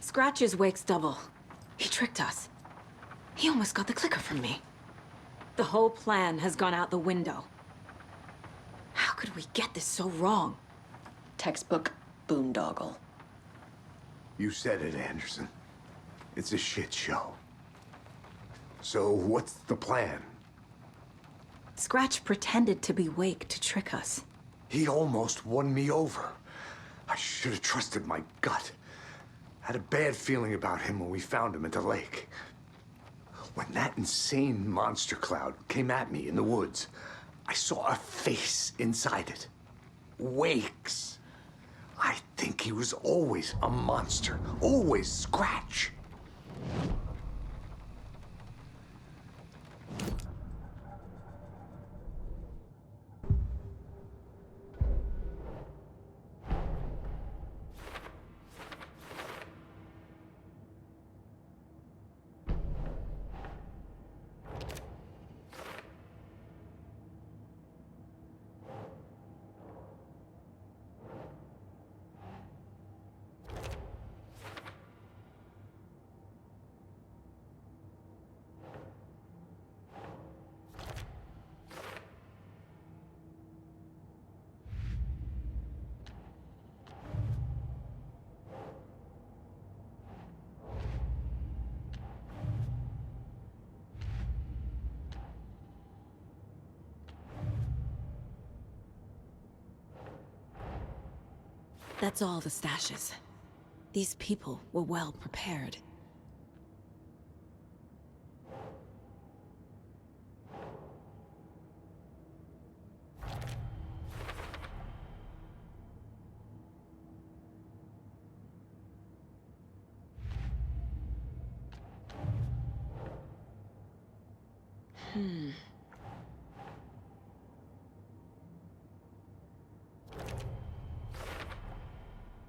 Scratch is Wake's double. He tricked us. He almost got the clicker from me. The whole plan has gone out the window. How could we get this so wrong? Textbook boondoggle. You said it, Anderson. It's a shit show. So what's the plan? Scratch pretended to be Wake to trick us. He almost won me over. I should have trusted my gut. Had a bad feeling about him when we found him at the lake. When that insane monster cloud came at me in the woods, I saw a face inside it. Wake's. I think he was always a monster. Always Scratch. That's all the stashes. These people were well prepared.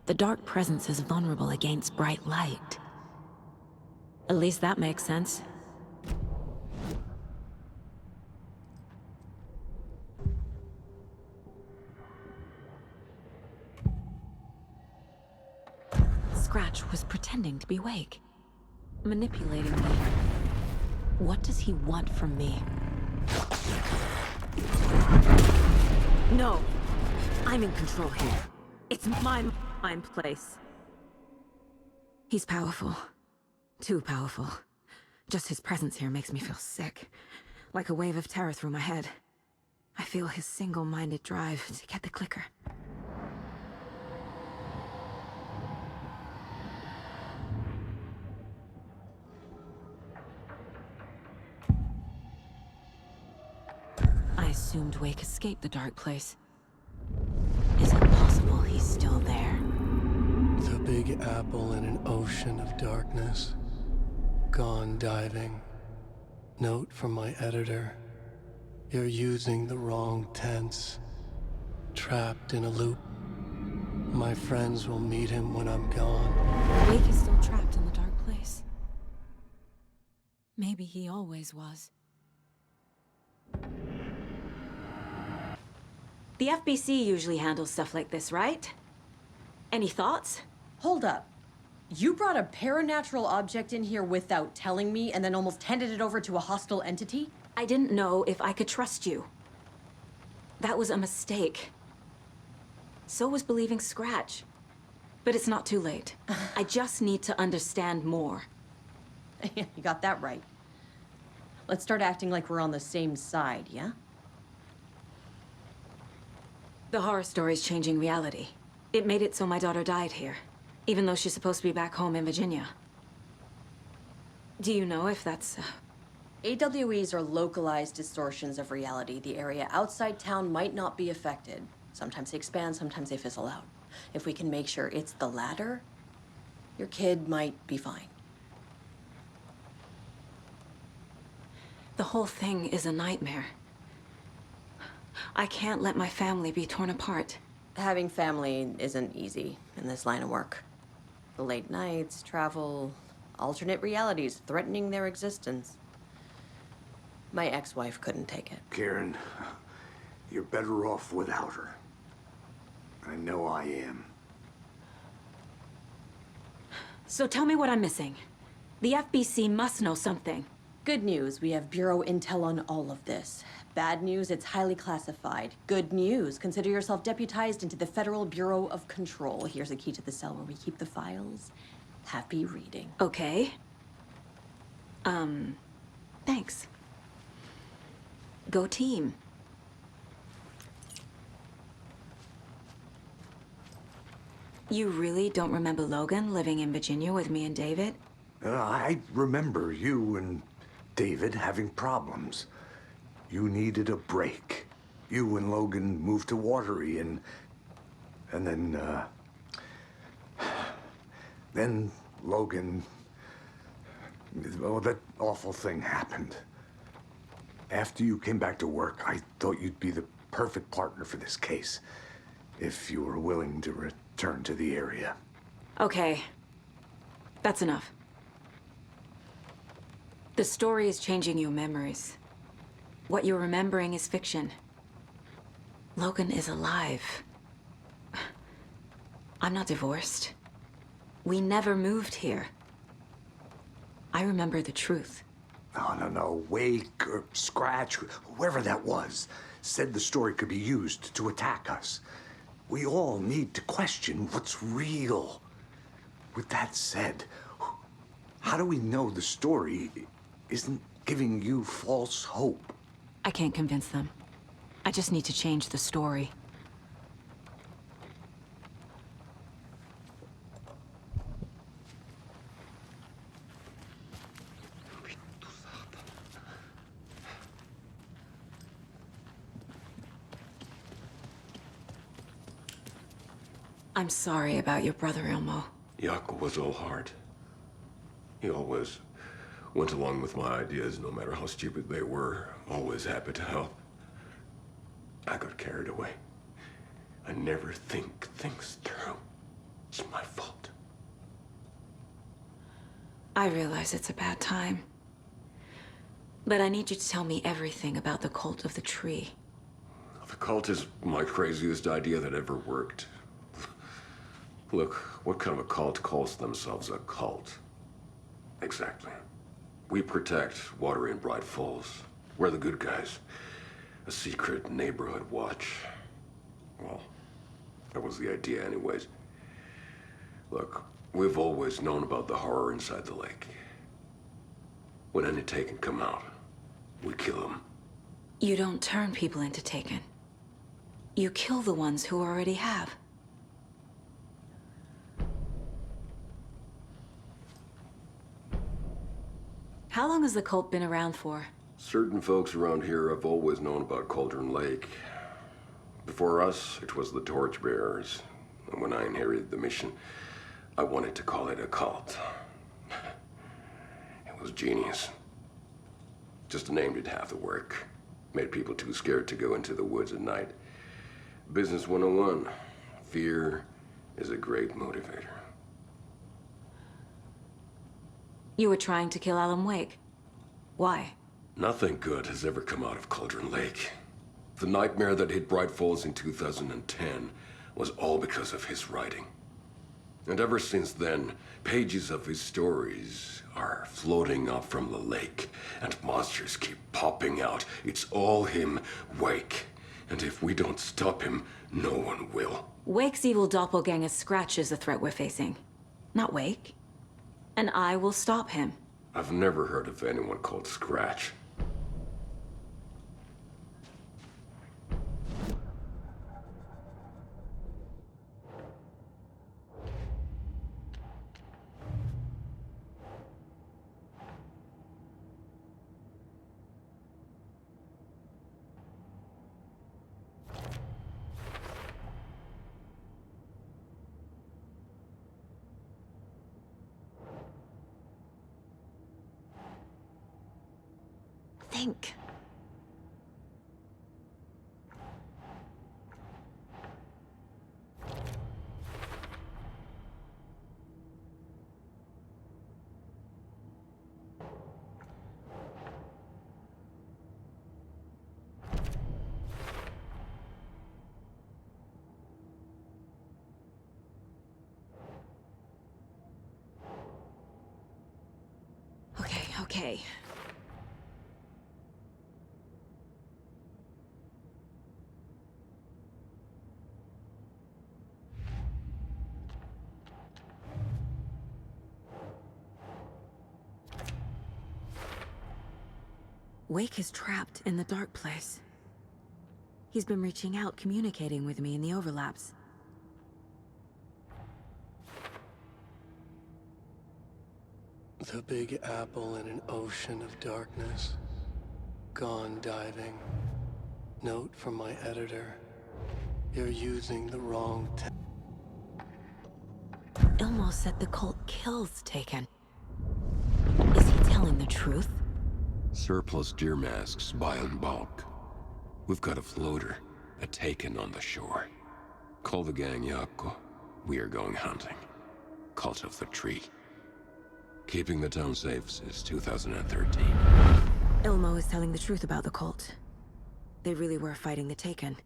The dark presence is vulnerable against bright light. At least that makes sense. Scratch was pretending to be Wake, manipulating me. What does he want from me? No! I'm in control here. It's my place. He's powerful. Too powerful. Just his presence here makes me feel sick. Like a wave of terror through my head. I feel his single-minded drive to get the clicker. I assumed Wake escaped the dark place. Is it possible he's still there? The Big Apple in an ocean of darkness. Gone diving. Note from my editor. You're using the wrong tense. Trapped in a loop. My friends will meet him when I'm gone. Wake is still trapped in the dark place. Maybe he always was. The FBC usually handles stuff like this, right? Any thoughts? Hold up. You brought a paranatural object in here without telling me and then almost handed it over to a hostile entity? I didn't know if I could trust you. That was a mistake. So was believing Scratch. But it's not too late. I just need to understand more. You got that right. Let's start acting like we're on the same side, yeah? The horror story's changing reality. It made it so my daughter died here, even though she's supposed to be back home in Virginia. Do you know if that's... AWEs are localized distortions of reality. The area outside town might not be affected. Sometimes they expand, sometimes they fizzle out. If we can make sure it's the latter, your kid might be fine. The whole thing is a nightmare. I can't let my family be torn apart. Having family isn't easy in this line of work. The late nights, travel, alternate realities threatening their existence. My ex-wife couldn't take it. Karen, you're better off without her. I know I am. So tell me what I'm missing. The FBC must know something. Good news, we have Bureau intel on all of this. Bad news, it's highly classified. Good news, consider yourself deputized into the Federal Bureau of Control. Here's a key to the cell where we keep the files. Happy reading. Okay. Thanks. Go team. You really don't remember Logan living in Virginia with me and David? I remember you and David having problems. You needed a break. You and Logan moved to Watery and then Logan, well, that awful thing happened. After you came back to work, I thought you'd be the perfect partner for this case, if you were willing to return to the area. Okay. That's enough. The story is changing your memories. What you're remembering is fiction. Logan is alive. I'm not divorced. We never moved here. I remember the truth. No. Wake or Scratch, whoever that was, said the story could be used to attack us. We all need to question what's real. With that said, how do we know the story isn't giving you false hope? I can't convince them. I just need to change the story. I'm sorry about your brother, Ilmo. Jaakko was all heart. He always went along with my ideas, no matter how stupid they were. Always happy to help. I got carried away. I never think things through. It's my fault. I realize it's a bad time. But I need you to tell me everything about the cult of the tree. The cult is my craziest idea that ever worked. Look, what kind of a cult calls themselves a cult? Exactly. We protect Watery and Bright Falls. We're the good guys. A secret neighborhood watch. Well, that was the idea anyways. Look, we've always known about the horror inside the lake. When any Taken come out, we kill them. You don't turn people into Taken. You kill the ones who already have. How long has the cult been around for? Certain folks around here have always known about Cauldron Lake. Before us, it was the Torchbearers. And when I inherited the mission, I wanted to call it a cult. It was genius. Just a name did half the work. Made people too scared to go into the woods at night. Business 101. Fear is a great motivator. You were trying to kill Alan Wake. Why? Nothing good has ever come out of Cauldron Lake. The nightmare that hit Bright Falls in 2010 was all because of his writing. And ever since then, pages of his stories are floating up from the lake, and monsters keep popping out. It's all him, Wake. And if we don't stop him, no one will. Wake's evil doppelganger Scratch is the threat we're facing. Not Wake. And I will stop him. I've never heard of anyone called Scratch. Think. Okay. Wake is trapped in the dark place. He's been reaching out, communicating with me in the overlaps. The Big Apple in an ocean of darkness. Gone diving. Note from my editor. You're using the wrong Ilmo said the cult kills Taken. Is he telling the truth? Surplus deer masks buy in bulk. We've got a floater, a Taken on the shore. Call the gang Yako. We are going hunting. Cult of the Tree. Keeping the town safe since 2013. Ilmo is telling the truth about the cult. They really were fighting the Taken.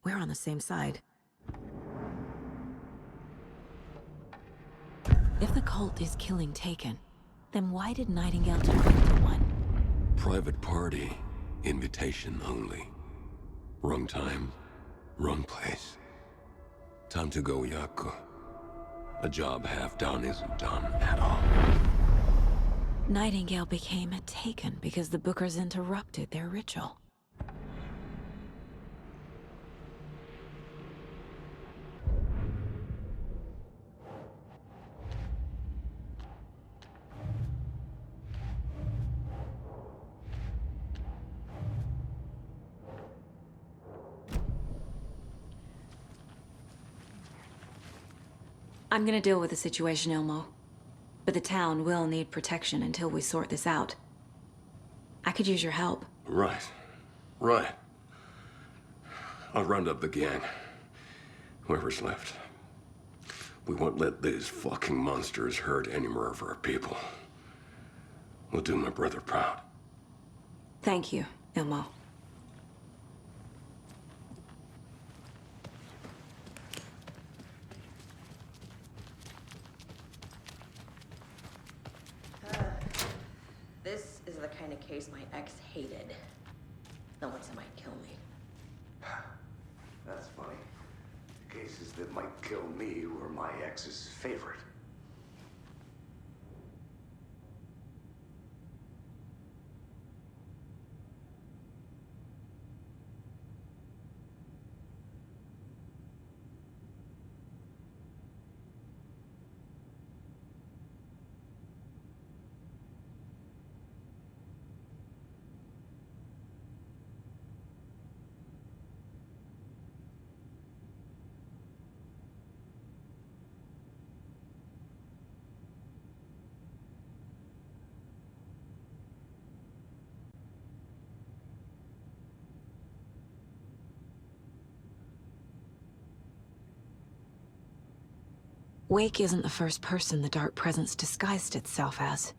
We're on the same side. If the cult is killing Taken, then why did Nightingale turn into one? Private party. Invitation only. Wrong time, wrong place. Time to go, Yako. A job half done isn't done at all. Nightingale became a Taken because the Bookers interrupted their ritual. I'm gonna deal with the situation, Ilmo. But the town will need protection until we sort this out. I could use your help. Right. I'll round up the gang. Whoever's left. We won't let these fucking monsters hurt any more of our people. We'll do my brother proud. Thank you, Ilmo. This is the kind of case my ex hated. The ones that might kill me. That's funny. The cases that might kill me were my ex's favorite. Wake isn't the first person the Dark Presence disguised itself as.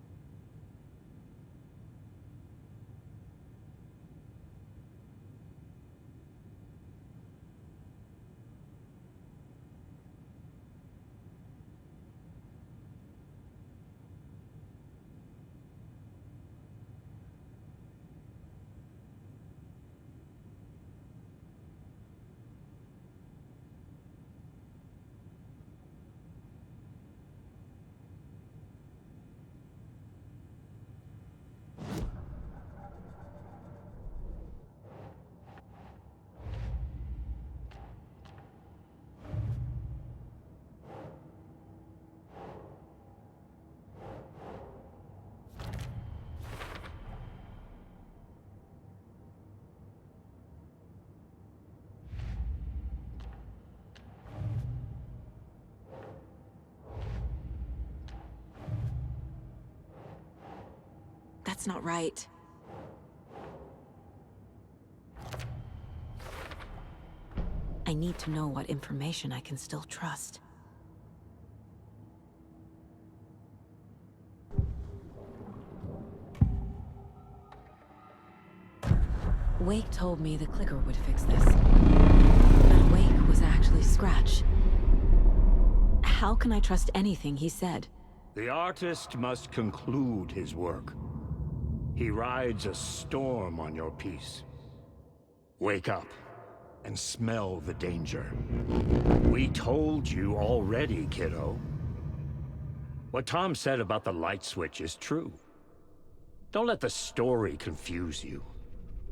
That's not right. I need to know what information I can still trust. Wake told me the clicker would fix this. But Wake was actually Scratch. How can I trust anything he said? The artist must conclude his work. He rides a storm on your piece. Wake up and smell the danger. We told you already, kiddo. What Tom said about the light switch is true. Don't let the story confuse you.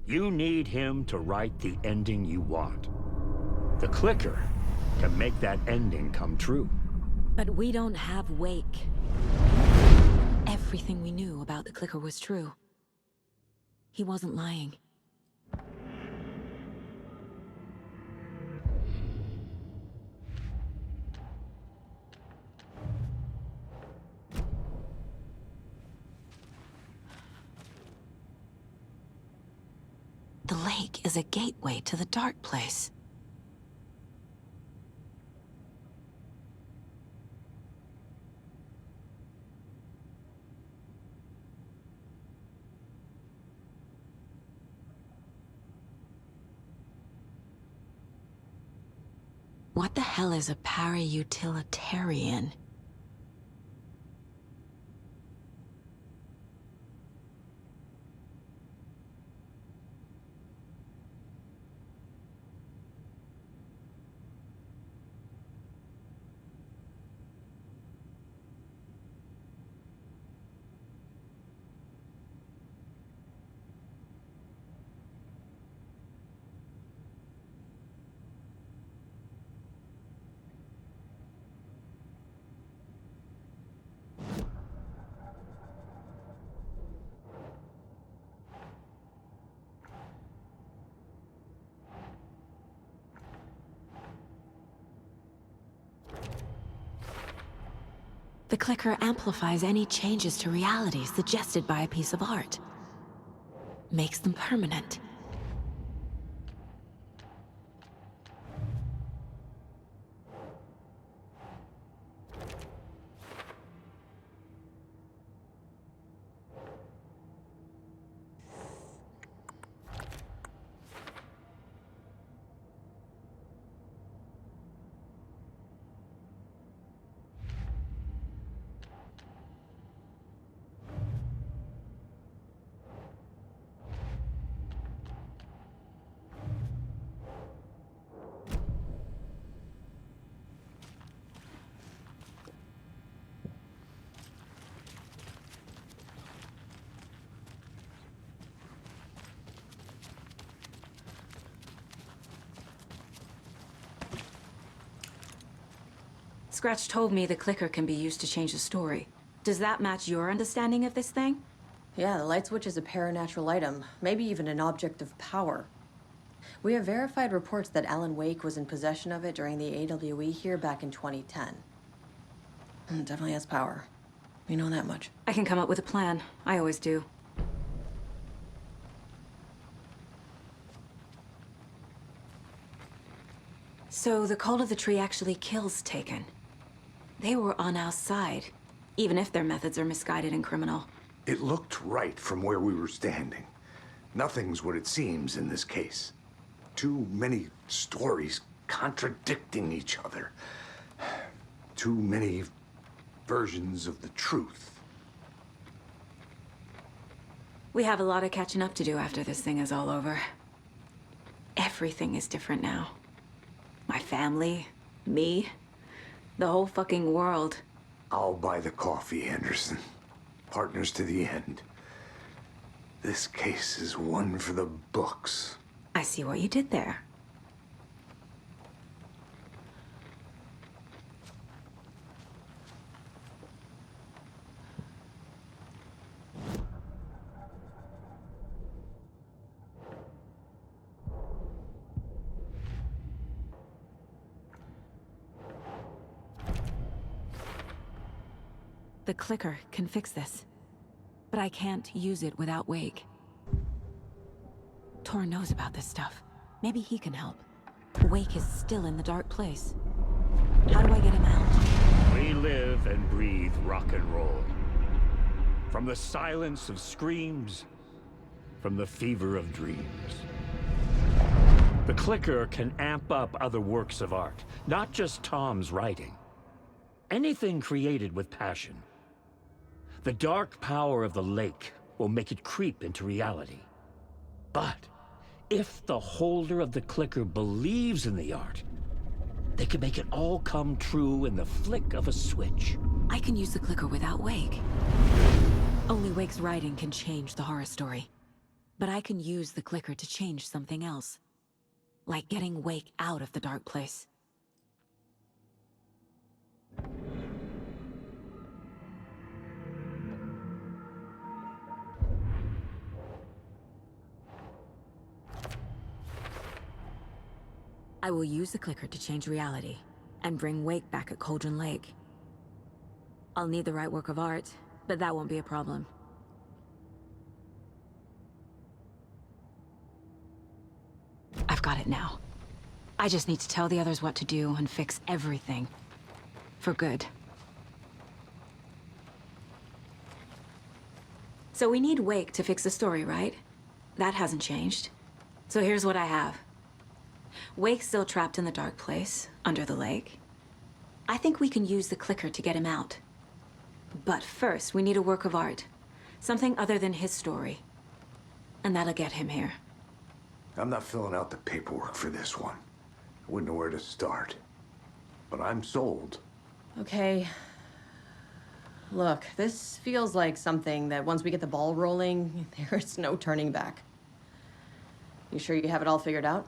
You need him to write the ending you want. The clicker can make that ending come true. But we don't have Wake. Everything we knew about the clicker was true. He wasn't lying. The lake is a gateway to the dark place. What the hell is a para-utilitarian? The clicker amplifies any changes to reality suggested by a piece of art. Makes them permanent. Scratch told me the clicker can be used to change the story. Does that match your understanding of this thing? Yeah, the light switch is a paranatural item, maybe even an object of power. We have verified reports that Alan Wake was in possession of it during the AWE here back in 2010. It definitely has power. We know that much. I can come up with a plan. I always do. So the Cult of the Tree actually kills Taken. They were on our side, even if their methods are misguided and criminal. It looked right from where we were standing. Nothing's what it seems in this case. Too many stories contradicting each other. Too many versions of the truth. We have a lot of catching up to do after this thing is all over. Everything is different now. My family, me, the whole fucking world. I'll buy the coffee, Anderson. Partners to the end. This case is one for the books. I see what you did there. The clicker can fix this, but I can't use it without Wake. Tor knows about this stuff. Maybe he can help. Wake is still in the dark place. How do I get him out? We live and breathe rock and roll. From the silence of screams, from the fever of dreams. The clicker can amp up other works of art, not just Tom's writing. Anything created with passion The dark power of the lake will make it creep into reality. But if the holder of the clicker believes in the art, they can make it all come true in the flick of a switch. I can use the clicker without Wake. Only Wake's writing can change the horror story. But I can use the clicker to change something else. Like getting Wake out of the dark place. I will use the clicker to change reality, and bring Wake back at Cauldron Lake. I'll need the right work of art, but that won't be a problem. I've got it now. I just need to tell the others what to do and fix everything. For good. So we need Wake to fix the story, right? That hasn't changed. So here's what I have. Wake's still trapped in the dark place, under the lake. I think we can use the clicker to get him out. But first, we need a work of art. Something other than his story. And that'll get him here. I'm not filling out the paperwork for this one. I wouldn't know where to start. But I'm sold. Okay. Look, this feels like something that once we get the ball rolling, there's no turning back. You sure you have it all figured out?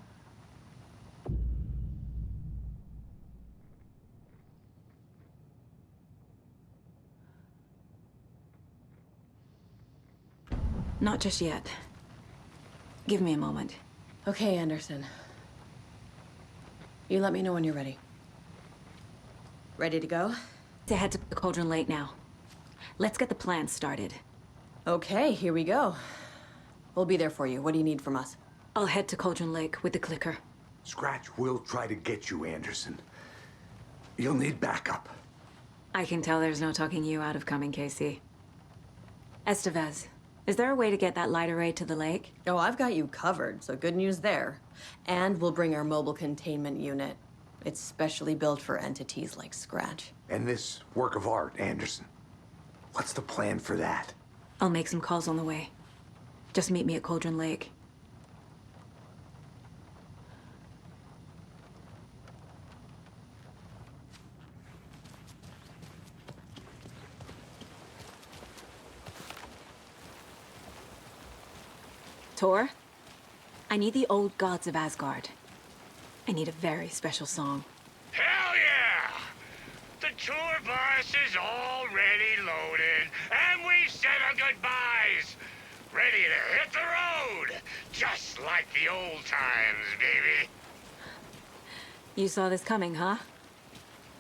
Not just yet. Give me a moment. Okay, Anderson. You let me know when you're ready. Ready to go? To head to the Cauldron Lake now. Let's get the plan started. Okay, here we go. We'll be there for you. What do you need from us? I'll head to Cauldron Lake with the clicker. Scratch will try to get you, Anderson. You'll need backup. I can tell there's no talking you out of coming, Casey. Estevez, is there a way to get that light array to the lake? Oh, I've got you covered, so good news there. And we'll bring our mobile containment unit. It's specially built for entities like Scratch. And this work of art, Anderson. What's the plan for that? I'll make some calls on the way. Just meet me at Cauldron Lake. Tor, I need the old gods of Asgard. I need a very special song. Hell yeah! The tour bus is already loaded, and we've said our goodbyes. Ready to hit the road, just like the old times, baby. You saw this coming, huh?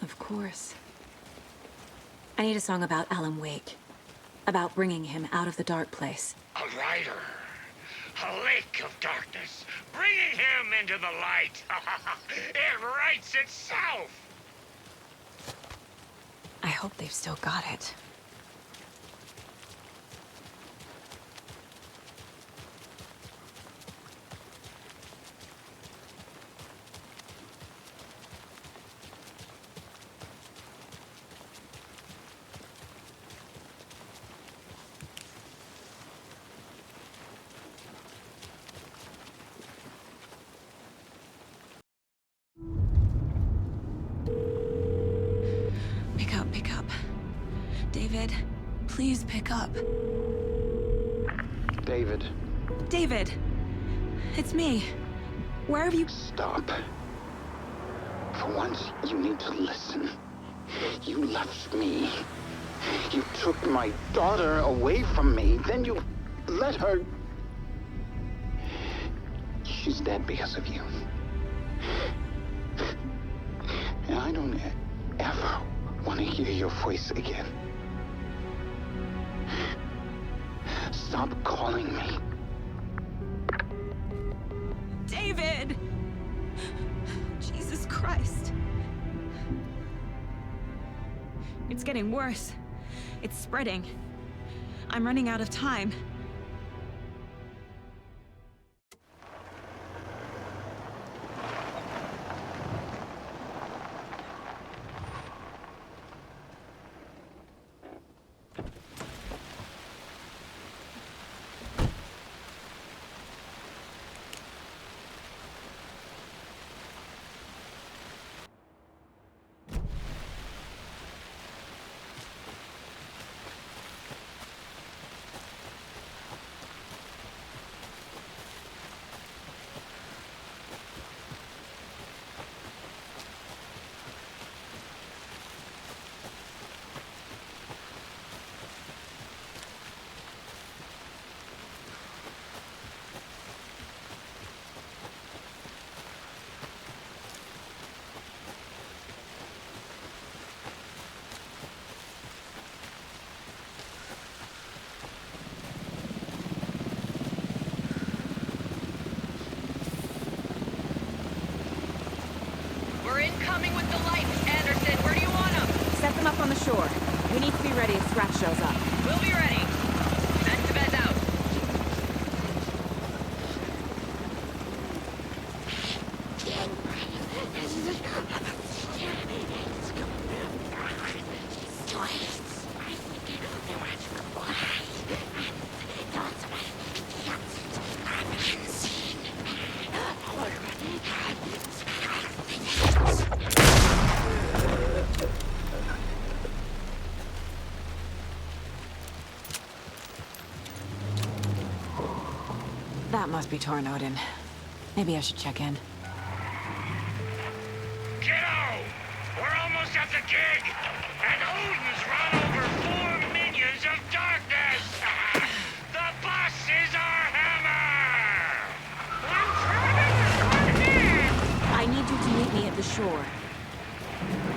Of course. I need a song about Alan Wake. About bringing him out of the dark place. A rider. A lake of darkness, bringing him into the light. It writes itself. I hope they've still got it. Pick up. David, please pick up. David. David! It's me. Where have you... Stop. For once, you need to listen. You left me. You took my daughter away from me. Then you let her... She's dead because of you. And I don't ever want to hear your voice again. Stop calling me. David! Jesus Christ. It's getting worse. It's spreading. I'm running out of time. coming with the lights, Anderson. Where do you want them? Set them up on the shore. We need to be ready if Scratch shows up. We'll be ready. Estevez out. That must be Tornodin. Maybe I should check in. Kiddo! We're almost at the gig! And Odin's run over 4 minions of darkness! The bus is our hammer! I need you to meet me at the shore.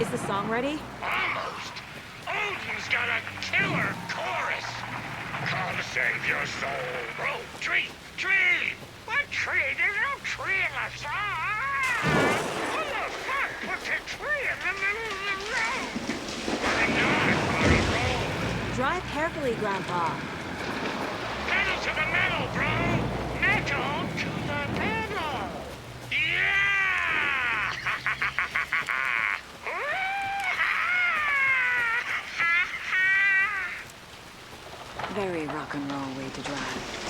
Is the song ready? Almost! Odin's got a killer chorus! Come save your soul! Oh, tree! Tree! What tree? There's no tree in the song! What the fuck puts a tree in the middle of the road? Why not? On a roll! Drive carefully, Grandpa. Pedal to the metal, bro! Metal to the metal! Yeah! Very rock and roll way to drive.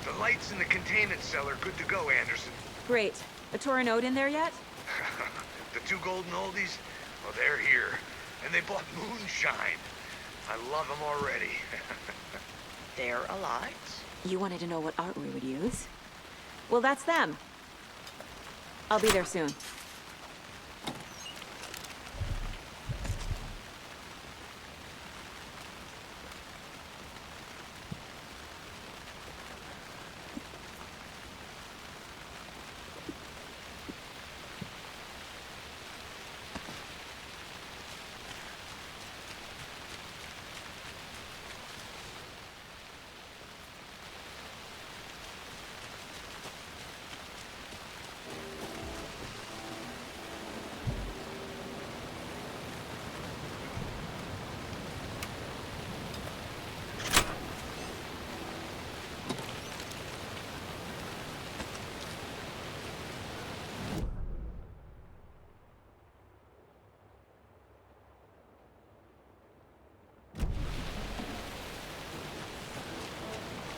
The lights in the containment cell are good to go, Anderson. Great. A Tornod in there yet? The 2 golden oldies? Well, they're here. And they bought moonshine. I love them already. They're alive. You wanted to know what art we would use? Well, that's them. I'll be there soon.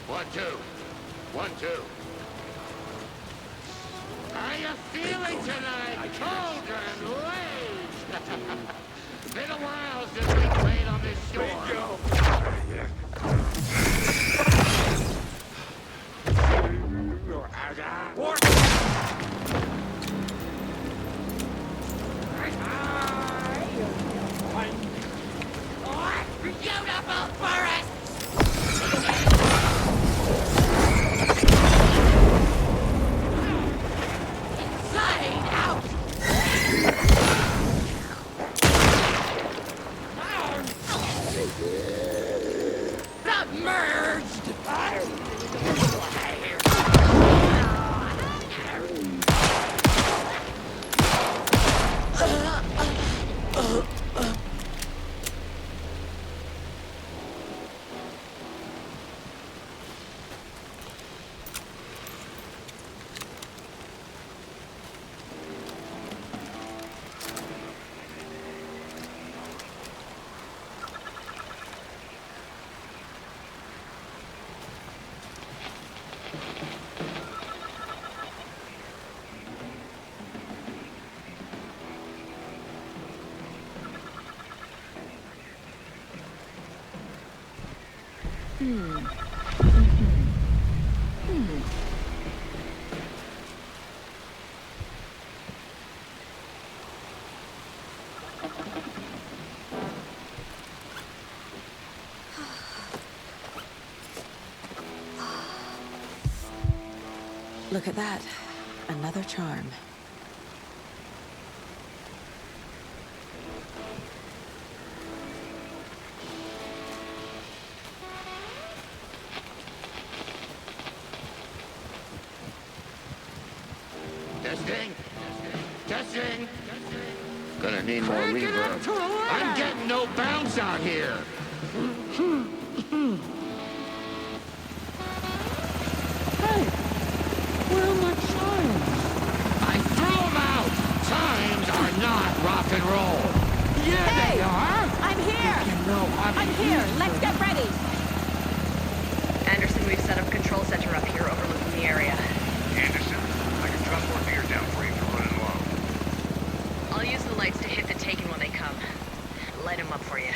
One, two. 1, 2. How you feeling tonight, children? Late. Been a while since we played on this shore. Beautiful forest! Inside out! Submerged! Look at that. Another charm. Testing. Testing. Gonna need more reverb. I'm getting no bounce out here. Hey, where are my chimes? I threw them out. Chimes are not rock and roll. Yeah, Hey! they are. I'm here! You know how to I'm use here! them. Let's get ready! Anderson, we've set up a control center up here overlooking the area. Anderson, I can drop more beer down for you if you're running low. I'll use the lights to hit the Taken when they come. Light them up for you.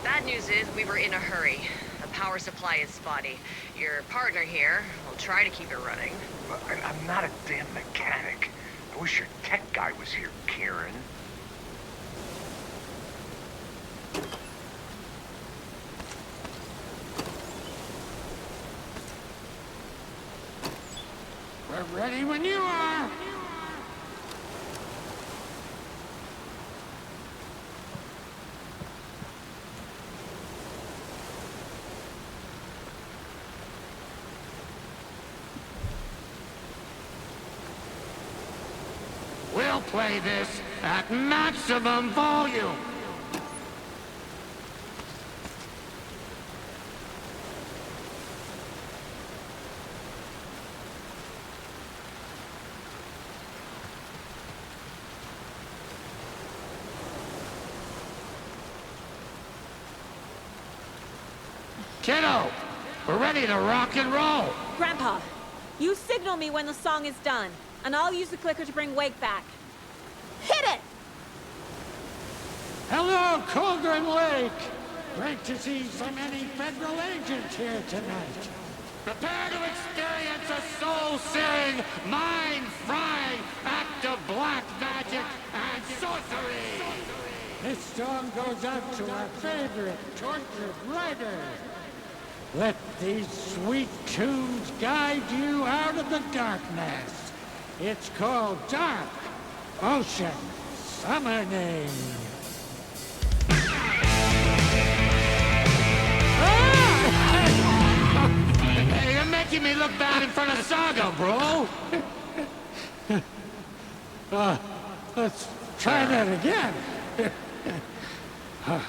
Bad news is we were in a hurry. The power supply is spotty. Your partner here will try to keep it running. I'm not a damn mechanic. I wish your tech guy was here, Karen. We're ready when you are. We'll play this at maximum volume. Kiddo, we're ready to rock and roll. Grandpa, you signal me when the song is done, and I'll use the clicker to bring Wake back. Hit it! Hello, Cauldron Lake. Great to see so many federal agents here tonight. Prepare to experience a soul-searing, mind-frying act of black magic and sorcery. This song goes out to our favorite tortured writer. Let these sweet tunes guide you out of the darkness. It's called Dark Ocean Summoning. Hey, you're making me look bad in front of Saga, bro. Let's try that again. A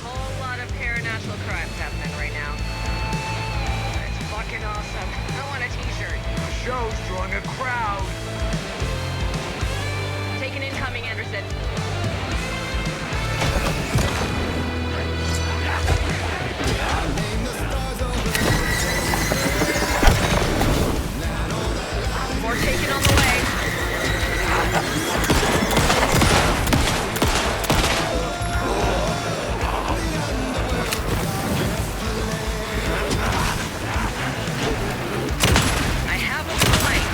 whole lot of paranatural crimes happening right now. It's fucking awesome. I want a t-shirt. The show's drawing a crowd. Taken incoming, Anderson. More taken on the way. I have a complaint.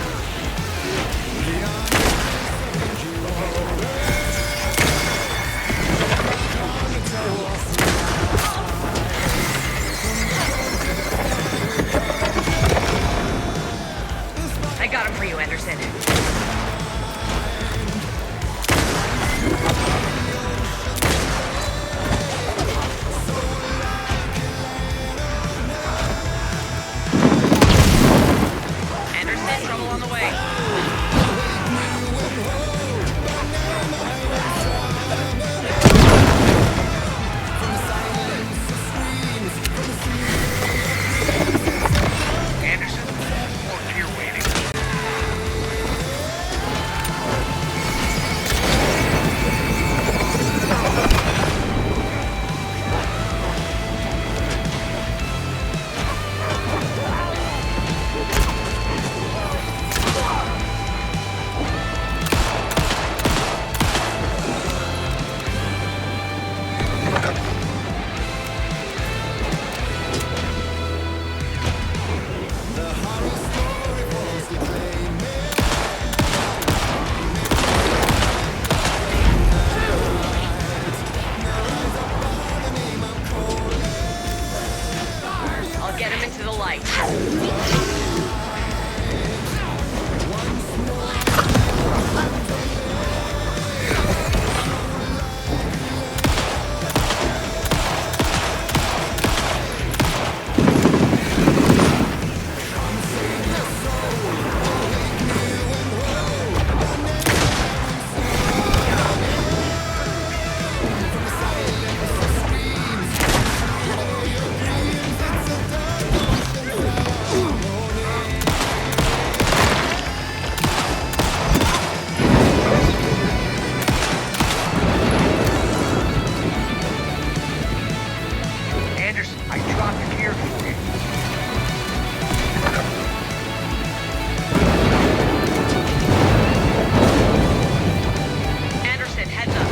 light. Anderson, I dropped the gear for you. Anderson, heads up.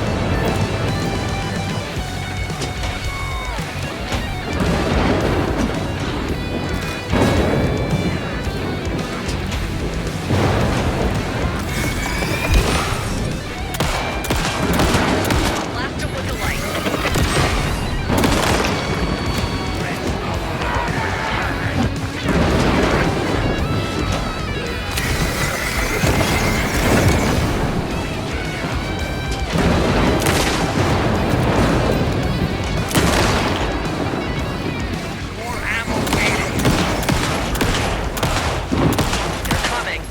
Blast him with the light. More ammo waiting. They're coming.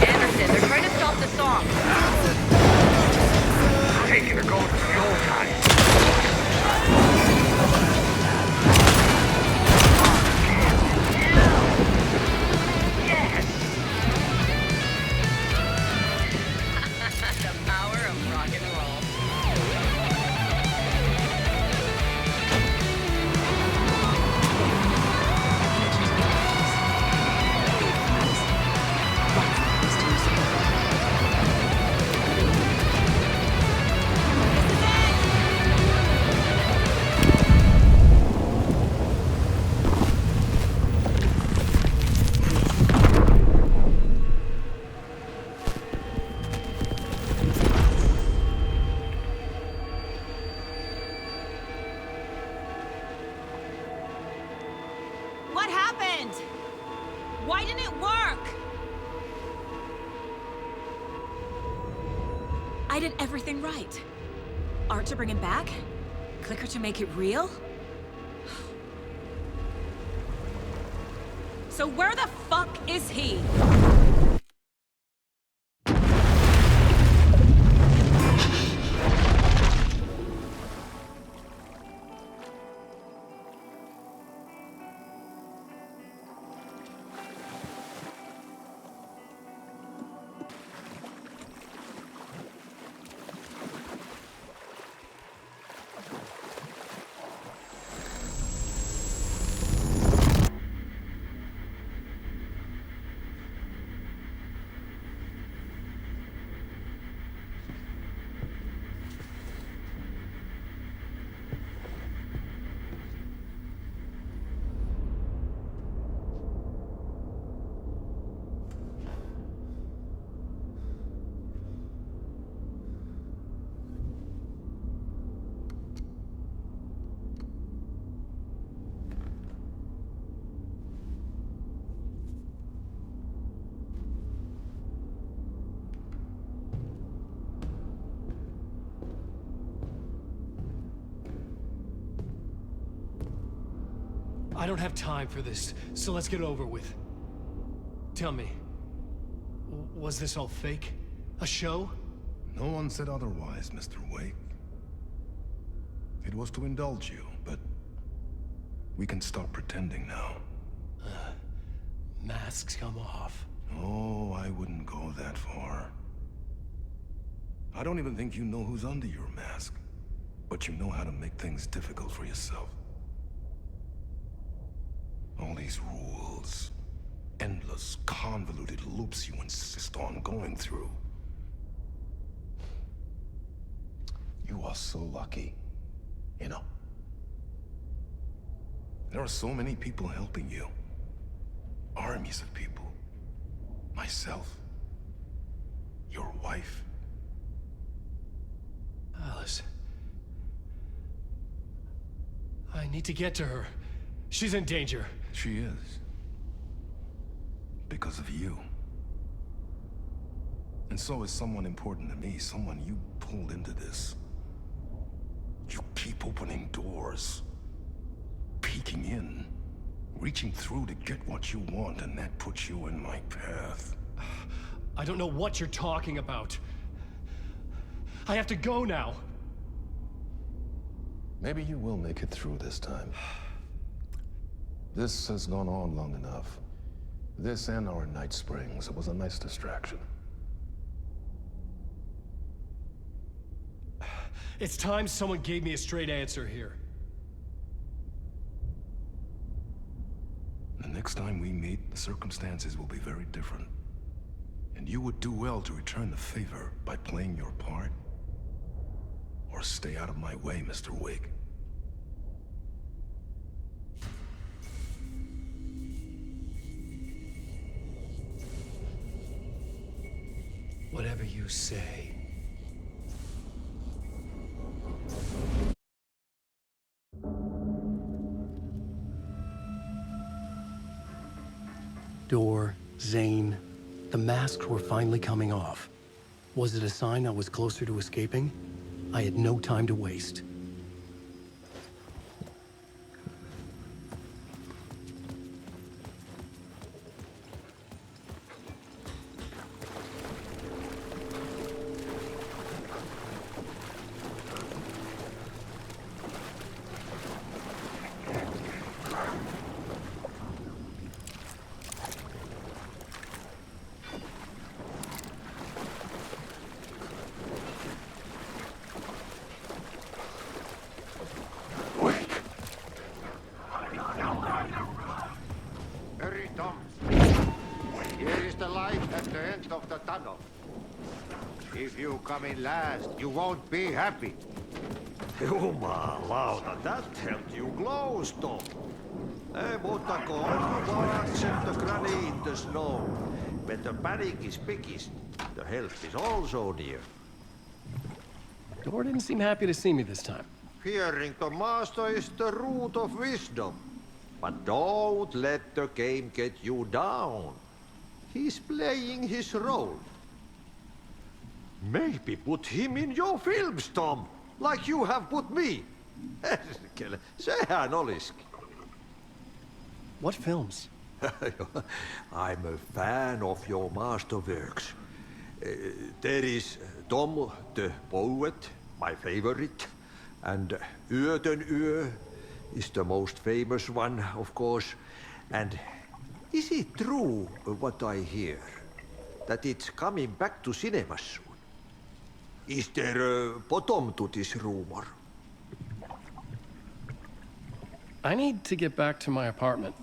Anderson, they're trying to stop the song. Taking a go to the old guys. Yes! The power of rock and roll. What happened? Why didn't it work? I did everything right. Art to bring him back? Clicker to make it real? So where the fuck is he? I don't have time for this, so let's get it over with. Tell me, was this all fake? A show? No one said otherwise, Mr. Wake. It was to indulge you, but we can stop pretending now. Masks come off. Oh, I wouldn't go that far. I don't even think you know who's under your mask, but you know how to make things difficult for yourself. All these rules. Endless, convoluted loops you insist on going through. You are so lucky, you know. There are so many people helping you. Armies of people. Myself. Your wife. Alice. I need to get to her. She's in danger. She is. Because of you. And so is someone important to me, someone you pulled into this. You keep opening doors. Peeking in. Reaching through to get what you want, and that puts you in my path. I don't know what you're talking about. I have to go now. Maybe you will make it through this time. This has gone on long enough. This and our Night Springs. It was a nice distraction. It's time someone gave me a straight answer here. The next time we meet, the circumstances will be very different. And you would do well to return the favor by playing your part. Or stay out of my way, Mr. Wake. Whatever you say. Door, Zane, the masks were finally coming off. Was it a sign I was closer to escaping? I had no time to waste. Hurry, Tom. Here is the light at the end of the tunnel. If you come in last, you won't be happy. Jumalauta, that helped you close, Tom. Mutta God set the granny in the snow. When the panic is biggest, the help is also near. Door didn't seem happy to see me this time. Fearing the master is the root of wisdom. But don't let the game get you down. He's playing his role. Maybe put him in your films, Tom, like you have put me. Sehän olisikin. What films? I'm a fan of your masterworks. There is Tom the Poet, my favorite, and Yöden Yö is the most famous one, of course. And is it true what I hear, that it's coming back to cinemas soon? Is there a bottom to this rumor? I need to get back to my apartment.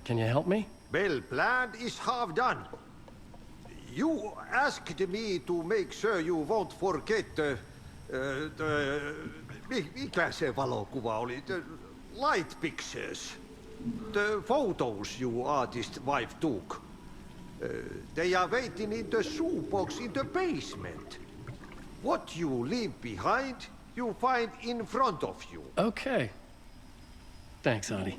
Can you help me? Well, plan is half done. You asked me to make sure you won't forget mikä se valokuva oli? The light pictures. The photos your artist wife took. They are waiting in the shoebox in the basement. What you leave behind, you find in front of you. Okay. Thanks, Adi.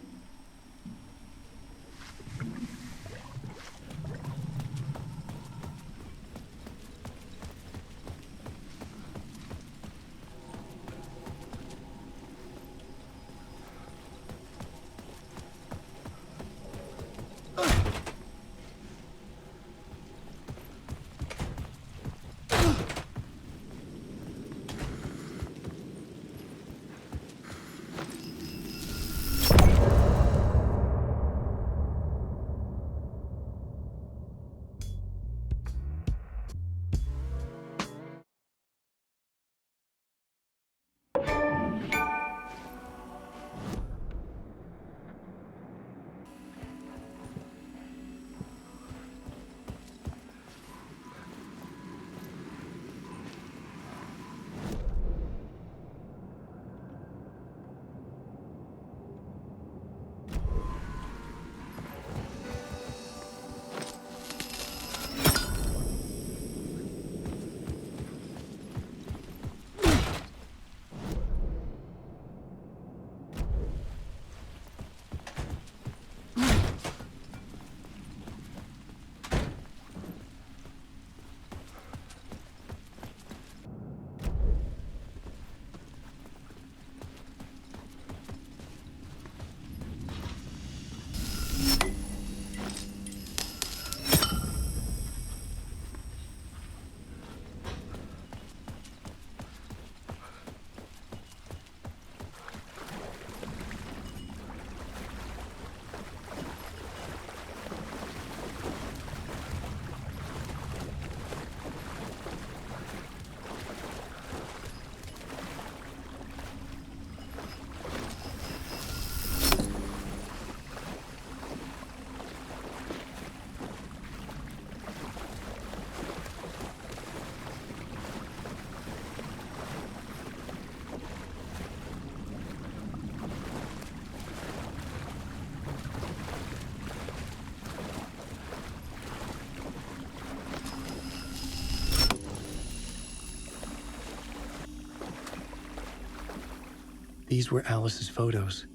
These were Alice's photos.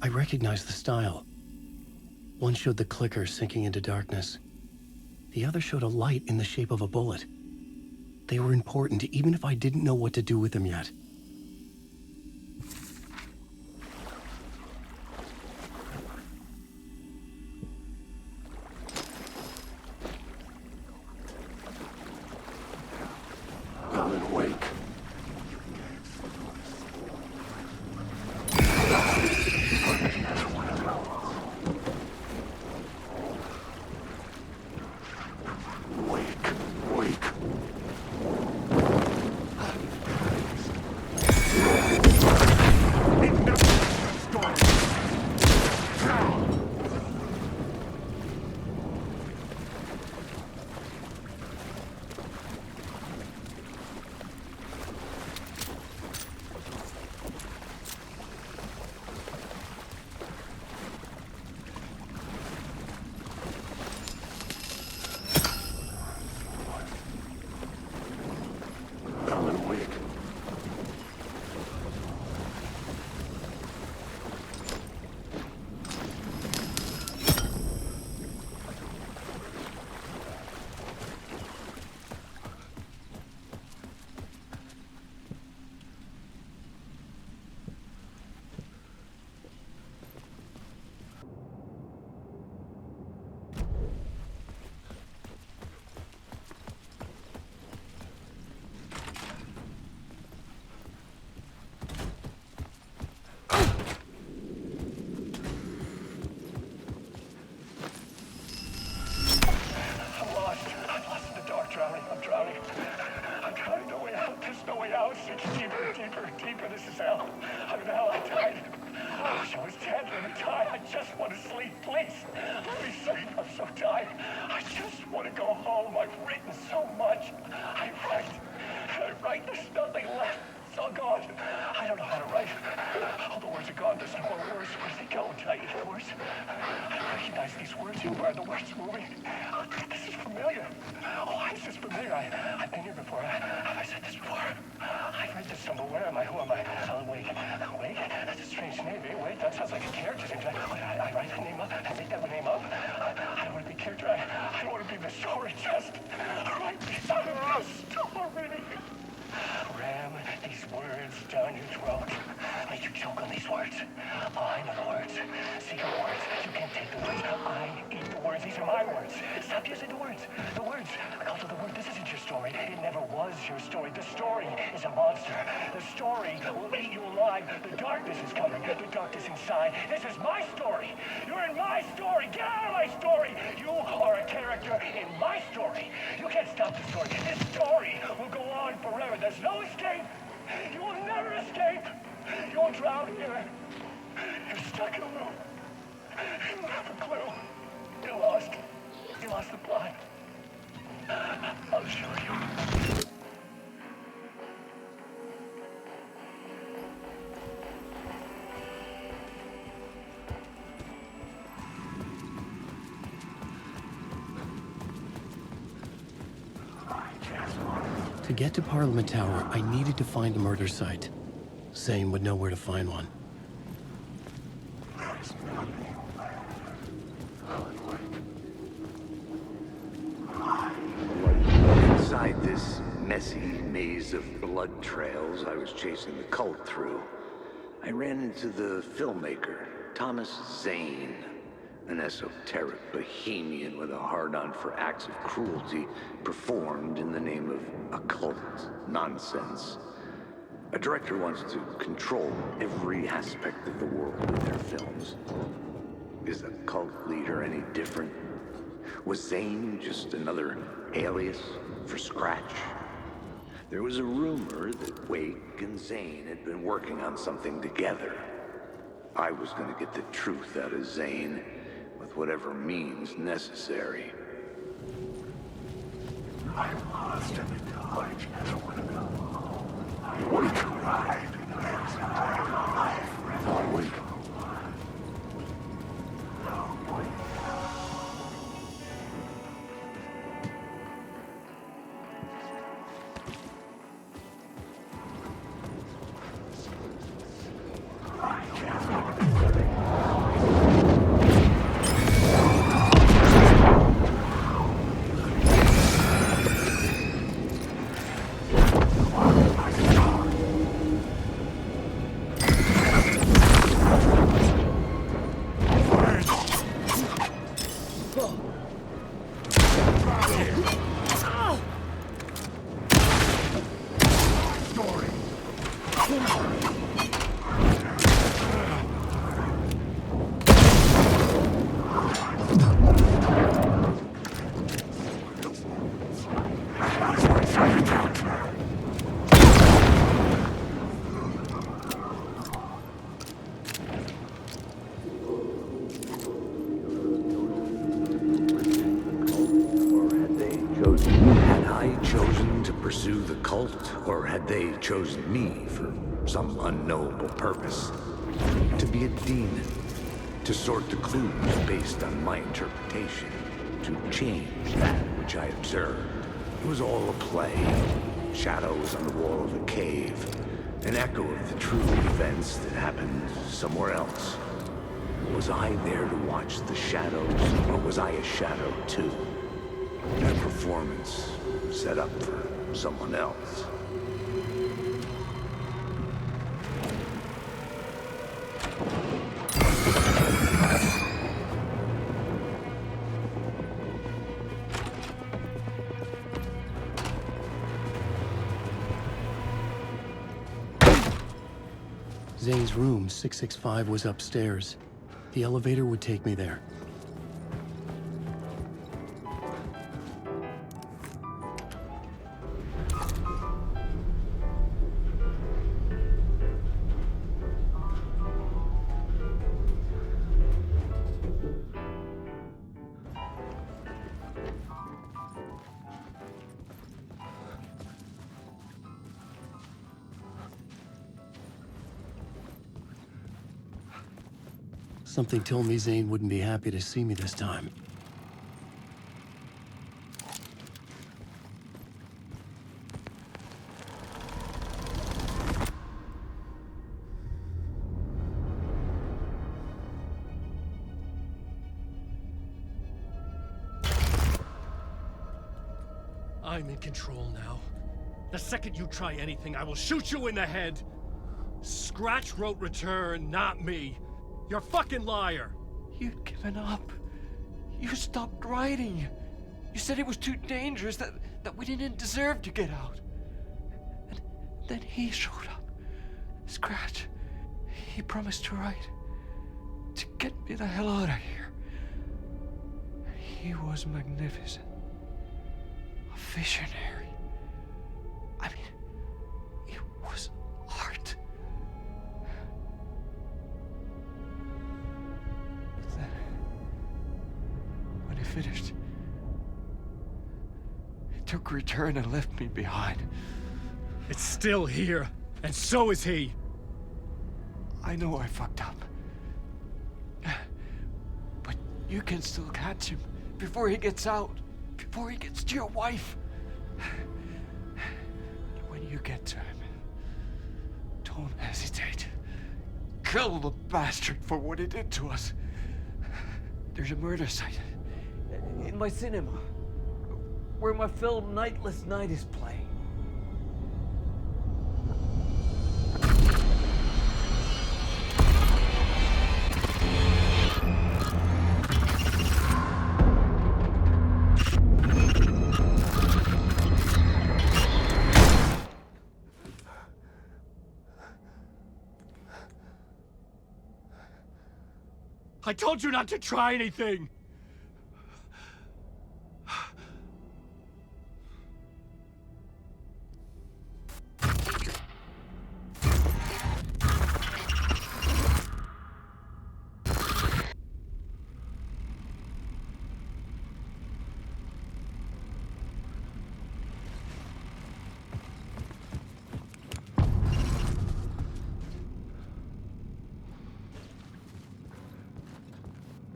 I recognized the style. One showed the clicker sinking into darkness. The other showed a light in the shape of a bullet. They were important, even if I didn't know what to do with them yet. Alan, wake. Deeper, this is hell. I'm in hell, I died. I wish I was dead. Let me die. I just want to sleep, please. Let me sleep. I'm so tired. I just want to go home. I've written so much. I write. There's nothing left. It's all gone. I don't know how to write. All the words are gone. There's no more words. Where do they go? Did I eat the words? I recognize these words. Who are the words moving? Oh, this is familiar. Oh, why is this familiar? I've been here before. Have I said this before? I've read this somewhere. Where am I? Who am I? Alan Wake. Wake? That's a strange name, eh? Wake? That sounds like a character name. I write a name up. I make that name up. I don't want to be a character. I don't want to be the story. Just write me out of the story. Ram these words down your throat. Make you choke on these words. I know the words. Secret words. You can't take the words. I eat the words. These are my words. Stop using the words. The words. I call it the word. This isn't your story. It never was your story. The story is a monster. The story will eat you alive. The darkness is coming. The darkness inside. This is my story. You're in my story. Get out of my story. You are a character in my story. You can't stop the story. This story will go on forever. There's no escape. You will never escape. You will drown here. You're stuck in a room. You have a clue. You're lost. You lost the plot. I'll show you. To get to Parliament Tower, I needed to find a murder site. Zane would know where to find one. Inside this messy maze of blood trails I was chasing the cult through, I ran into the filmmaker, Thomas Zane, an esoteric bohemian with a hard-on for acts of cruelty performed in the name of occult nonsense. A director wants to control every aspect of the world with their films. Is a cult leader any different? Was Zane just another alias for Scratch? There was a rumor that Wake and Zane had been working on something together. I was going to get the truth out of Zane with whatever means necessary. I lost in the dark. I don't want to go home. I want to ride in the entire life. Alan Wake. Pursue the cult, or had they chosen me for some unknowable purpose? To be a demon, to sort the clues based on my interpretation, to change that which I observed. It was all a play. Shadows on the wall of a cave, an echo of the true events that happened somewhere else. Was I there to watch the shadows, or was I a shadow too? A performance set up for someone else. Zane's room, 665, was upstairs. The elevator would take me there. Something told me Zane wouldn't be happy to see me this time. I'm in control now. The second you try anything, I will shoot you in the head. Scratch wrote return, not me. You're a fucking liar. You'd given up. You stopped writing. You said it was too dangerous, that we didn't deserve to get out. And then he showed up. Scratch. He promised to write. To get me the hell out of here. He was magnificent. A visionary. I mean, it was art. But then, when he finished, he took return and left me behind. It's still here, and so is he. I know I fucked up. But you can still catch him before he gets out. Before he gets to your wife. When you get to him, don't hesitate. Kill the bastard for what he did to us. There's a murder site in my cinema where my film Nightless Night is playing. I told you not to try anything!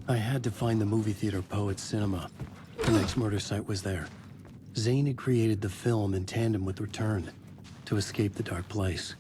I had to find the movie theater Poet's Cinema. The next murder site was there. Zane had created the film in tandem with Return to escape the dark place.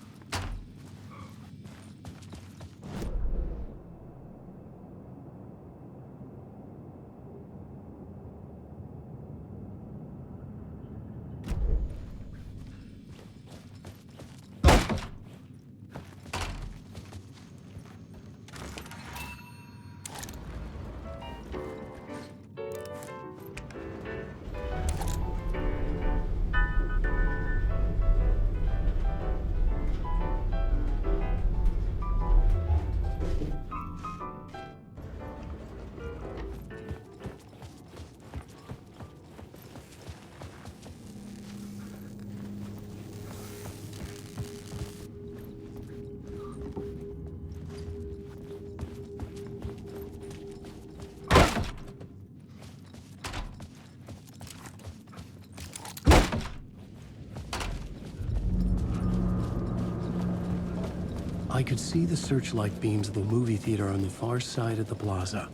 I could see the searchlight beams of the movie theater on the far side of the plaza.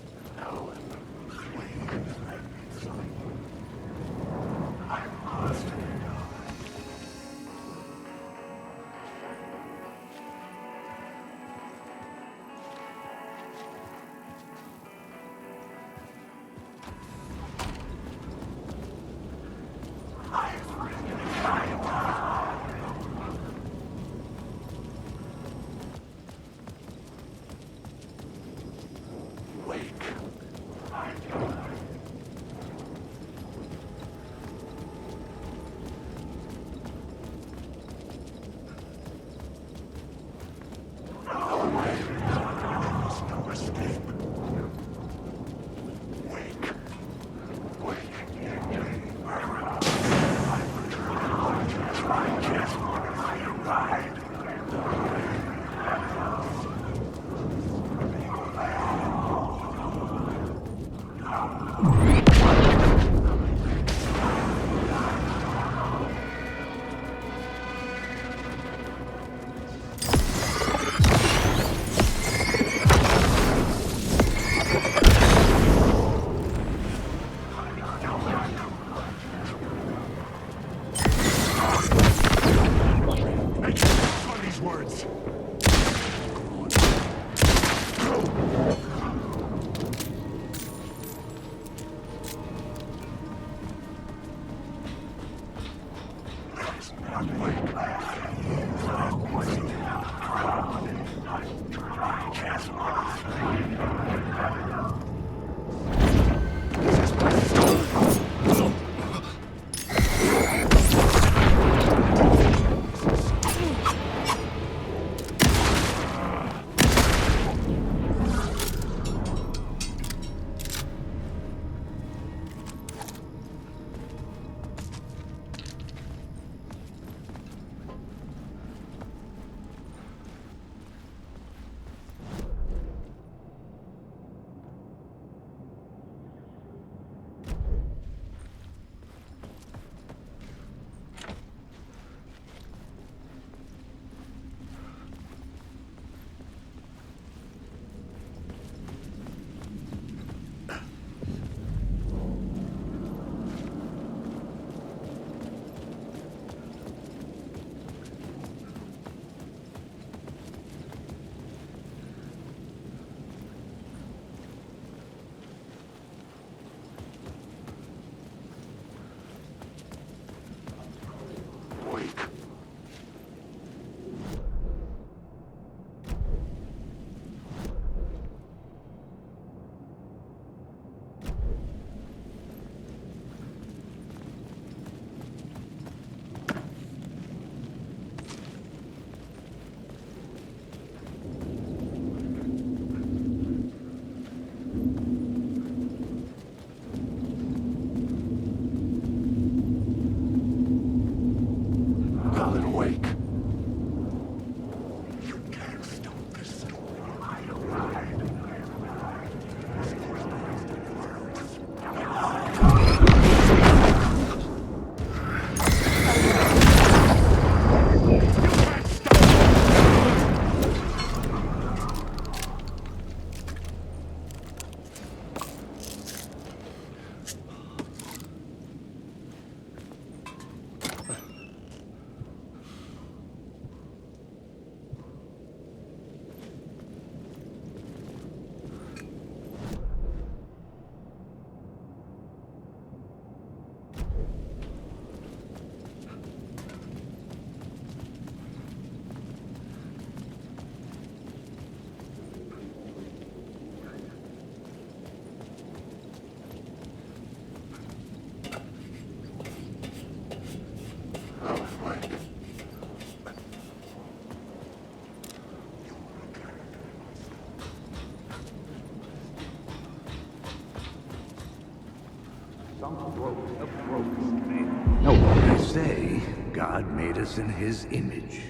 No, I say God made us in his image.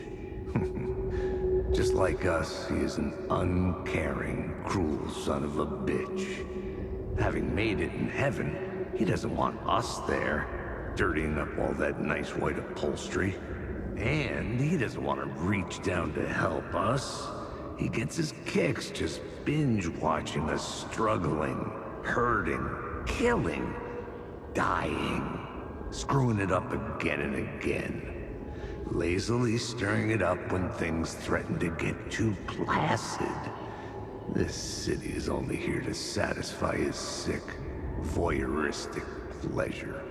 Just like us, he is an uncaring, cruel son of a bitch. Having made it in heaven, he doesn't want us there, dirtying up all that nice white upholstery. And he doesn't want to reach down to help us. He gets his kicks just binge-watching us struggling, hurting, killing, dying, screwing it up again and again. Lazily stirring it up when things threaten to get too placid. This city is only here to satisfy his sick, voyeuristic pleasure.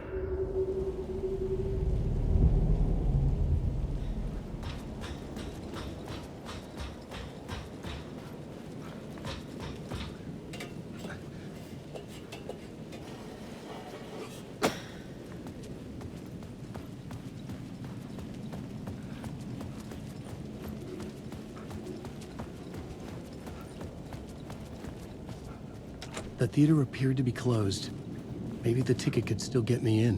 The theater appeared to be closed. Maybe the ticket could still get me in.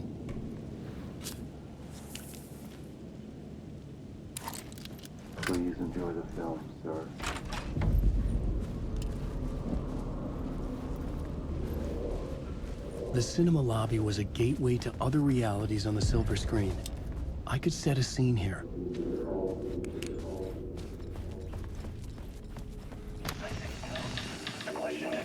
Please enjoy the film, sir. The cinema lobby was a gateway to other realities on the silver screen. I could set a scene here. The question,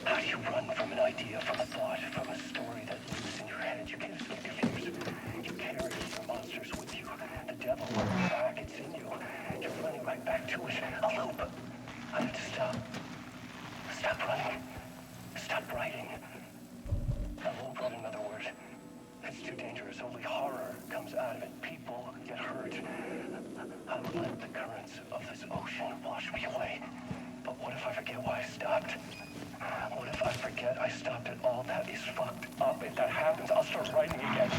how do you run from an idea, from a thought, from a story that lives in your head? You can't escape confused. You carry your monsters with you. The devil runs back, it's in you. You're running right back to it. A loop. I need to stop. Stop running. Stop writing. I won't run, in other words. It's too dangerous. Only horror comes out of it. People get hurt. I will let the currents of this ocean wash me away. But what if I forget why I stopped? What if I forget I stopped at all? That is fucked up. If that happens, I'll start writing again.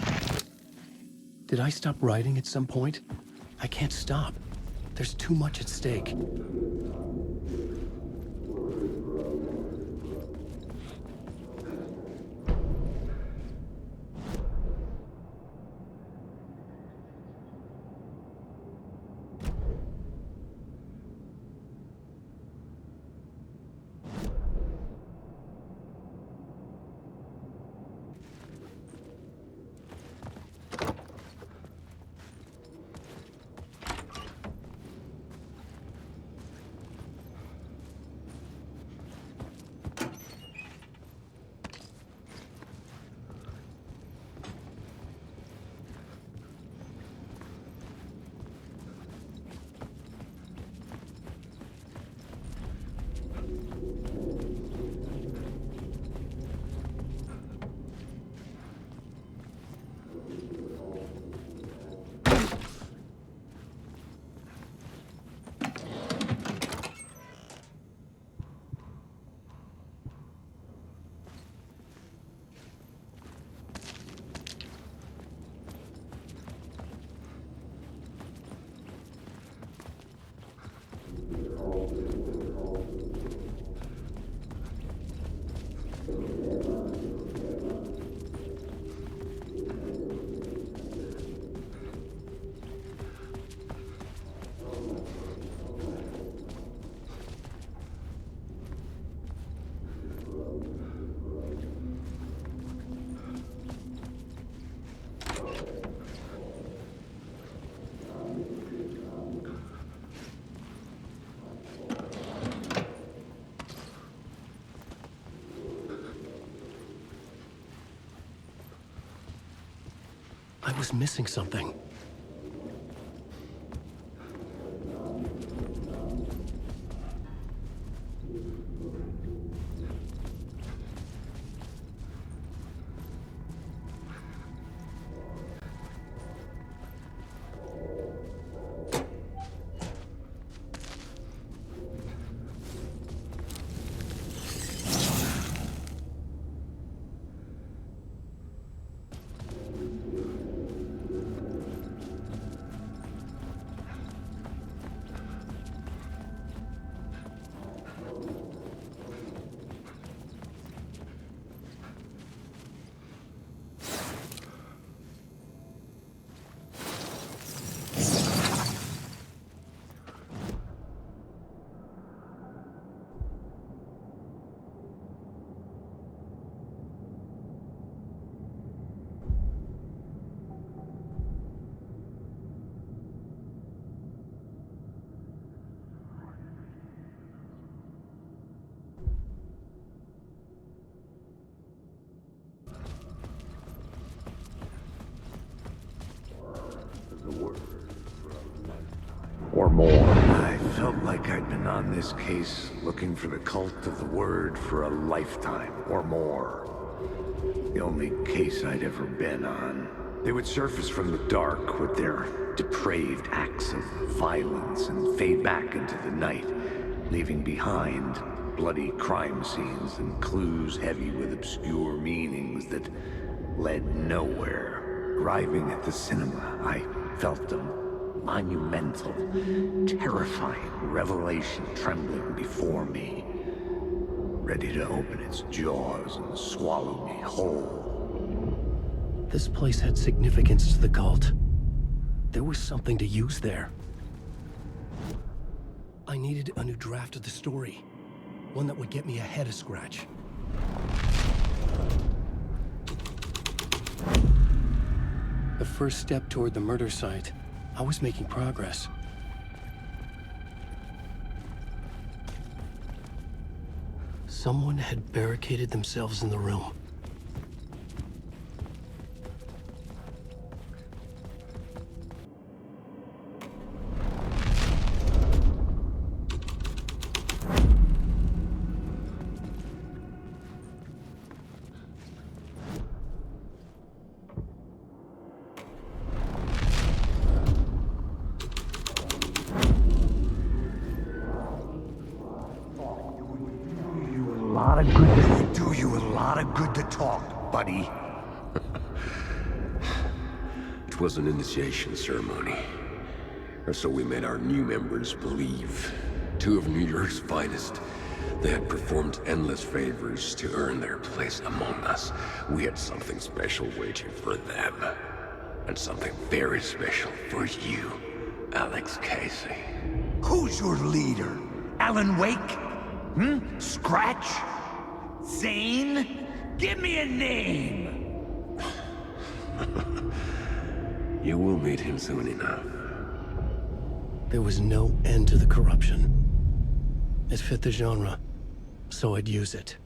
Did I stop writing at some point? I can't stop. There's too much at stake. I was missing something. been on this case looking for the cult of the word for a lifetime or more. The only case I'd ever been on. They would surface from the dark with their depraved acts of violence and fade back into the night, leaving behind bloody crime scenes and clues heavy with obscure meanings that led nowhere. Arriving at the cinema, I felt a monumental, terrifying revelation trembling before me, ready to open its jaws and swallow me whole. This place had significance to the cult. There was something to use there. I needed a new draft of the story. One that would get me ahead of Scratch. The first step toward the murder site. I was making progress. Someone had barricaded themselves in the room. Do you a lot of good to talk, buddy. It was an initiation ceremony. Or so we made our new members believe. Two of New York's finest. They had performed endless favors to earn their place among us. We had something special waiting for them. And something very special for you, Alex Casey. Who's your leader? Alan Wake? Scratch? Zane? Give me a name! You will meet him soon enough. There was no end to the corruption. It fit the genre, so I'd use it.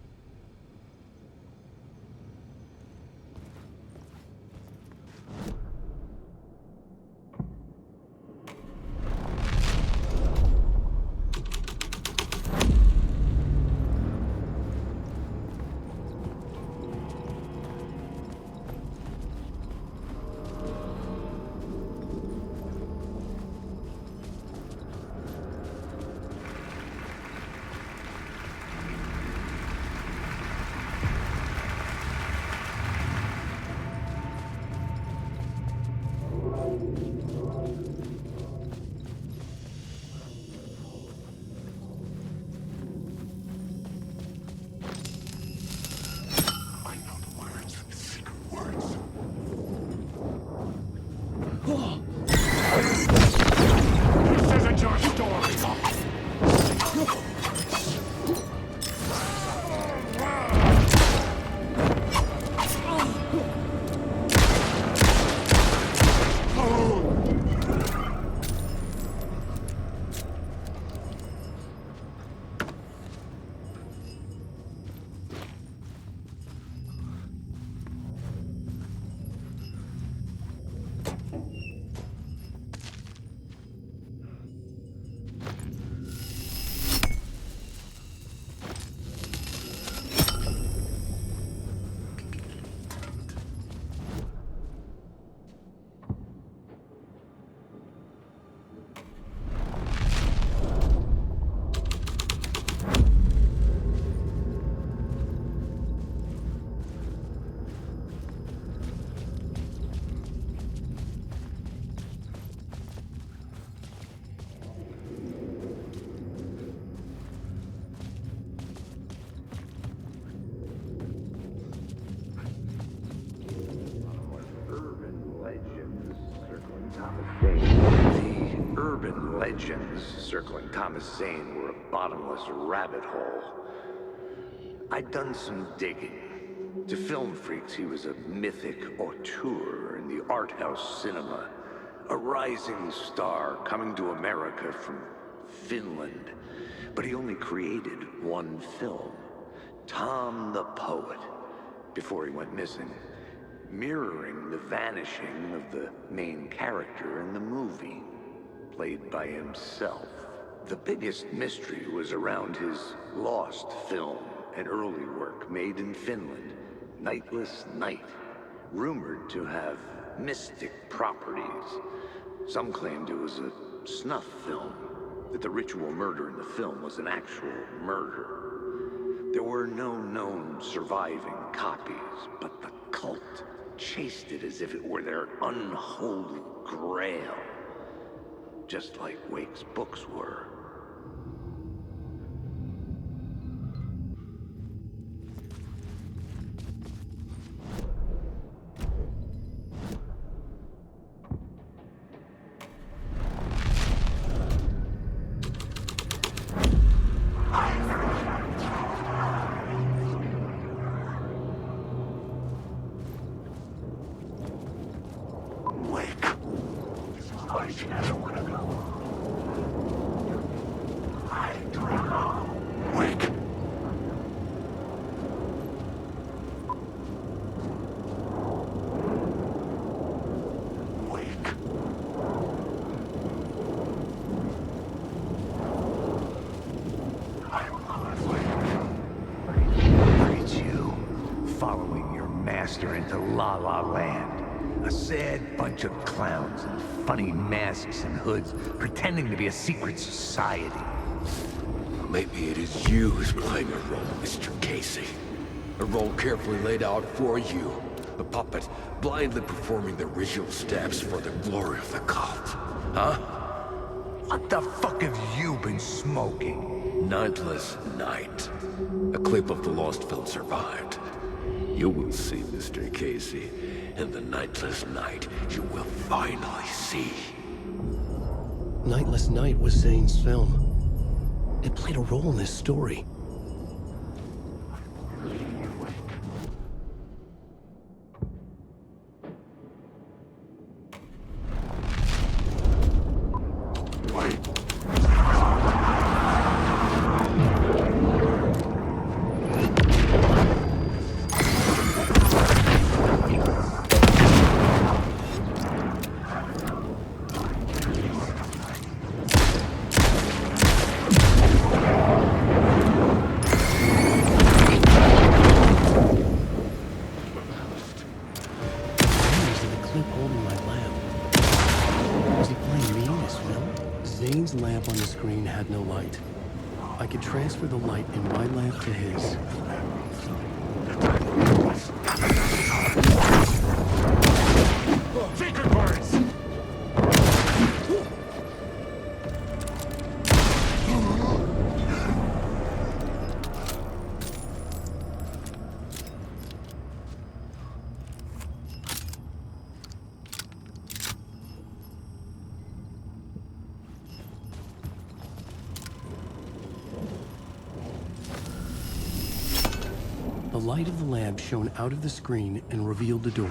This isn't your story. The urban legends circling Thomas Zane were a bottomless rabbit hole. I'd done some digging. To film freaks, he was a mythic auteur in the art house cinema. A rising star coming to America from Finland. But he only created one film, Tom the Poet, before he went missing, mirroring the vanishing of the main character in the movie, played by himself. The biggest mystery was around his lost film, an early work made in Finland, Nightless Night, rumored to have mystic properties. Some claimed it was a snuff film, that the ritual murder in the film was an actual murder. There were no known surviving copies, but the cult chased it as if it were their unholy grail, just like Wake's books were. Into La La Land. A sad bunch of clowns in funny masks and hoods, pretending to be a secret society. Maybe it is you who's playing a role, Mr. Casey. A role carefully laid out for you. A puppet blindly performing the ritual steps for the glory of the cult. Huh? What the fuck have you been smoking? Nightless Night. A clip of the lost film survived. You will see, Mr. Casey. In the Nightless Night, you will finally see. Nightless Night was Zane's film. It played a role in this story. Zane's lamp on the screen had no light. I could transfer the light in my lamp to his. Secret parts! The light of the lamp shone out of the screen and revealed the door.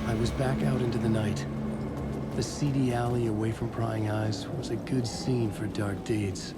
I was back out into the night. The seedy alley away from prying eyes was a good scene for dark deeds.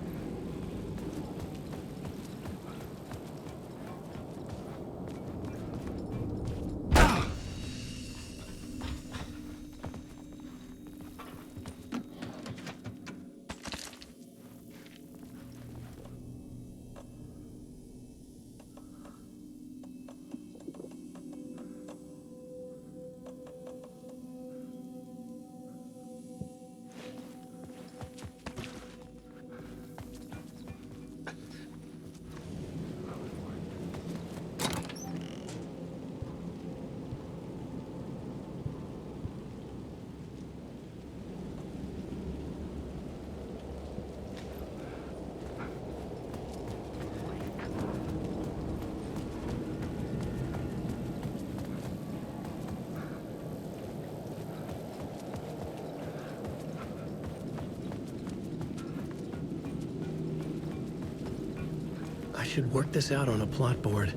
should work this out on a plot board.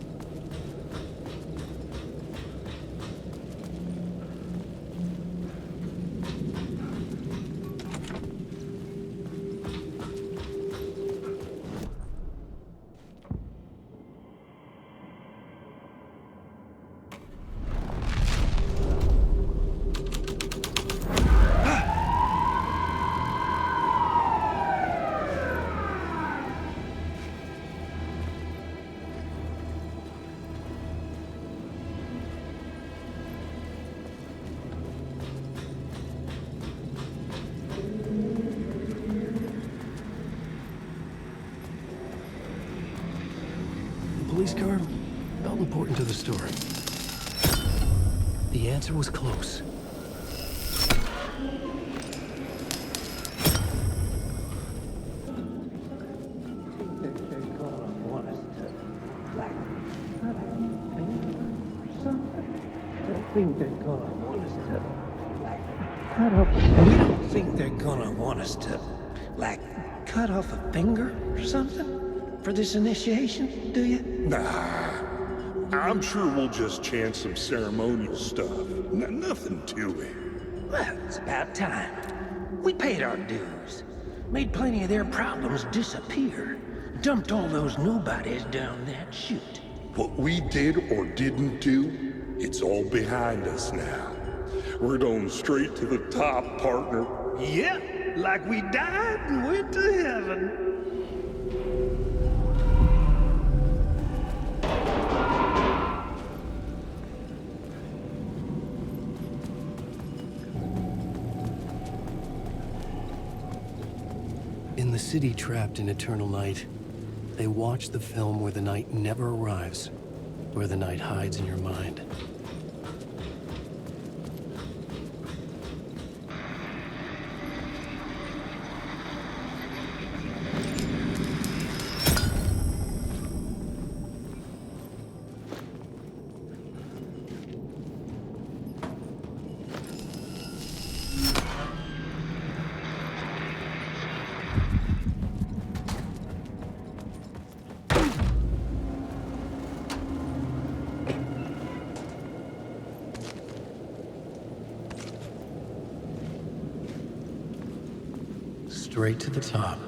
Police car felt important to the story. The answer was close. We don't think they're gonna want us to, like, cut off a finger or something for this initiation, do you? Nah. I'm sure we'll just chant some ceremonial stuff. Nothing to it. Well, it's about time. We paid our dues. Made plenty of their problems disappear. Dumped all those nobodies down that chute. What we did or didn't do, it's all behind us now. We're going straight to the top, partner. Yep, like we died and went to heaven. In the city trapped in eternal night, they watch the film where the night never arrives, where the night hides in your mind. Straight to the top.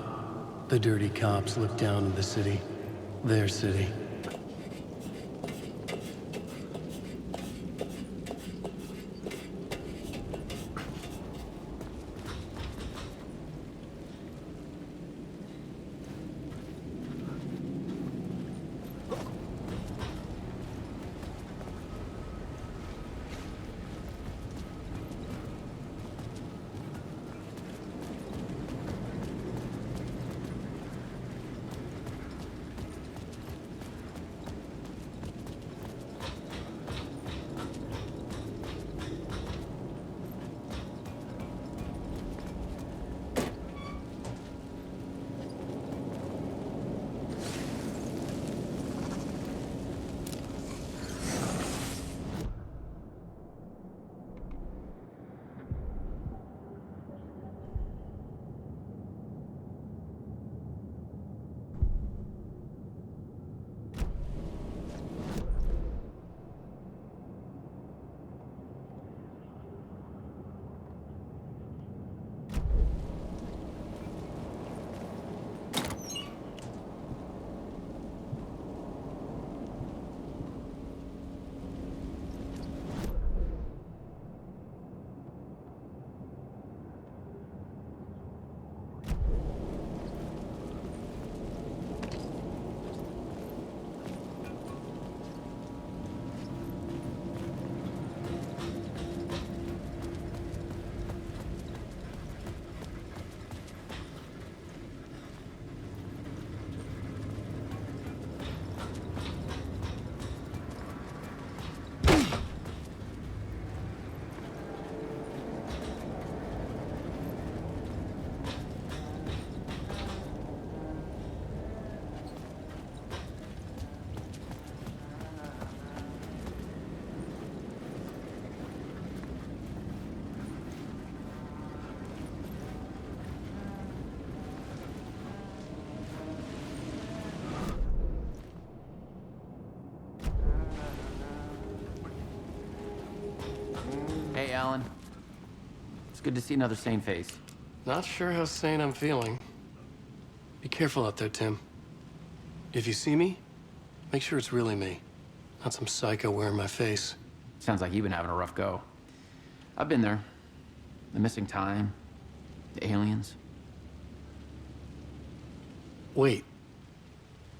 The dirty cops look down at the city. Their city. Alan. It's good to see another sane face. Not sure how sane I'm feeling. Be careful out there, Tim. If you see me, make sure it's really me, not some psycho wearing my face. Sounds like you've been having a rough go. I've been there. The missing time, the aliens. Wait,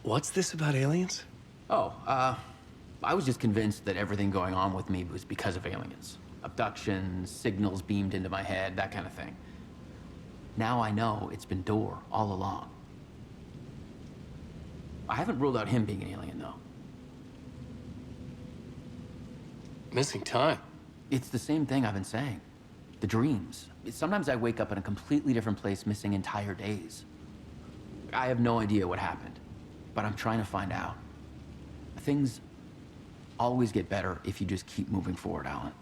what's this about aliens? Oh, I was just convinced that everything going on with me was because of aliens. Abductions, signals beamed into my head, that kind of thing. Now I know it's been Door all along. I haven't ruled out him being an alien, though. Missing time? It's the same thing I've been saying. The dreams. Sometimes I wake up in a completely different place, missing entire days. I have no idea what happened, but I'm trying to find out. Things always get better if you just keep moving forward, Alan.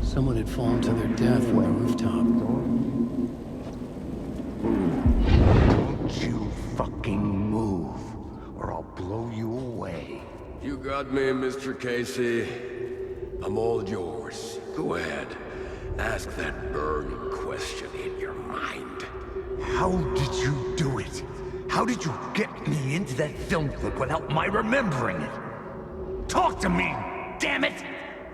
Someone had fallen to their death from the rooftop. Don't you fucking move, or I'll blow you away. You got me, Mr. Casey. I'm all yours. Go ahead. Ask that burning question in your mind. How did you do it? How did you get me into that film clip without my remembering it? Talk to me, damn it!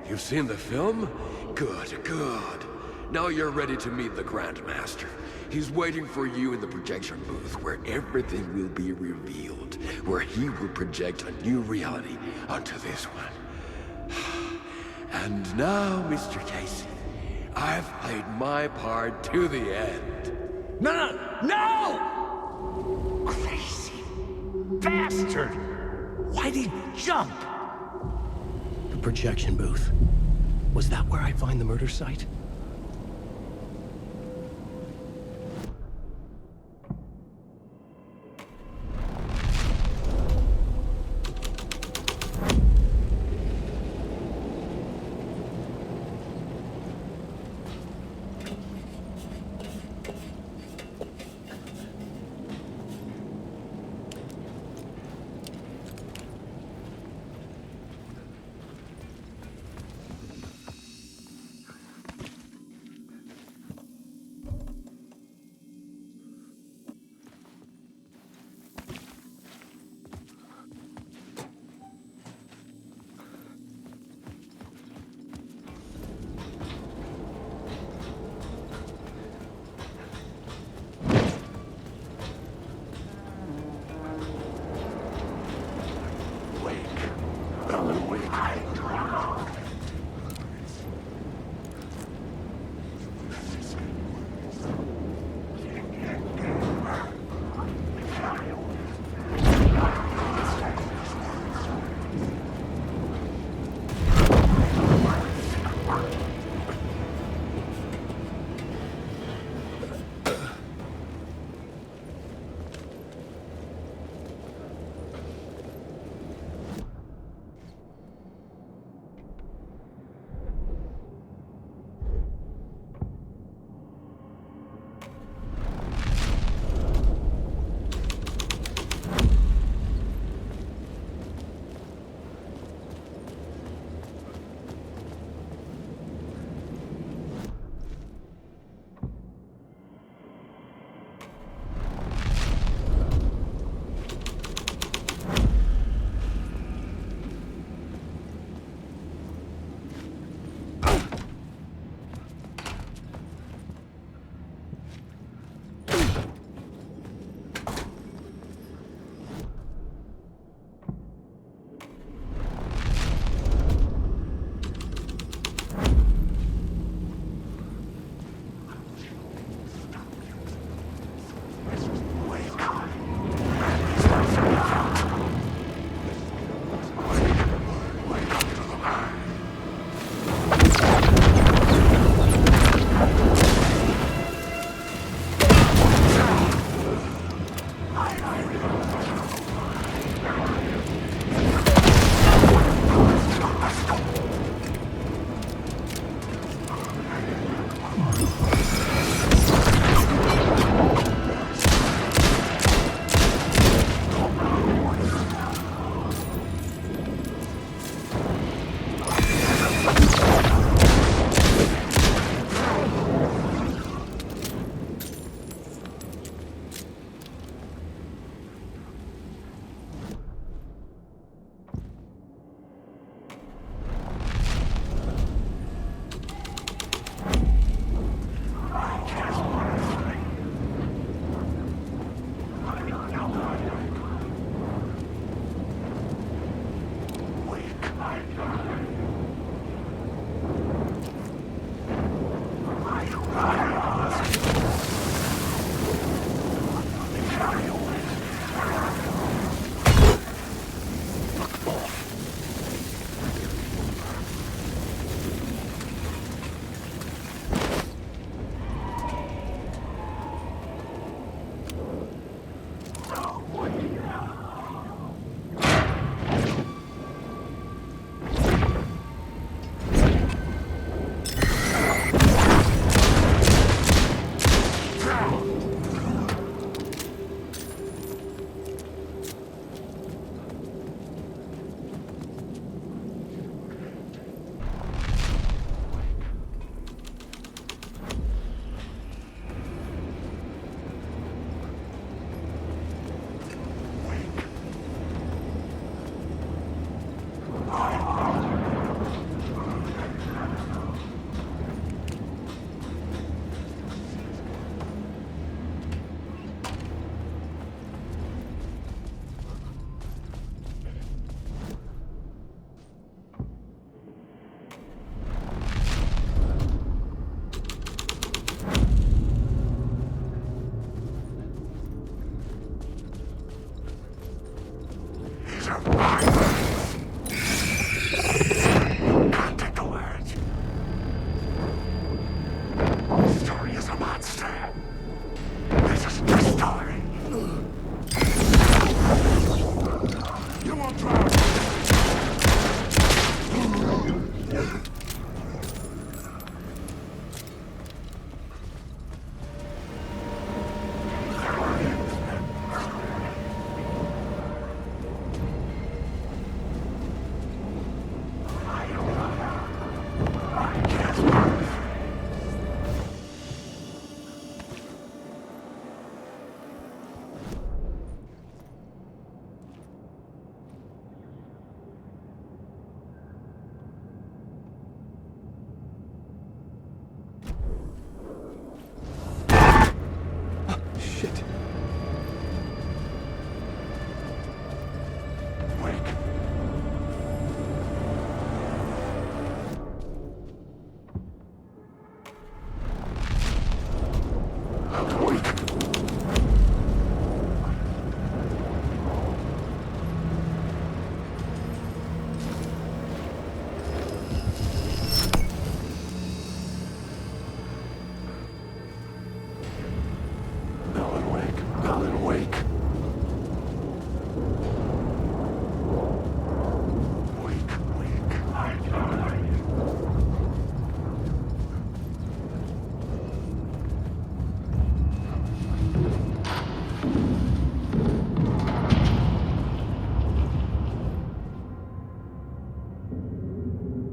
You've seen the film? Good, good. Now you're ready to meet the Grandmaster. He's waiting for you in the projection booth where everything will be revealed, where he will project a new reality onto this one. And now, Mr. Casey, I've played my part to the end. No! Crazy bastard! Why'd he jump? The projection booth. Was that where I'd find the murder site?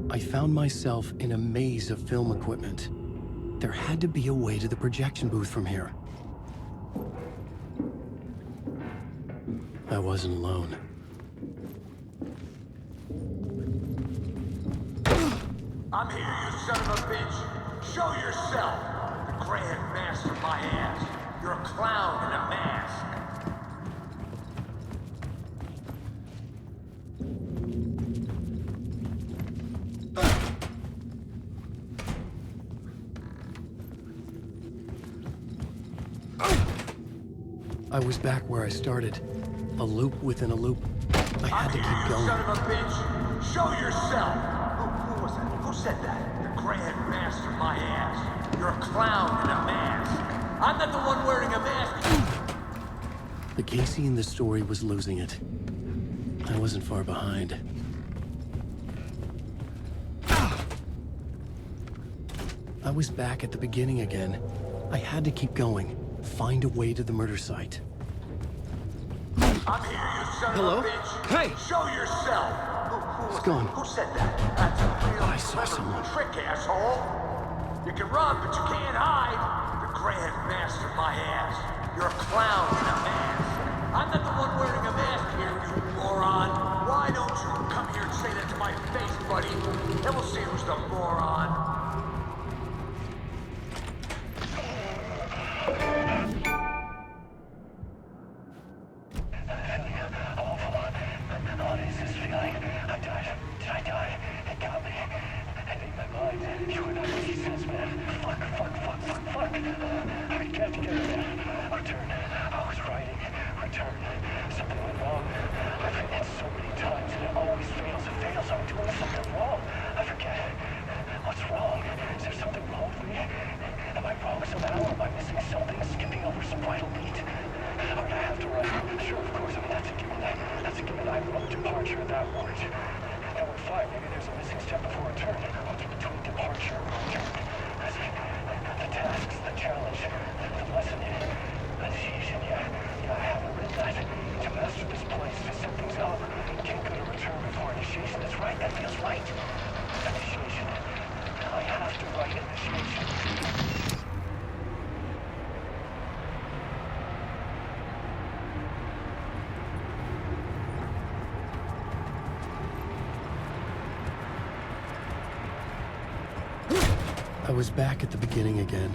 I found myself in a maze of film equipment. There had to be a way to the projection booth from here. I wasn't alone. I'm here, you son of a bitch. Show yourself. The Grand Master my ass. You're a clown in a mask. I was back where I started. A loop within a loop. I had to keep going. Son of a bitch. Show yourself. Who was that? Who said that? The Grand Master my ass. You're a clown in a mask. I'm not the one wearing a mask. The Casey in the story was losing it. I wasn't far behind. I was back at the beginning again. I had to keep going. Find a way to the murder site. I'm here, you son Hello? of a bitch. Hey! Show yourself. It's gone. Who said that? That's a real I saw someone. trick, asshole. You can run, but you can't hide. The Grand Master my ass. You're a clown in a mask. I'm not the one wearing a mask here, you moron. Why don't you come here and say that to my face, buddy? Then we'll see who's the moron. I was back at the beginning again.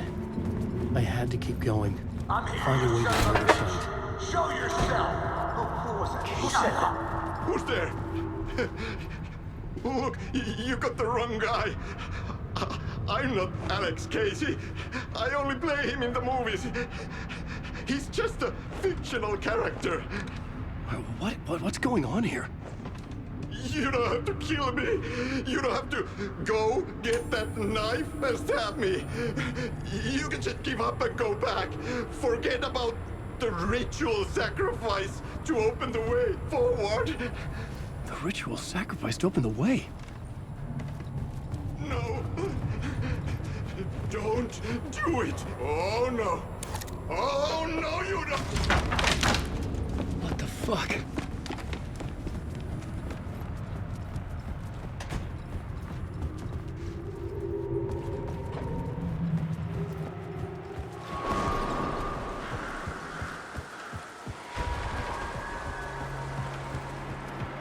I had to keep going. I'm here, Find a way to the son of a murder bitch. site. Show yourself. Who was that? Who said that? Who's there? Look, you got the wrong guy. I'm not Alex Casey. I only play him in the movies. He's just a fictional character. What's going on here? You don't have to kill me. You don't have to go get that knife and stab me. You can just give up and go back. Forget about the ritual sacrifice to open the way forward. The ritual sacrifice to open the way? No. Don't do it. Oh, no. Oh, no, you don't. What the fuck?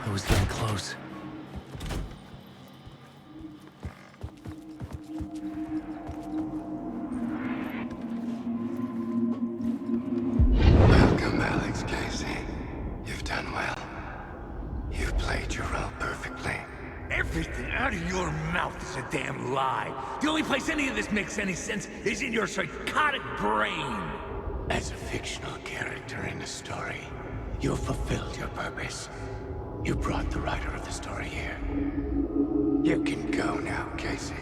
I was getting close. Welcome, Alex Casey. You've done well. You've played your role perfectly. Everything out of your mouth is a damn lie. The only place any of this makes any sense is in your psychotic brain. As a fictional character in a story, you've fulfilled your purpose. You brought the writer of the story here. You can go now, Casey.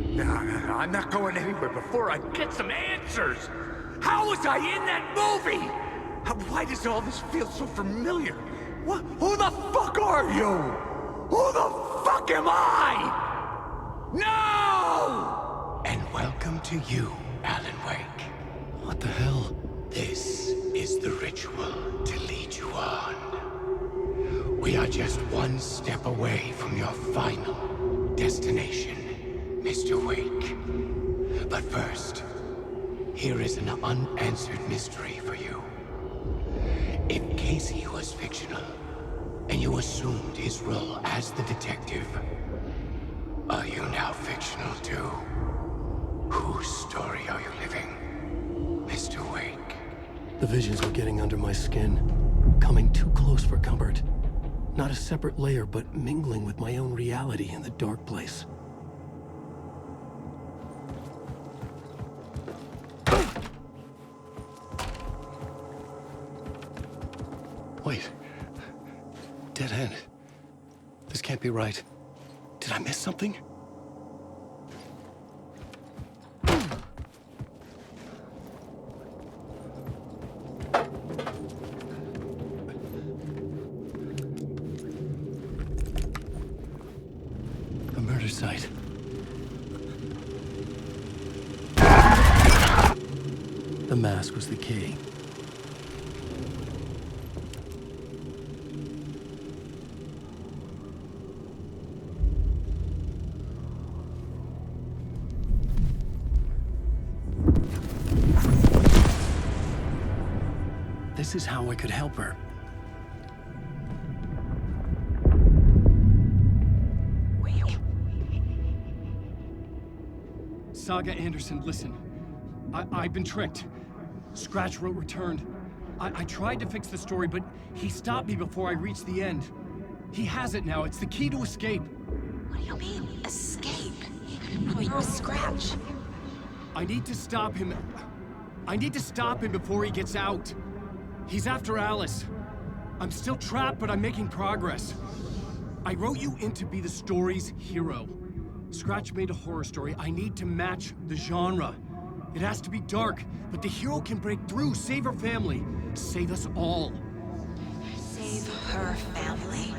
No, I'm not going anywhere before I get some answers. How was I in that movie? Why does all this feel so familiar? What? Who the fuck are you? Who the fuck am I? No! And welcome to you, Alan Wake. What the hell? This is the ritual to lead you on. We are just one step away from your final destination, Mr. Wake. But first, here is an unanswered mystery for you. If Casey was fictional, and you assumed his role as the detective, are you now fictional too? Whose story are you living, Mr. Wake? The visions were getting under my skin, coming too close for comfort. Not a separate layer, but mingling with my own reality in the dark place. Wait. Dead end. This can't be right. Did I miss something? A murder site. The mask was the key. This is how I could help her. Saga Anderson, listen. I've been tricked. Scratch wrote returned. I tried to fix the story, but he stopped me before I reached the end. He has it now. It's the key to escape. What do you mean, escape? Probably a Scratch. I need to stop him. I need to stop him before he gets out. He's after Alice. I'm still trapped, but I'm making progress. I wrote you in to be the story's hero. Scratch made a horror story. I need to match the genre. It has to be dark, but the hero can break through, save her family, save us all. Save her family?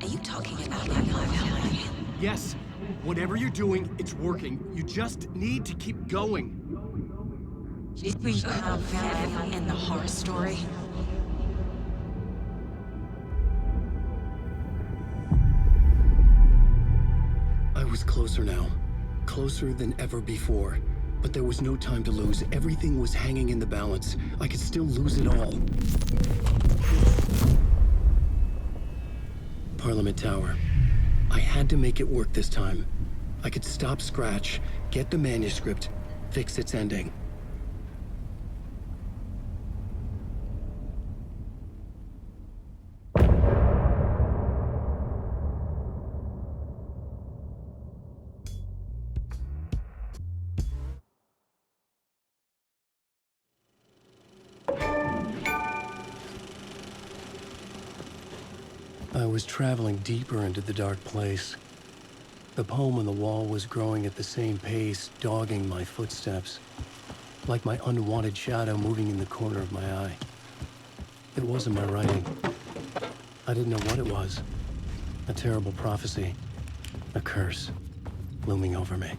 Are you talking about my family? Yes. Whatever you're doing, it's working. You just need to keep going. We have family in the horror story. I was closer now. Closer than ever before. But there was no time to lose. Everything was hanging in the balance. I could still lose it all. Parliament Tower. I had to make it work this time. I could stop Scratch, get the manuscript, fix its ending. I was traveling deeper into the dark place. The poem on the wall was growing at the same pace, dogging my footsteps, like my unwanted shadow moving in the corner of my eye. It wasn't my writing. I didn't know what it was. A terrible prophecy, a curse, looming over me.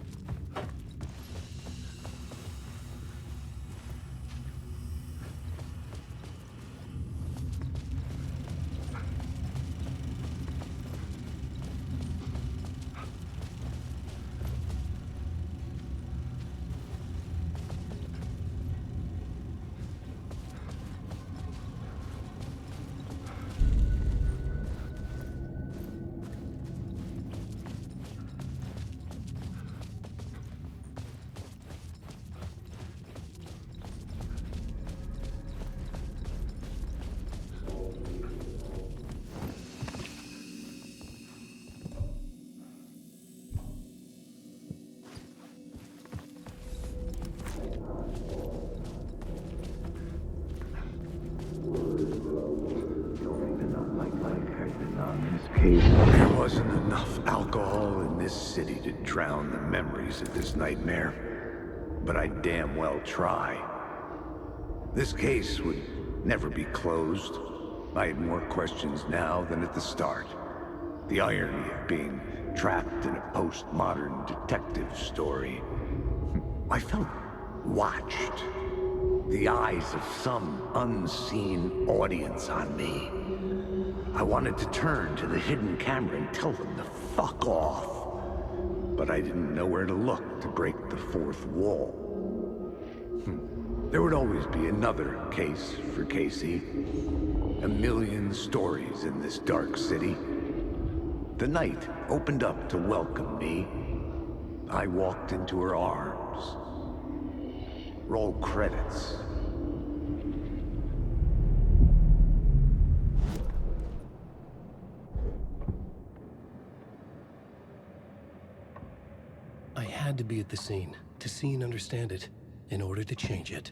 There wasn't enough alcohol in this city to drown the memories of this nightmare, but I damn well try. This case would never be closed. I had more questions now than at the start. The irony of being trapped in a postmodern detective story. I felt watched. The eyes of some unseen audience on me. I wanted to turn to the hidden camera and tell them to fuck off. But I didn't know where to look to break the fourth wall. There would always be another case for Casey. A million stories in this dark city. The night opened up to welcome me. I walked into her arms. Roll credits. I had to be at the scene, to see and understand it, in order to change it.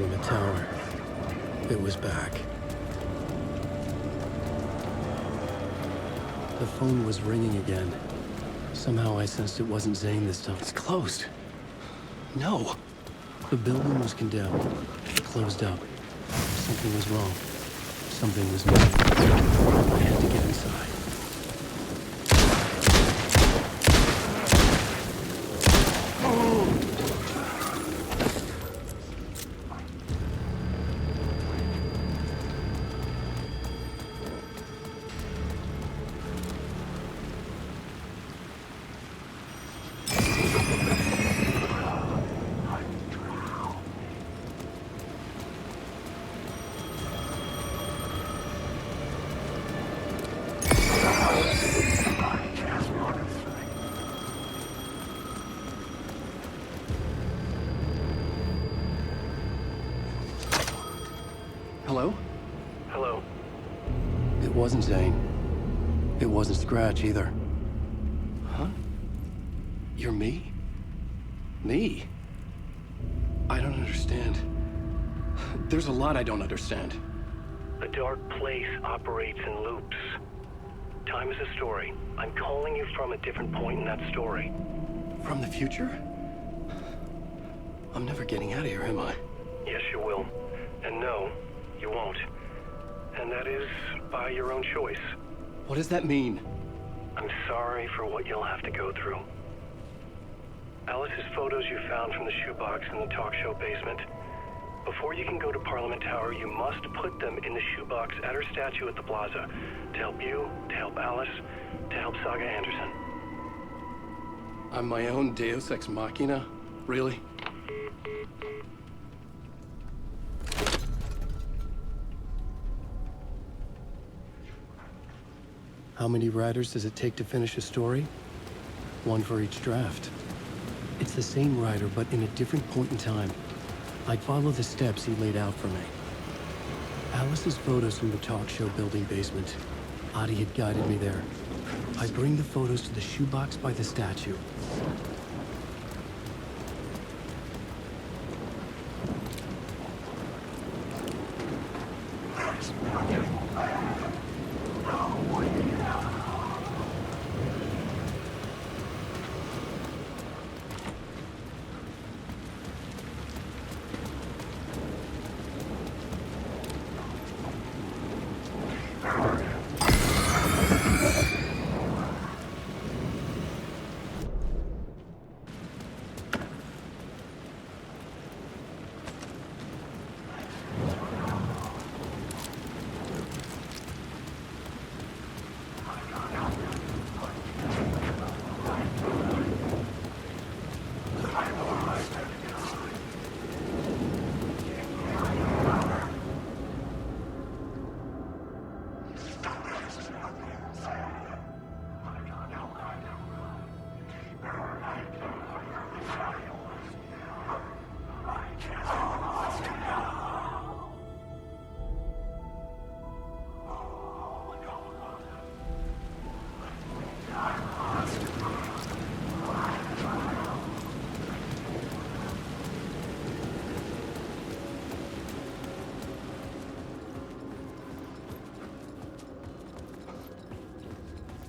in the tower. It was back. The phone was ringing again. Somehow I sensed it wasn't Zane this time. It's closed. No. The building was condemned. Closed up. Something was wrong. Something was missing. I had to get inside. Hello? Hello. It wasn't Zane. It wasn't Scratch either. Huh? You're me? Me? I don't understand. There's a lot I don't understand. A dark place operates in loops. Time is a story. I'm calling you from a different point in that story. From the future? I'm never getting out of here, am I? Yes, you will. And no, you won't. And that is by your own choice. What does that mean? I'm sorry for what you'll have to go through. Alice's photos you found from the shoebox in the talk show basement. Before you can go to Parliament Tower, you must put them in the shoebox at her statue at the plaza. To help you, to help Alice, to help Saga Anderson. I'm my own Deus Ex Machina? Really? How many writers does it take to finish a story? One for each draft. It's the same writer, but in a different point in time. I'd follow the steps he laid out for me. Alice's photos from the talk show building basement. Adi had guided me there. I'd bring the photos to the shoebox by the statue.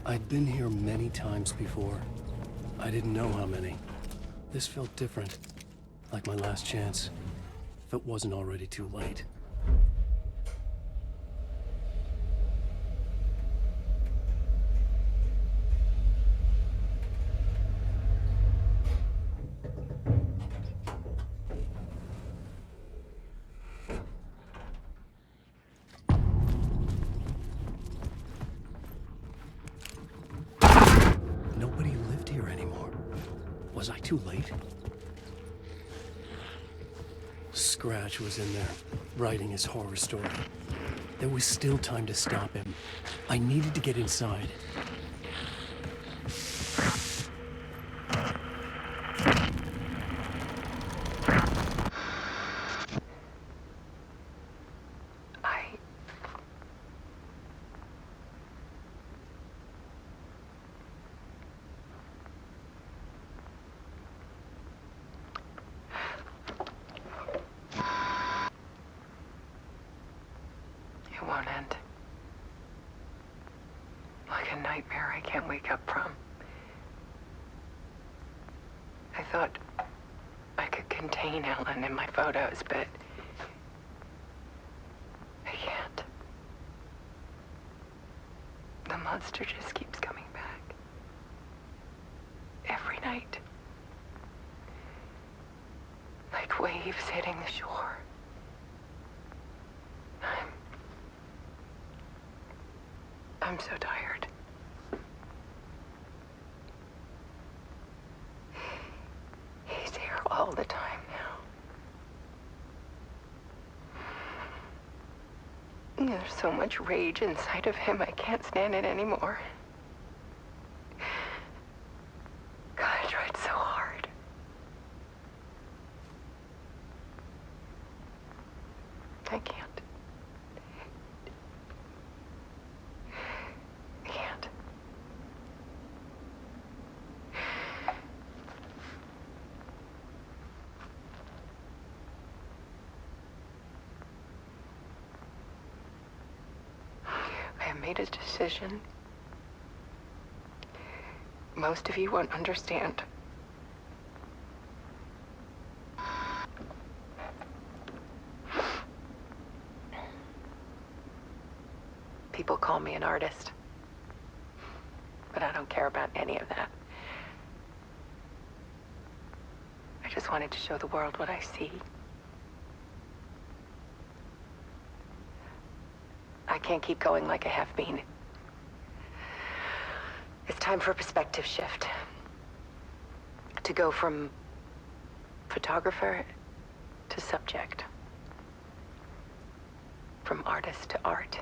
I'd been here many times before. I didn't know how many. This felt different, like my last chance, if it wasn't already too late. Nobody lived here anymore. Was I too late? Scratch was in there, writing his horror story. There was still time to stop him. I needed to get inside. wake up from. I thought I could contain Ellen in my photos, but I can't. The monster just keeps coming back. Every night. Like waves hitting the shore. I'm so tired. He's here all the time now. There's so much rage inside of him, I can't stand it anymore. God, I tried so hard. I can't. I can't. I have made a decision. Most of you won't understand. People call me an artist, but I don't care about any of that. I just wanted to show the world what I see. I can't keep going like I have been. It's time for a perspective shift. To go from photographer to subject. From artist to art.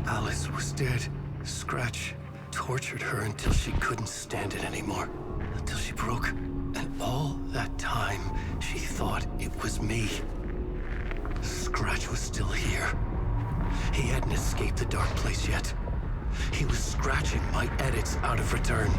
Alice was dead. Scratch tortured her until she couldn't stand it anymore. Until she broke. And all that time, she thought it was me. Scratch was still here. He hadn't escaped the dark place yet. He was scratching my edits out of return.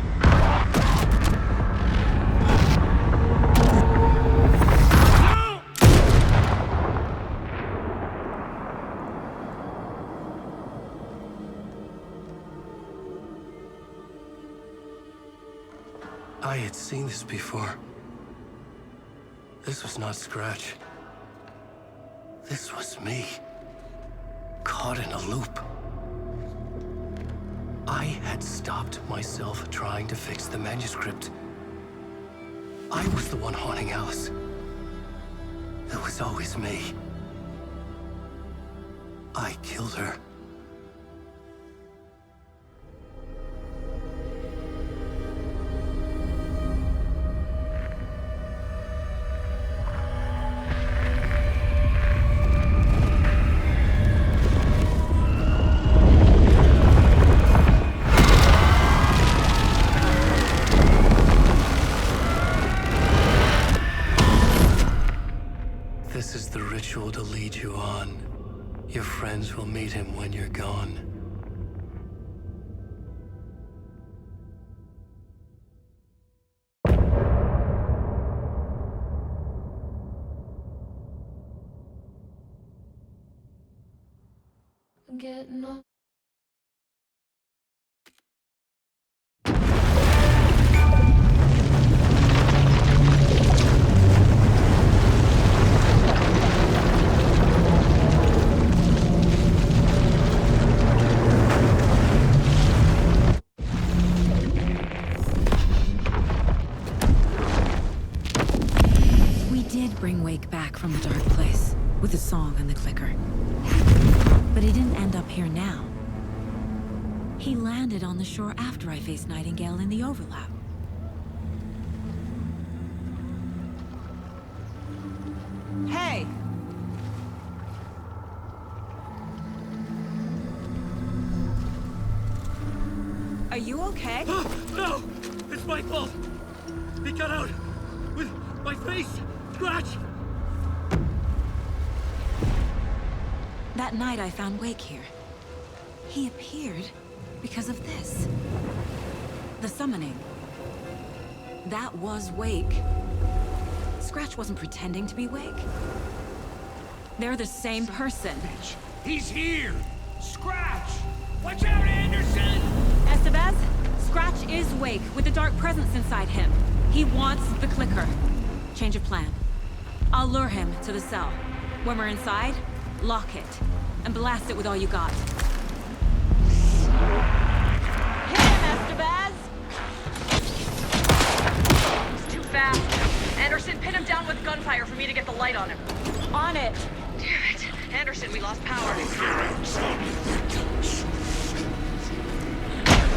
I had seen this before. This was not Scratch. This was me. Caught in a loop. I had stopped myself trying to fix the manuscript. I was the one haunting Alice. It was always me. I killed her. This is the ritual to lead you on. Your friends will meet him when you're gone. Getting off. here now. He landed on the shore after I faced Nightingale in the overlap. Hey! Are you okay? No! It's my fault! He got out with my face scratch! That night I found Wake here. He appeared because of this. The summoning. That was Wake. Scratch wasn't pretending to be Wake. They're the same person. He's here! Scratch! Watch out, Anderson! Estevez, Scratch is Wake with a dark presence inside him. He wants the clicker. Change of plan. I'll lure him to the cell. When we're inside, lock it, and blast it with all you got. Hit him, Estevez! He's too fast. Anderson, pin him down with gunfire for me to get the light on him. On it! Damn it. Anderson, we lost power.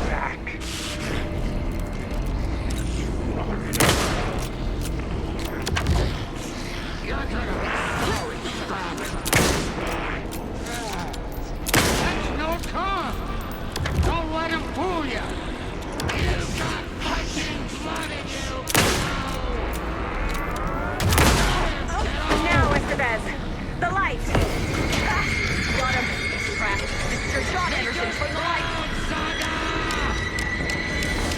Back. That's no car! Don't let him fool you! You've got fighting blood in you! Now, Estevez. The light! Got him. Crap. This is your shot, Anderson. Turn the light.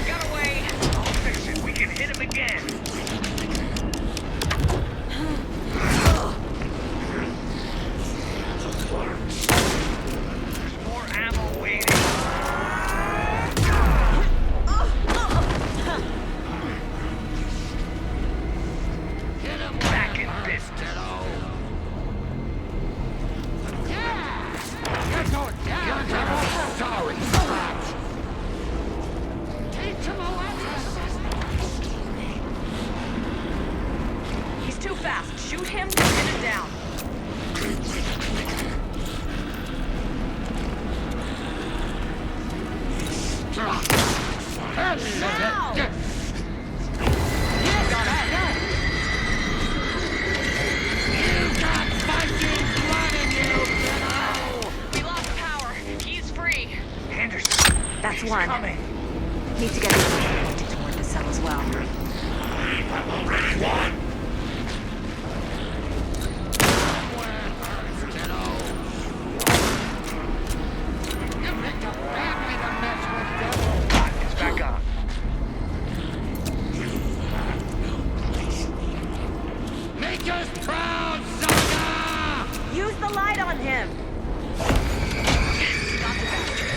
Got away. I'll fix it. We can hit him again. There's more ammo waiting. Hit him Back in business. You're going down, Devil! Sorry, Scratch! Teach him a lesson! He's too fast. Shoot him, pin him down. Now! You've got fighting blood in you, kiddo! We lost power. He's free. Anderson. That's He's one. coming. Need to get him pointed toward the cell as well. You picked a family to mess with, Devil! It's back on. Make us proud, Saga! Use the light on him. Got the bastard.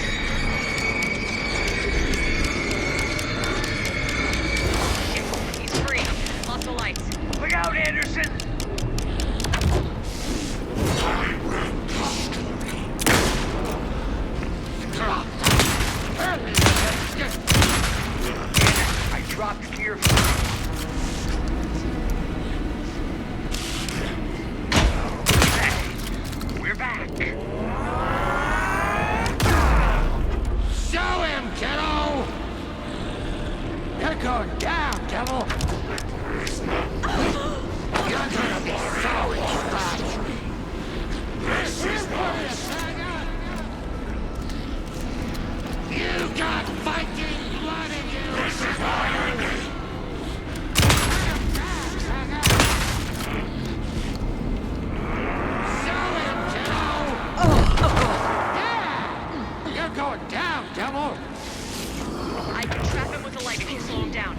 He's free. Lost the lights. Look out, Anderson. I dropped gear. We're back. Show him, kiddo! You're going down, Devil! You're gonna be sorry, Scratch! This is for you, Saga! You got fighting blood in you! This is why I need. Show him, kiddo! Yeah! You're going down, Devil! I can trap him with the light if you slow him down.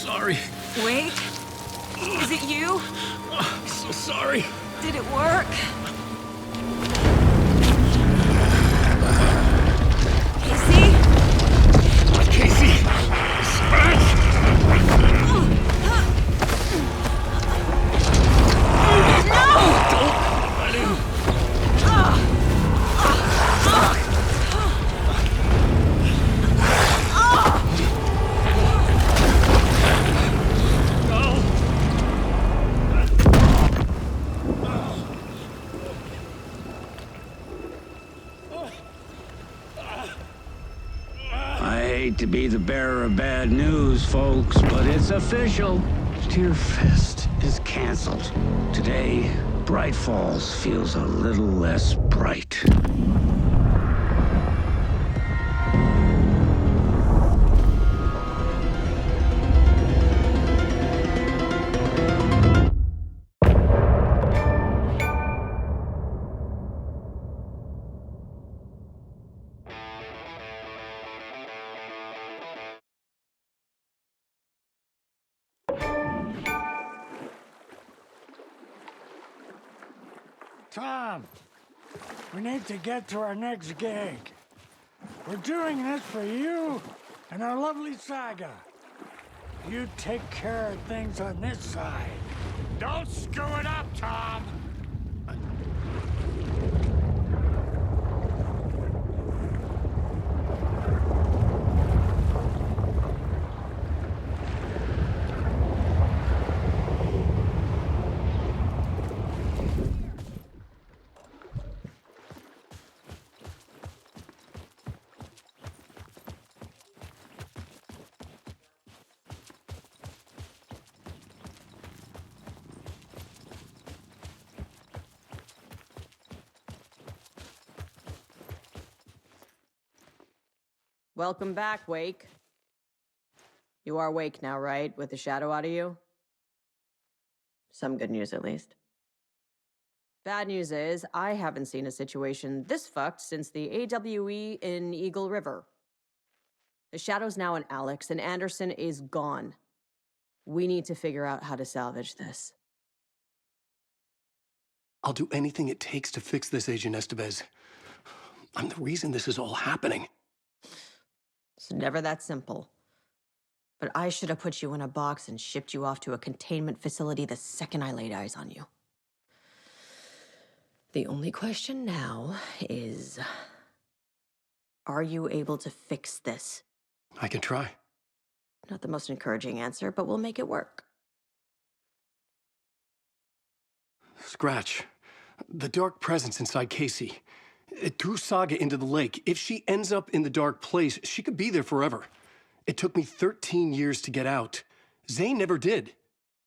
sorry. Wait. Is it you? I'm so sorry. Did it work? Casey! Scratch! I hate to be the bearer of bad news, folks, but it's official. Tearfest is canceled. Today, Bright Falls feels a little less bright. Tom, we need to get to our next gig. We're doing this for you and our lovely Saga. You take care of things on this side. Don't screw it up, Tom! Welcome back, Wake. You are Wake now, right? With the shadow out of you? Some good news, at least. Bad news is, I haven't seen a situation this fucked since the AWE in Eagle River. The shadow's now in Alex, and Anderson is gone. We need to figure out how to salvage this. I'll do anything it takes to fix this, Agent Estevez. I'm the reason this is all happening. It's never that simple. But I should have put you in a box and shipped you off to a containment facility the second I laid eyes on you. The only question now is, are you able to fix this? I can try. Not the most encouraging answer, but we'll make it work. Scratch. The dark presence inside Casey. It threw Saga into the lake. If she ends up in the dark place, she could be there forever. It took me 13 years to get out. Zane never did.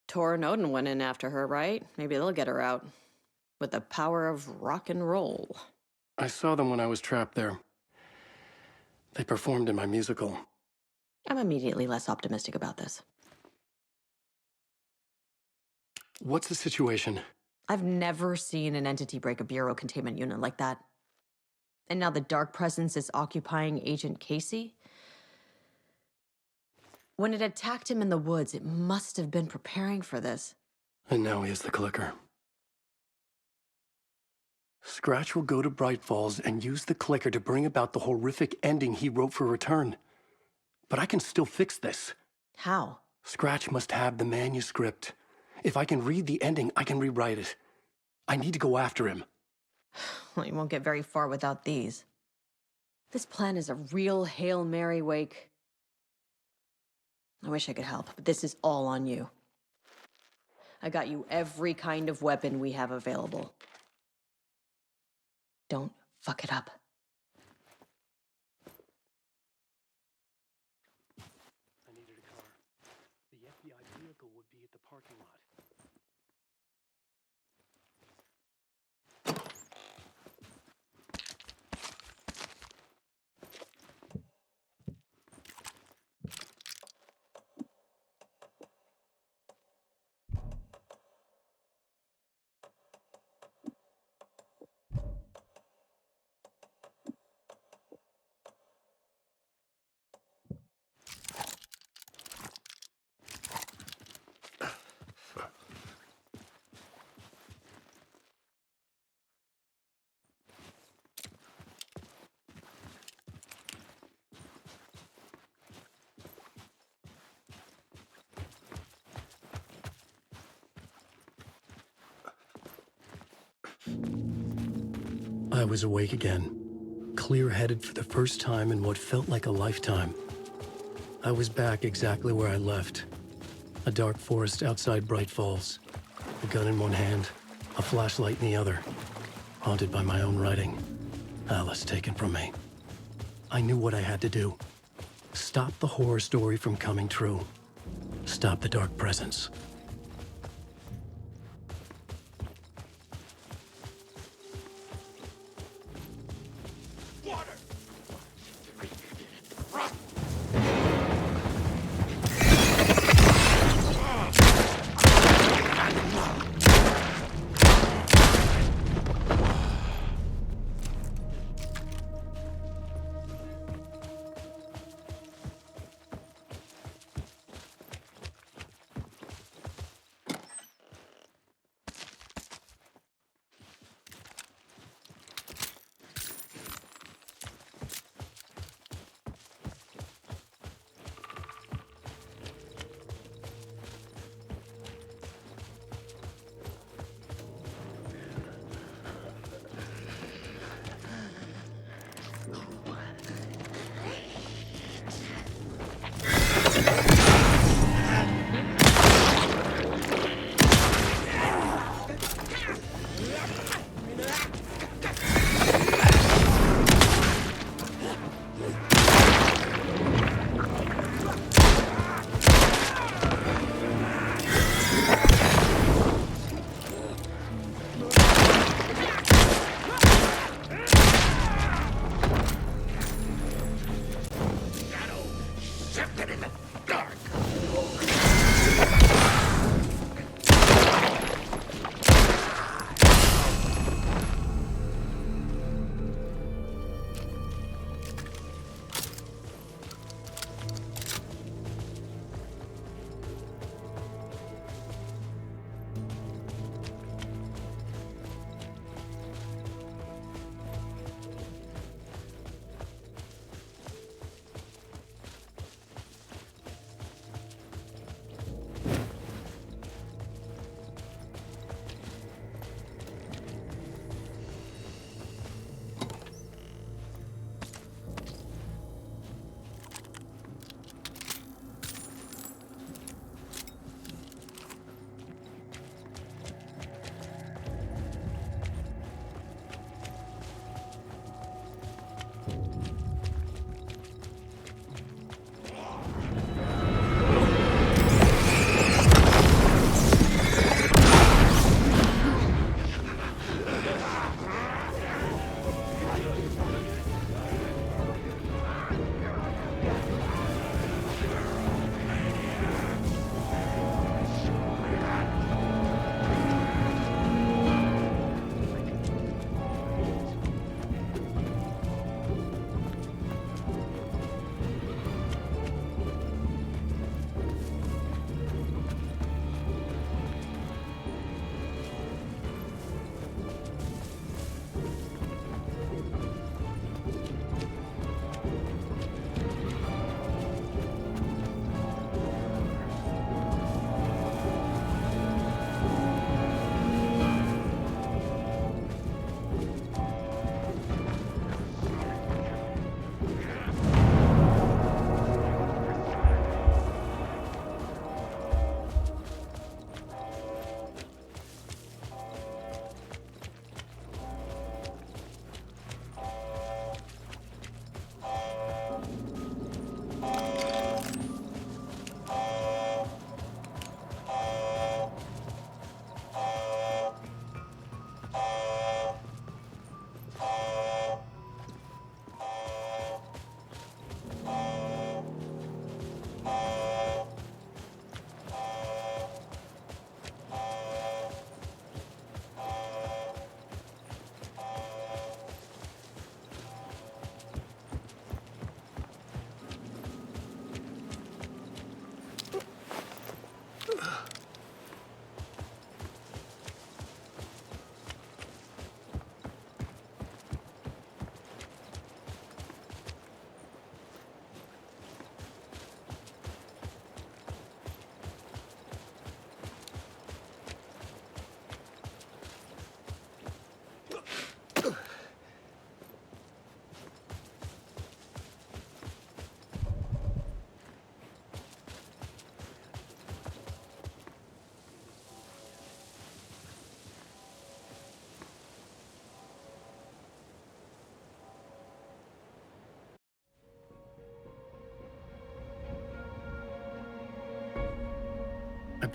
Tor and Odin went in after her, right? Maybe they'll get her out. With the power of rock and roll. I saw them when I was trapped there. They performed in my musical. I'm immediately less optimistic about this. What's the situation? I've never seen an entity break a bureau containment unit like that. And now the dark presence is occupying Agent Casey? When it attacked him in the woods, it must have been preparing for this. And now he has the clicker. Scratch will go to Bright Falls and use the clicker to bring about the horrific ending he wrote for Return. But I can still fix this. How? Scratch must have the manuscript. If I can read the ending, I can rewrite it. I need to go after him. Well, you won't get very far without these. This plan is a real Hail Mary, Wake. I wish I could help, but this is all on you. I got you every kind of weapon we have available. Don't fuck it up. I needed a car. The FBI vehicle would be at the parking lot. I was awake again, clear-headed for the first time in what felt like a lifetime. I was back exactly where I left. A dark forest outside Bright Falls. A gun in one hand, a flashlight in the other. Haunted by my own writing. Alice taken from me. I knew what I had to do. Stop the horror story from coming true. Stop the dark presence.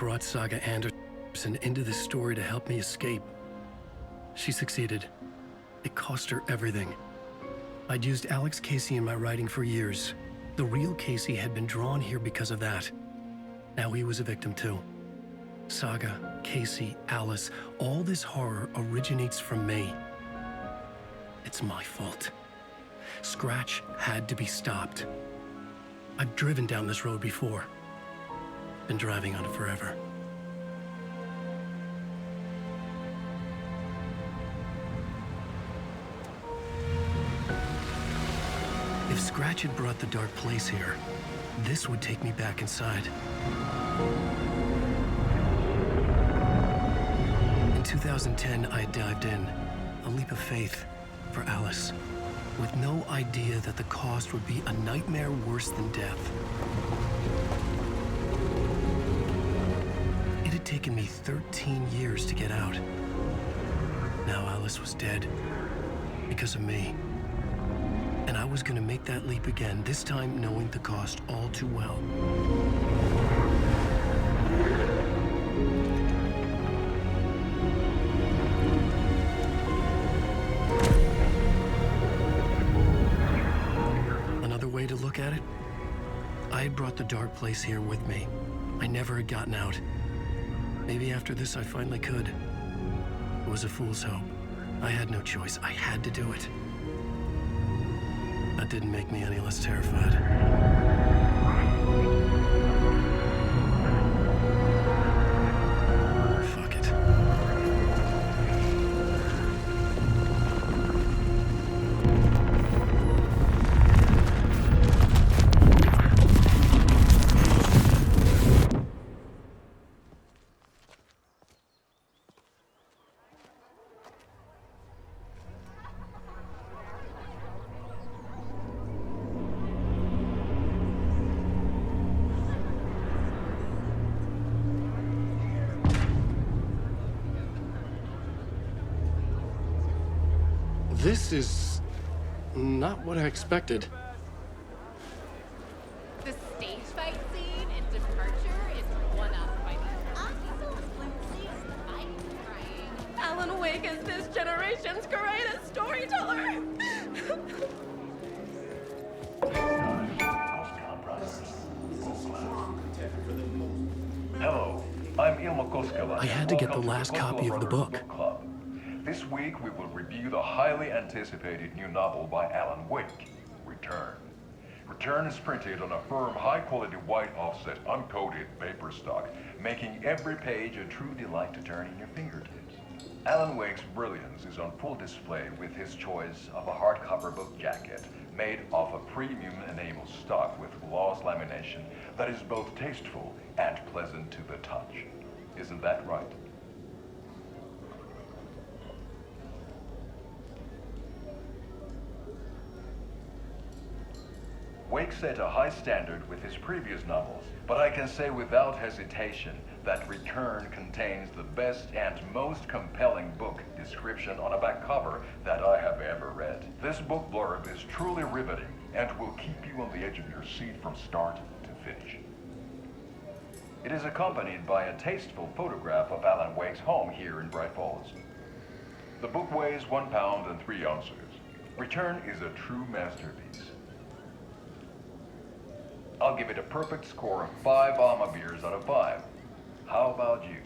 brought Saga Anderson into this story to help me escape. She succeeded. It cost her everything. I'd used Alex Casey in my writing for years. The real Casey had been drawn here because of that. Now he was a victim too. Saga, Casey, Alice, all this horror originates from me. It's my fault. Scratch had to be stopped. I've driven down this road before. Been driving on it forever. If Scratch had brought the dark place here, this would take me back inside. In 2010, I dived in, a leap of faith for Alice, with no idea that the cost would be a nightmare worse than death. It had taken me 13 years to get out. Now Alice was dead, because of me. And I was gonna make that leap again, this time knowing the cost all too well. Another way to look at it, I had brought the dark place here with me. I never had gotten out. Maybe after this I finally could. It was a fool's hope. I had no choice. I had to do it. That didn't make me any less terrified. Fuck it. This is not what I expected. The stage fight scene in Departure is one up by the Alan Wake is this generation's greatest storyteller. Hello, I'm Ilmo Koskela. I had to get the last copy of the book. This week, we will review the highly anticipated new novel by Alan Wake, Return. Return is printed on a firm, high-quality white offset, uncoated paper stock, making every page a true delight to turn in your fingertips. Alan Wake's brilliance is on full display with his choice of a hardcover book jacket made of a premium enamel stock with gloss lamination that is both tasteful and pleasant to the touch. Isn't that right? Wake set a high standard with his previous novels, but I can say without hesitation that Return contains the best and most compelling book description on a back cover that I have ever read. This book blurb is truly riveting and will keep you on the edge of your seat from start to finish. It is accompanied by a tasteful photograph of Alan Wake's home here in Bright Falls. The book weighs 1 pound and 3 ounces. Return is a true masterpiece. I'll give it a perfect score of 5 Alma beers out of 5. How about you?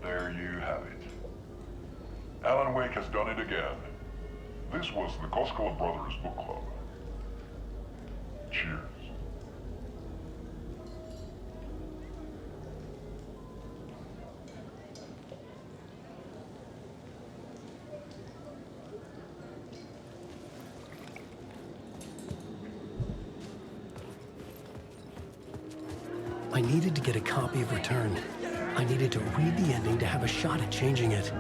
There you have it. Alan Wake has done it again. This was the Koskela Brothers Book Club. Cheers. I needed to get a copy of Return. I needed to read the ending to have a shot at changing it.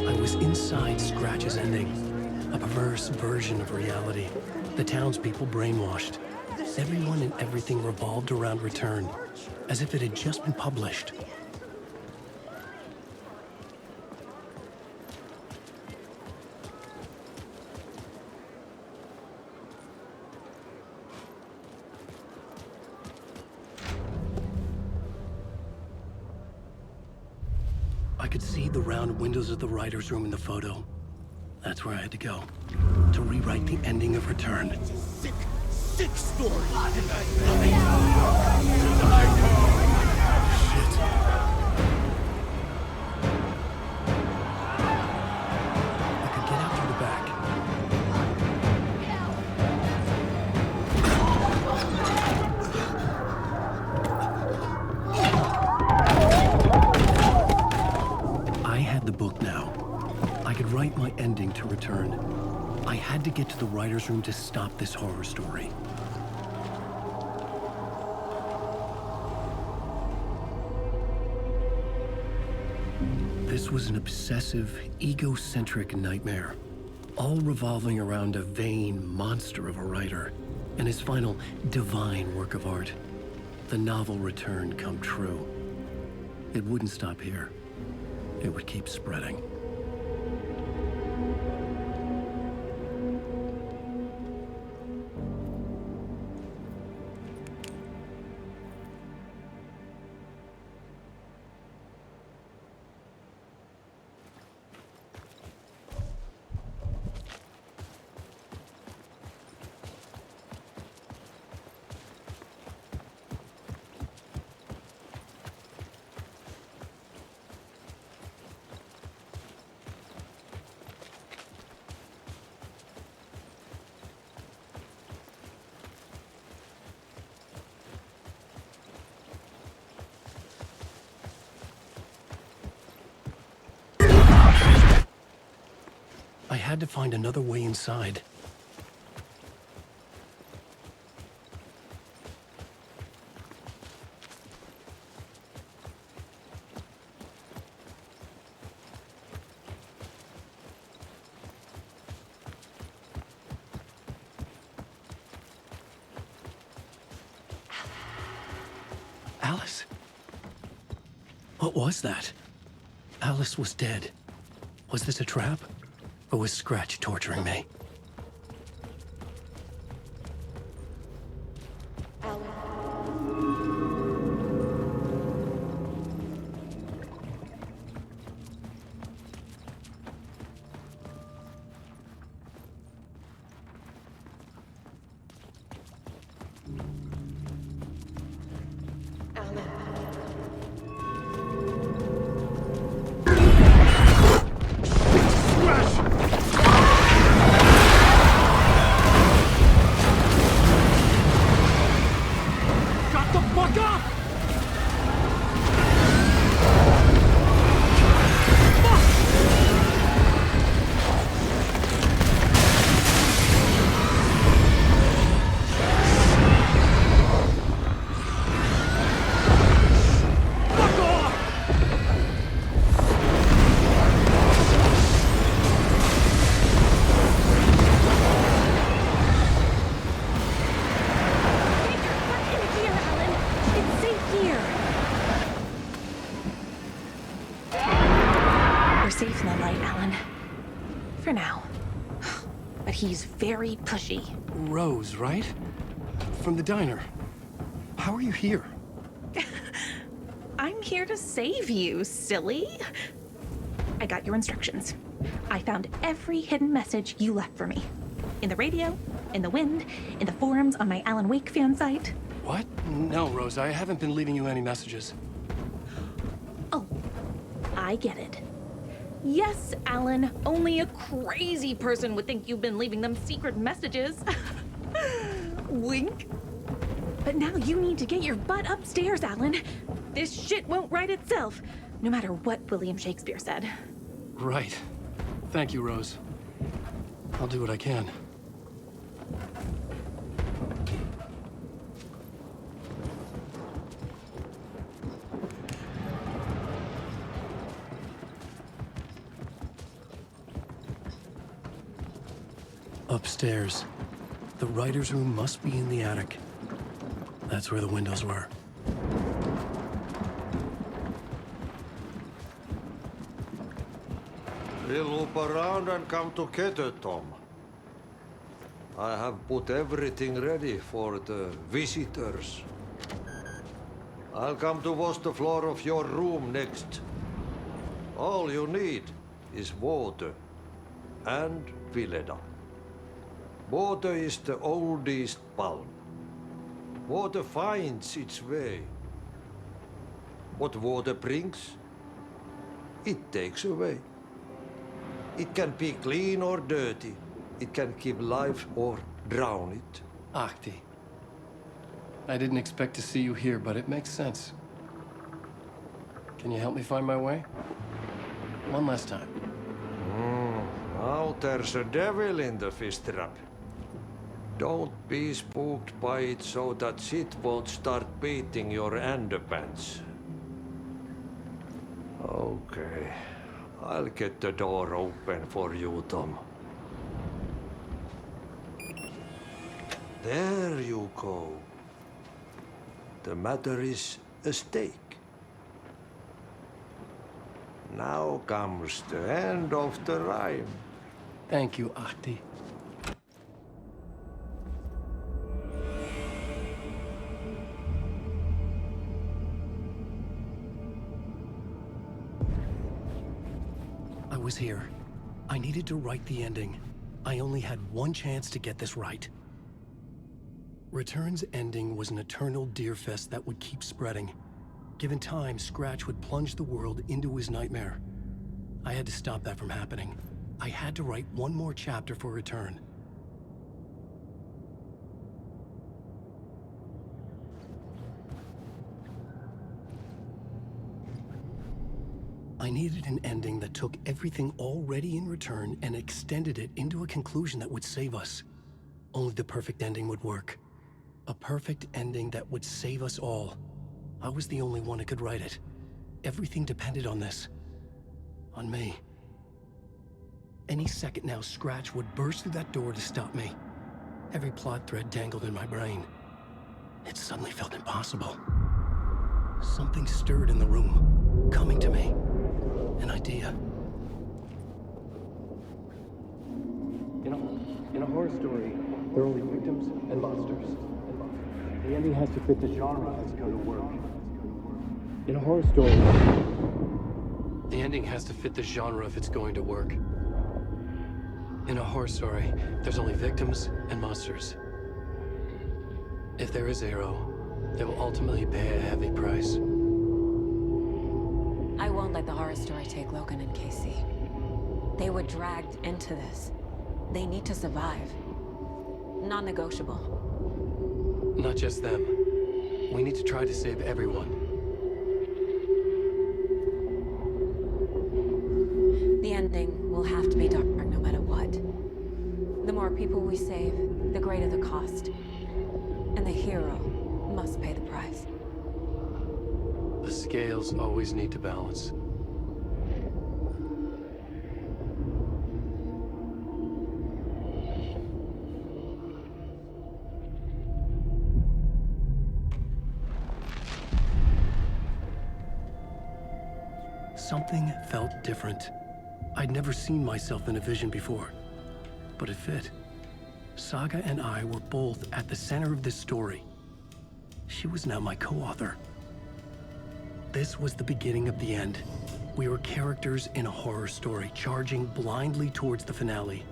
I was inside Scratch's ending, a perverse version of reality. The townspeople brainwashed. Everyone and everything revolved around Return, as if it had just been published. I could see the round windows of the writer's room in the photo. That's where I had to go, to rewrite the ending of Return. It's a sick story. My ending to Return. I had to get to the writer's room to stop this horror story. This was an obsessive, egocentric nightmare, all revolving around a vain monster of a writer and his final divine work of art, the novel Return come true. It wouldn't stop here. It would keep spreading. I had to find another way inside. Alice? What was that? Alice was dead. Was this a trap? Or was Scratch torturing me? He's very pushy. Rose, right? From the diner. How are you here? I'm here to save you, silly. I got your instructions. I found every hidden message you left for me. In the radio, in the wind, in the forums on my Alan Wake fan site. What? No, Rose, I haven't been leaving you any messages. Oh, I get it. Yes, Alan, only a crazy person would think you've been leaving them secret messages. Wink. But now you need to get your butt upstairs, Alan. This shit won't right itself, no matter what William Shakespeare said. Right. Thank you, Rose. I'll do what I can. Upstairs. The writer's room must be in the attic. That's where the windows were. We'll loop around and come together, Tom. I have put everything ready for the visitors. I'll come to wash the floor of your room next. All you need is water and Vileda. Water is the oldest palm. Water finds its way. What water brings, it takes away. It can be clean or dirty. It can give life or drown it. Ahti. I didn't expect to see you here, but it makes sense. Can you help me find my way? One last time. Now there's a devil in the fish trap. Don't be spooked by it so that shit won't start beating your underpants. Okay. I'll get the door open for you, Tom. There you go. The matter is a stake. Now comes the end of the rhyme. Thank you, Ahti. I was here. I needed to write the ending. I only had one chance to get this right. Return's ending was an eternal deerfest that would keep spreading. Given time, Scratch would plunge the world into his nightmare. I had to stop that from happening. I had to write one more chapter for Return. I needed an ending that took everything already in Return and extended it into a conclusion that would save us. Only the perfect ending would work. A perfect ending that would save us all. I was the only one who could write it. Everything depended on this. On me. Any second now, Scratch would burst through that door to stop me. Every plot thread dangled in my brain. It suddenly felt impossible. Something stirred in the room, coming to me. An idea. In a horror story, there are only victims and monsters. The ending has to fit the genre if it's going to work. In a horror story, the ending has to fit the genre if it's going to work. In a horror story, there's only victims and monsters. If there is Arrow, they will ultimately pay a heavy price. I won't let the horror story take Logan and Casey. They were dragged into this. They need to survive. Non-negotiable. Not just them. We need to try to save everyone. The ending will have to be dark no matter what. The more people we save, the greater the cost. And the hero must pay the price. The scales always need to balance. Something felt different. I'd never seen myself in a vision before, but it fit. Saga and I were both at the center of this story. She was now my co-author. This was the beginning of the end. We were characters in a horror story, charging blindly towards the finale.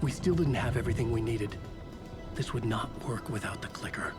We still didn't have everything we needed. This would not work without the clicker.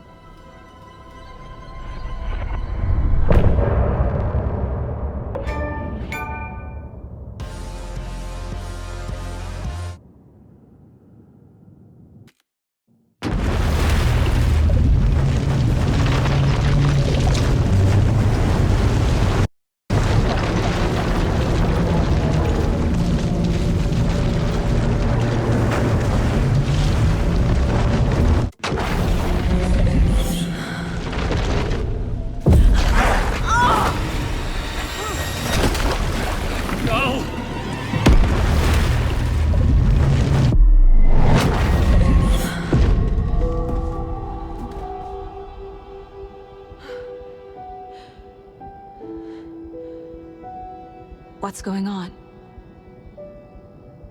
What's going on?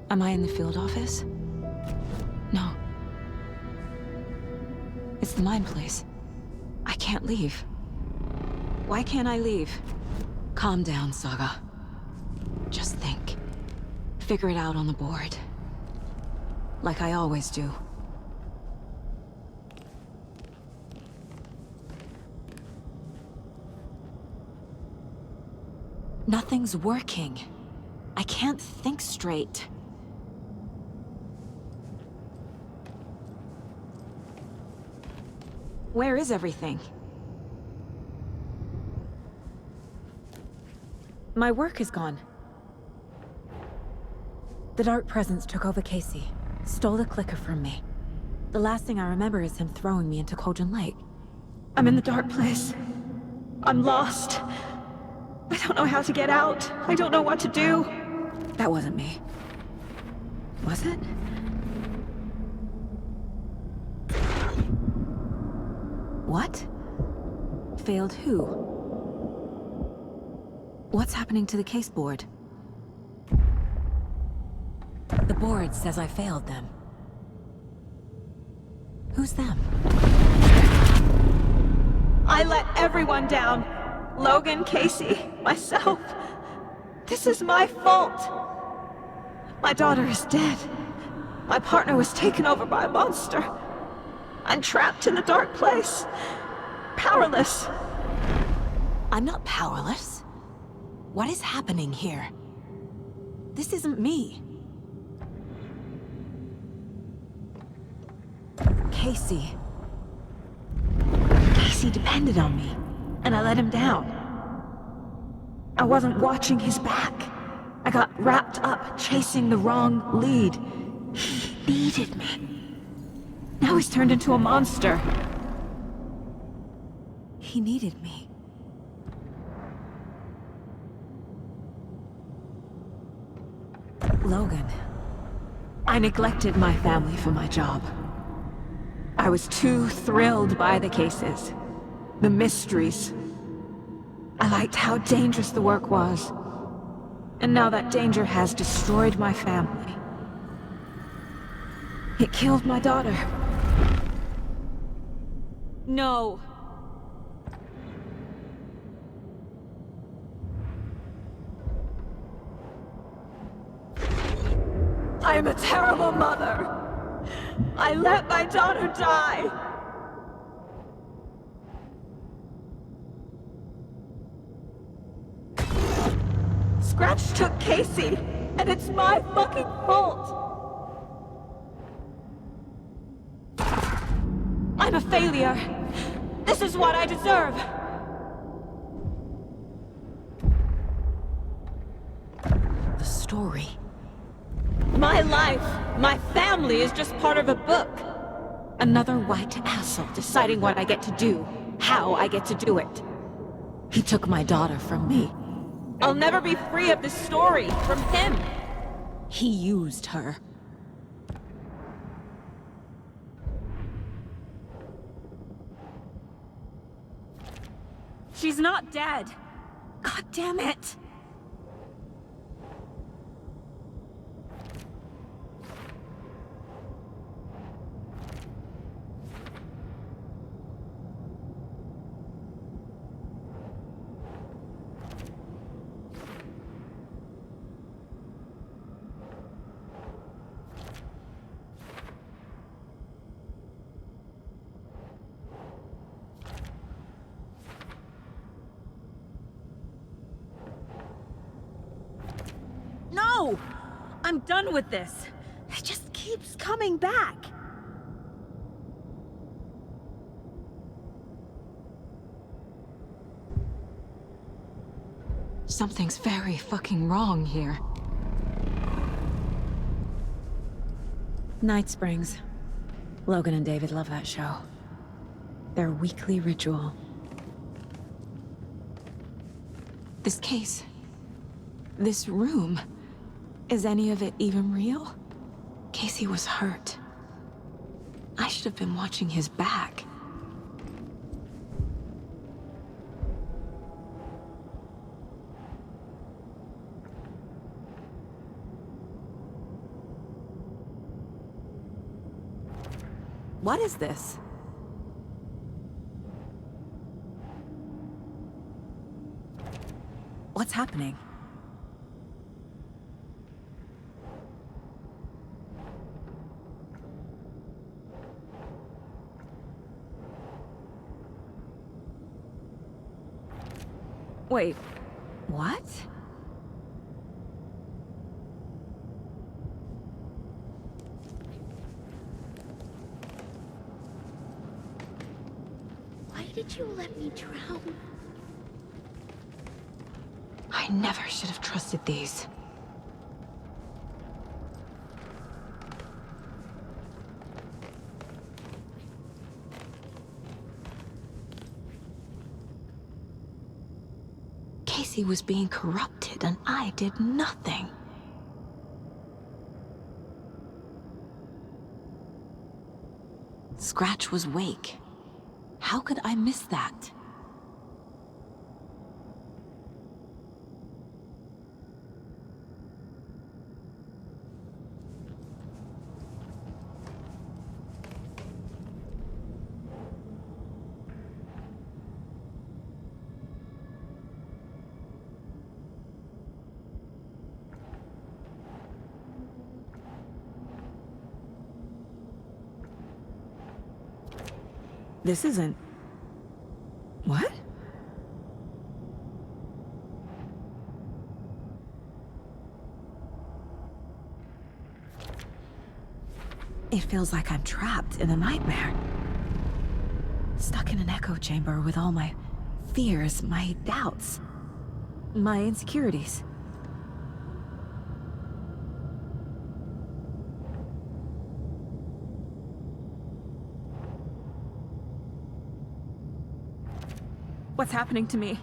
Am I in the field office? No. It's the mine place. I can't leave. Why can't I leave? Calm down, Saga. Just think. Figure it out on the board. Like I always do. Nothing's working. I can't think straight. Where is everything? My work is gone. The Dark Presence took over Casey, stole the clicker from me. The last thing I remember is him throwing me into Cauldron Lake. I'm in the dark place. I'm lost. I don't know how to get out. I don't know what to do. That wasn't me. Was it? What? Failed who? What's happening to the case board? The board says I failed them. Who's them? I let everyone down. Logan, Casey, myself. This is my fault. My daughter is dead. My partner was taken over by a monster. I'm trapped in the dark place. Powerless. I'm not powerless. What is happening here? This isn't me. Casey. Casey depended on me, and I let him down. I wasn't watching his back. I got wrapped up chasing the wrong lead. He needed me. Now he's turned into a monster. He needed me. Logan. I neglected my family for my job. I was too thrilled by the cases, the mysteries. I liked how dangerous the work was. And now that danger has destroyed my family. It killed my daughter. No. I am a terrible mother. I let my daughter die. Scratch took Casey, and it's my fucking fault. I'm a failure. This is what I deserve. The story. My life, my family is just part of a book. Another white asshole deciding what I get to do, how I get to do it. He took my daughter from me. I'll never be free of this story from him. He used her. She's not dead. God damn it. No! I'm done with this. It just keeps coming back. Something's very fucking wrong here. Night Springs. Logan and David love that show. Their weekly ritual. This case. This room. Is any of it even real? Casey was hurt. I should have been watching his back. What is this? What's happening? Wait, what? Why did you let me drown? I never should have trusted these. Casey was being corrupted, and I did nothing. Scratch was Wake. How could I miss that? This isn't... What? It feels like I'm trapped in a nightmare. Stuck in an echo chamber with all my fears, my doubts, my insecurities. What's happening to me?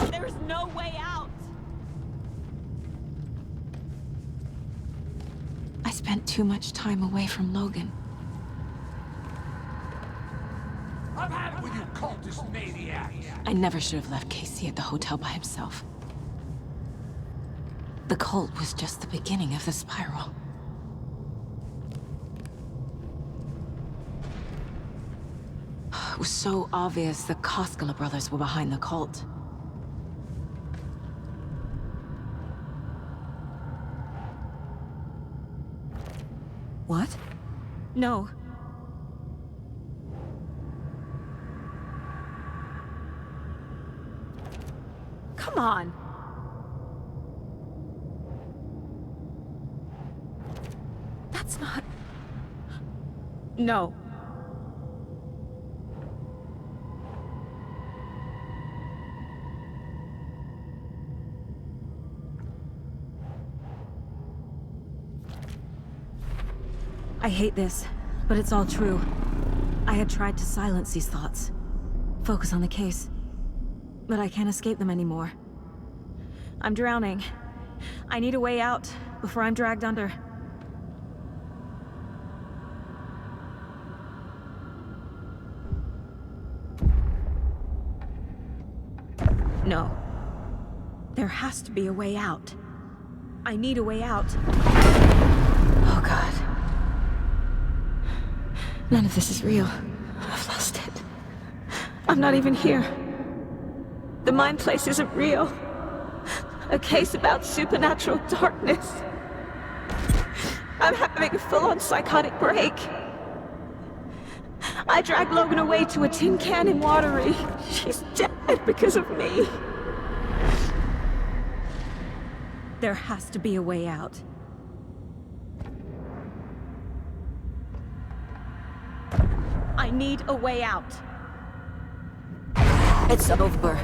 There's no way out! I spent too much time away from Logan. I've had it with you cultist maniacs! I never should have left Casey at the hotel by himself. The cult was just the beginning of the spiral. It was so obvious the Koskela brothers were behind the cult. What? No. Come on! That's not... No. I hate this, but it's all true. I had tried to silence these thoughts. Focus on the case. But I can't escape them anymore. I'm drowning. I need a way out before I'm dragged under. No. There has to be a way out. I need a way out. Oh God. None of this is real. I've lost it. I'm not even here. The mind place isn't real. A case about supernatural darkness. I'm having a full-on psychotic break. I dragged Logan away to a tin can in Watery. She's dead because of me. There has to be a way out. I need a way out. It's over.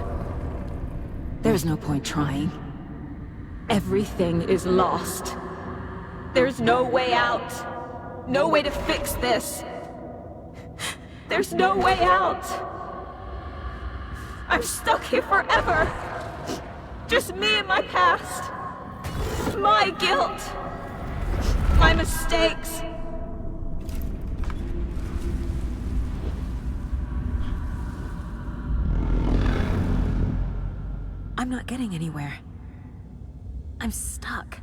There's no point trying. Everything is lost. There's no way out. No way to fix this. There's no way out. I'm stuck here forever. Just me and my past. My guilt. My mistakes. I'm not getting anywhere. I'm stuck.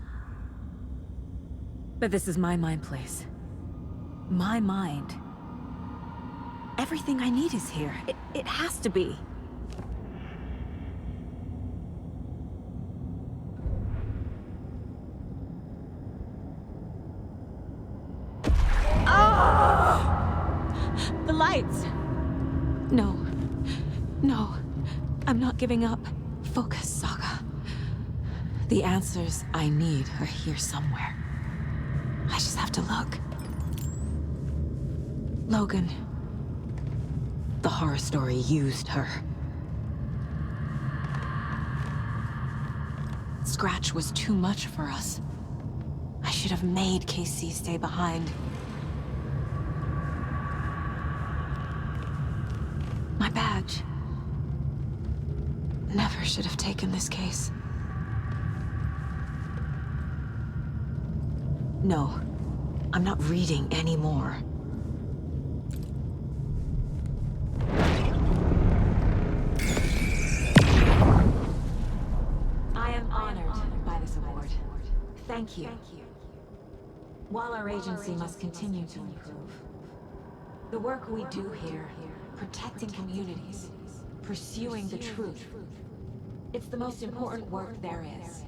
But this is my mind place. My mind. Everything I need is here. It has to be. lights! No. No. I'm not giving up. Focus, Saga. The answers I need are here somewhere. I just have to look. Logan. The horror story used her. Scratch was too much for us. I should have made Casey stay behind. My badge. Never should have taken this case. No, I'm not reading anymore. I am honored by this award. Thank you. While our agency must continue to improve, the work we do here, protecting communities, pursuing the truth, it's the most important work there is.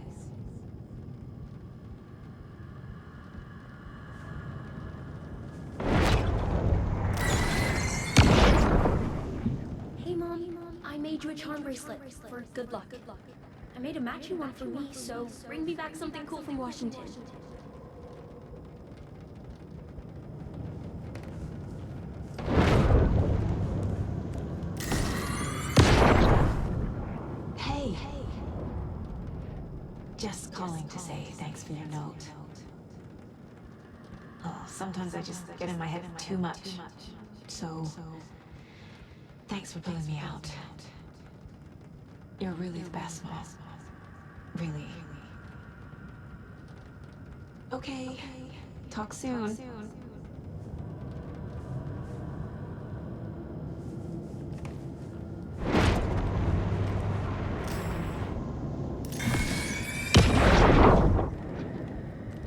Hey, Mom, I made you a charm bracelet for good luck. I made a matching one for me, so bring me back something cool from Washington. Hey. Just calling to say thanks for your note. Oh, sometimes I just get in my head too much. So, thanks for pulling me out. You're really the best, Mom. Really. Okay. Talk soon.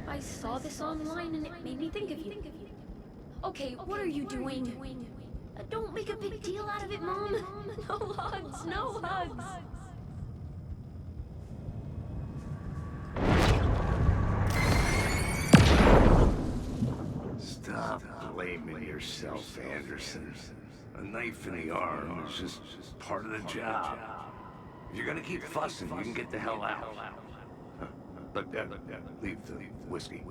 I saw this online and it made me think of you. Okay, what are you doing? Don't make a big deal out of it, Mom. No hugs, no hugs. Stop blaming yourself, Anderson. A knife in the arm is just part of the job. If you're gonna keep fussing, you can get the hell out. But leave the whiskey.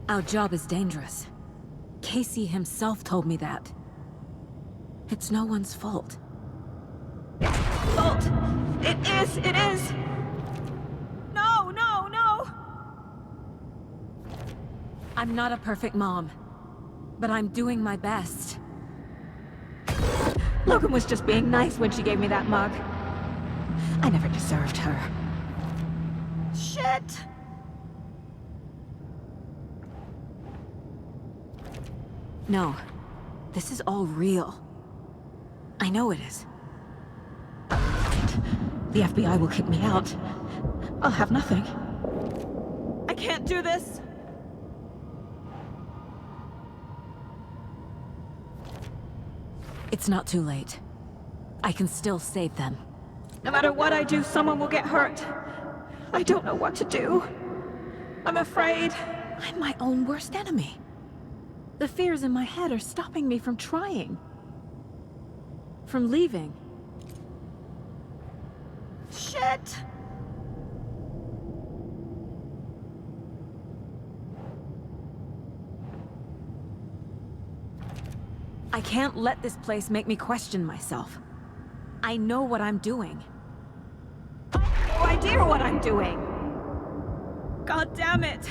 Our job is dangerous. Casey himself told me that. It's no one's fault. Fault! It is! No! I'm not a perfect mom, but I'm doing my best. Logan was just being nice when she gave me that mug. I never deserved her. Shit! No, this is all real. I know it is. The FBI will kick me out. I'll have nothing. I can't do this! It's not too late. I can still save them. No matter what I do, someone will get hurt. I don't know what to do. I'm afraid. I'm my own worst enemy. The fears in my head are stopping me from trying. From leaving. Shit! I can't let this place make me question myself. I know what I'm doing. I have no idea what I'm doing! God damn it!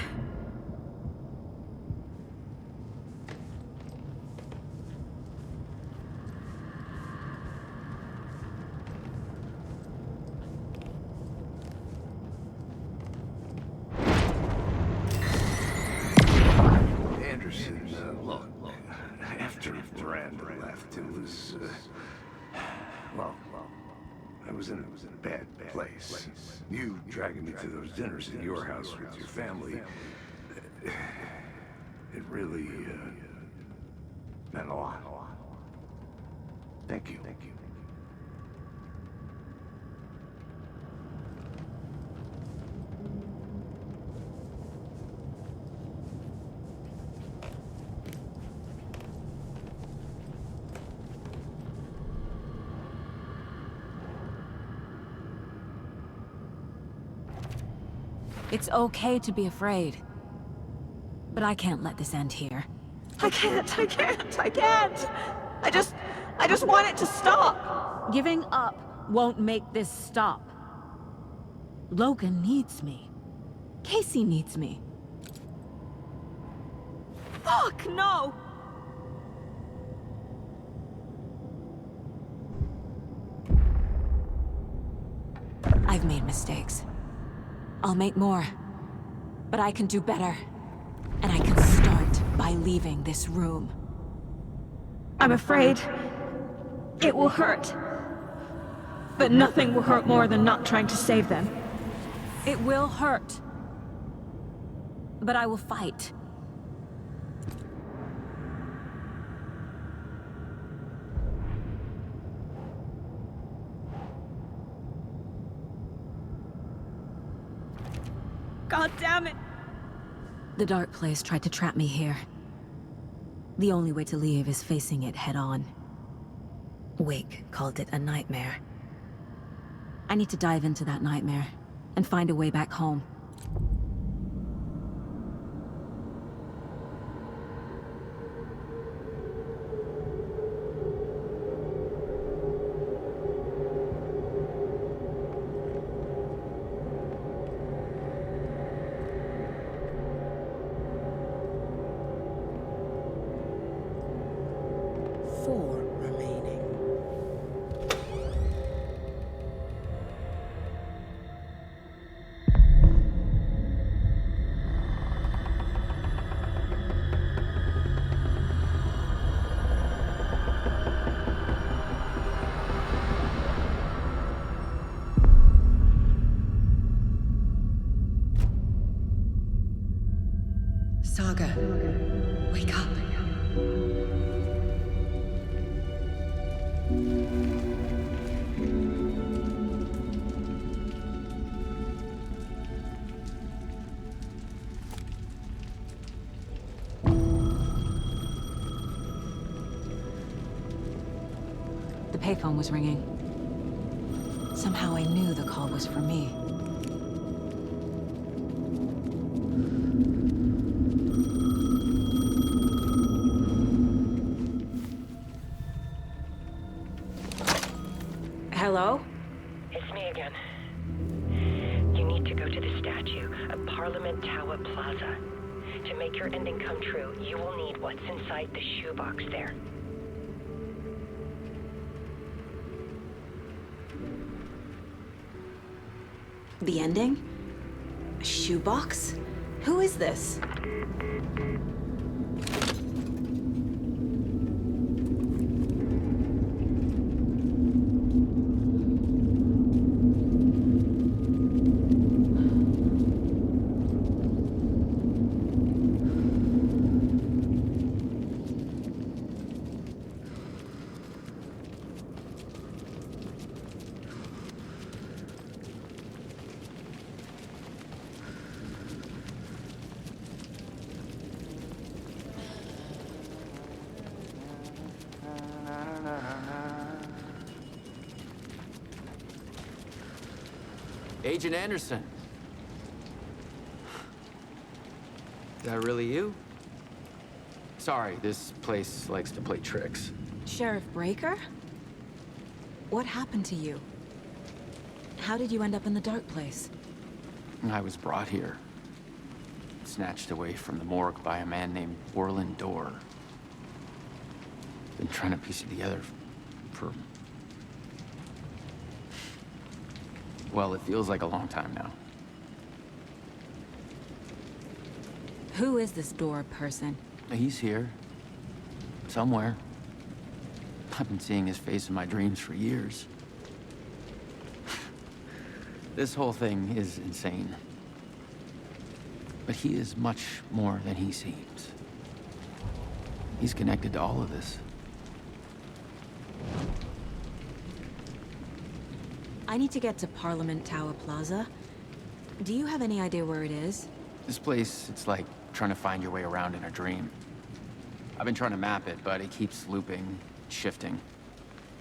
Anderson, look, after Miranda left, it was, well, I was in a bad place. You dragging me to those dinners at your house with your family, it really meant a lot. Thank you. It's okay to be afraid. But I can't let this end here. I can't. I just want it to stop. Giving up won't make this stop. Logan needs me. Casey needs me. Fuck, no! I've made mistakes. I'll make more. But I can do better. And I can start by leaving this room. I'm afraid it will hurt. But nothing will hurt more than not trying to save them. It will hurt. But I will fight. God damn it! The dark place tried to trap me here. The only way to leave is facing it head-on. Wake called it a nightmare. I need to dive into that nightmare and find a way back home. Saga, wake up. The payphone was ringing. Somehow I knew the call was for me. Hello? It's me again. You need to go to the statue of Parliament Tower Plaza. To make your ending come true, you will need what's inside the shoebox there. The ending? A shoebox? Who is this? Agent Anderson. Is that really you? Sorry, this place likes to play tricks. Sheriff Breaker? What happened to you? How did you end up in the dark place? I was brought here. Snatched away from the morgue by a man named Orland Dorr. Been trying to piece it together for... well, it feels like a long time now. Who is this Dorr person? He's here. Somewhere. I've been seeing his face in my dreams for years. This whole thing is insane. But he is much more than he seems. He's connected to all of this. I need to get to Parliament Tower Plaza. Do you have any idea where it is? This place, it's like trying to find your way around in a dream. I've been trying to map it, but it keeps looping, shifting.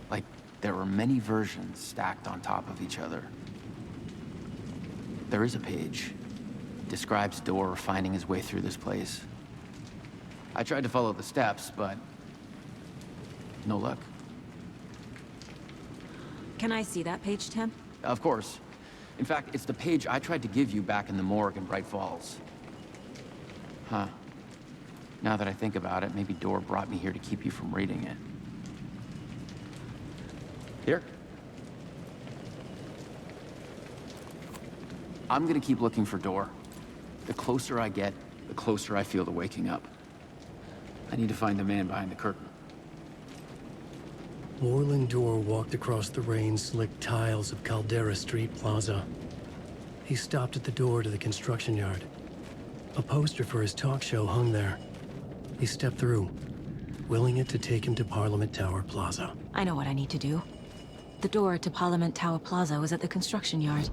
Like there were many versions stacked on top of each other. There is a page. Describes Door finding his way through this place. I tried to follow the steps, but no luck. Can I see that page, Tim? Of course. In fact, it's the page I tried to give you back in the morgue in Bright Falls. Huh. Now that I think about it, maybe Door brought me here to keep you from reading it. Here. I'm gonna keep looking for Door. The closer I get, the closer I feel to waking up. I need to find the man behind the curtain. Warland Door walked across the rain-slicked tiles of Caldera Street Plaza. He stopped at the door to the construction yard. A poster for his talk show hung there. He stepped through, willing it to take him to Parliament Tower Plaza. I know what I need to do. The door to Parliament Tower Plaza was at the construction yard.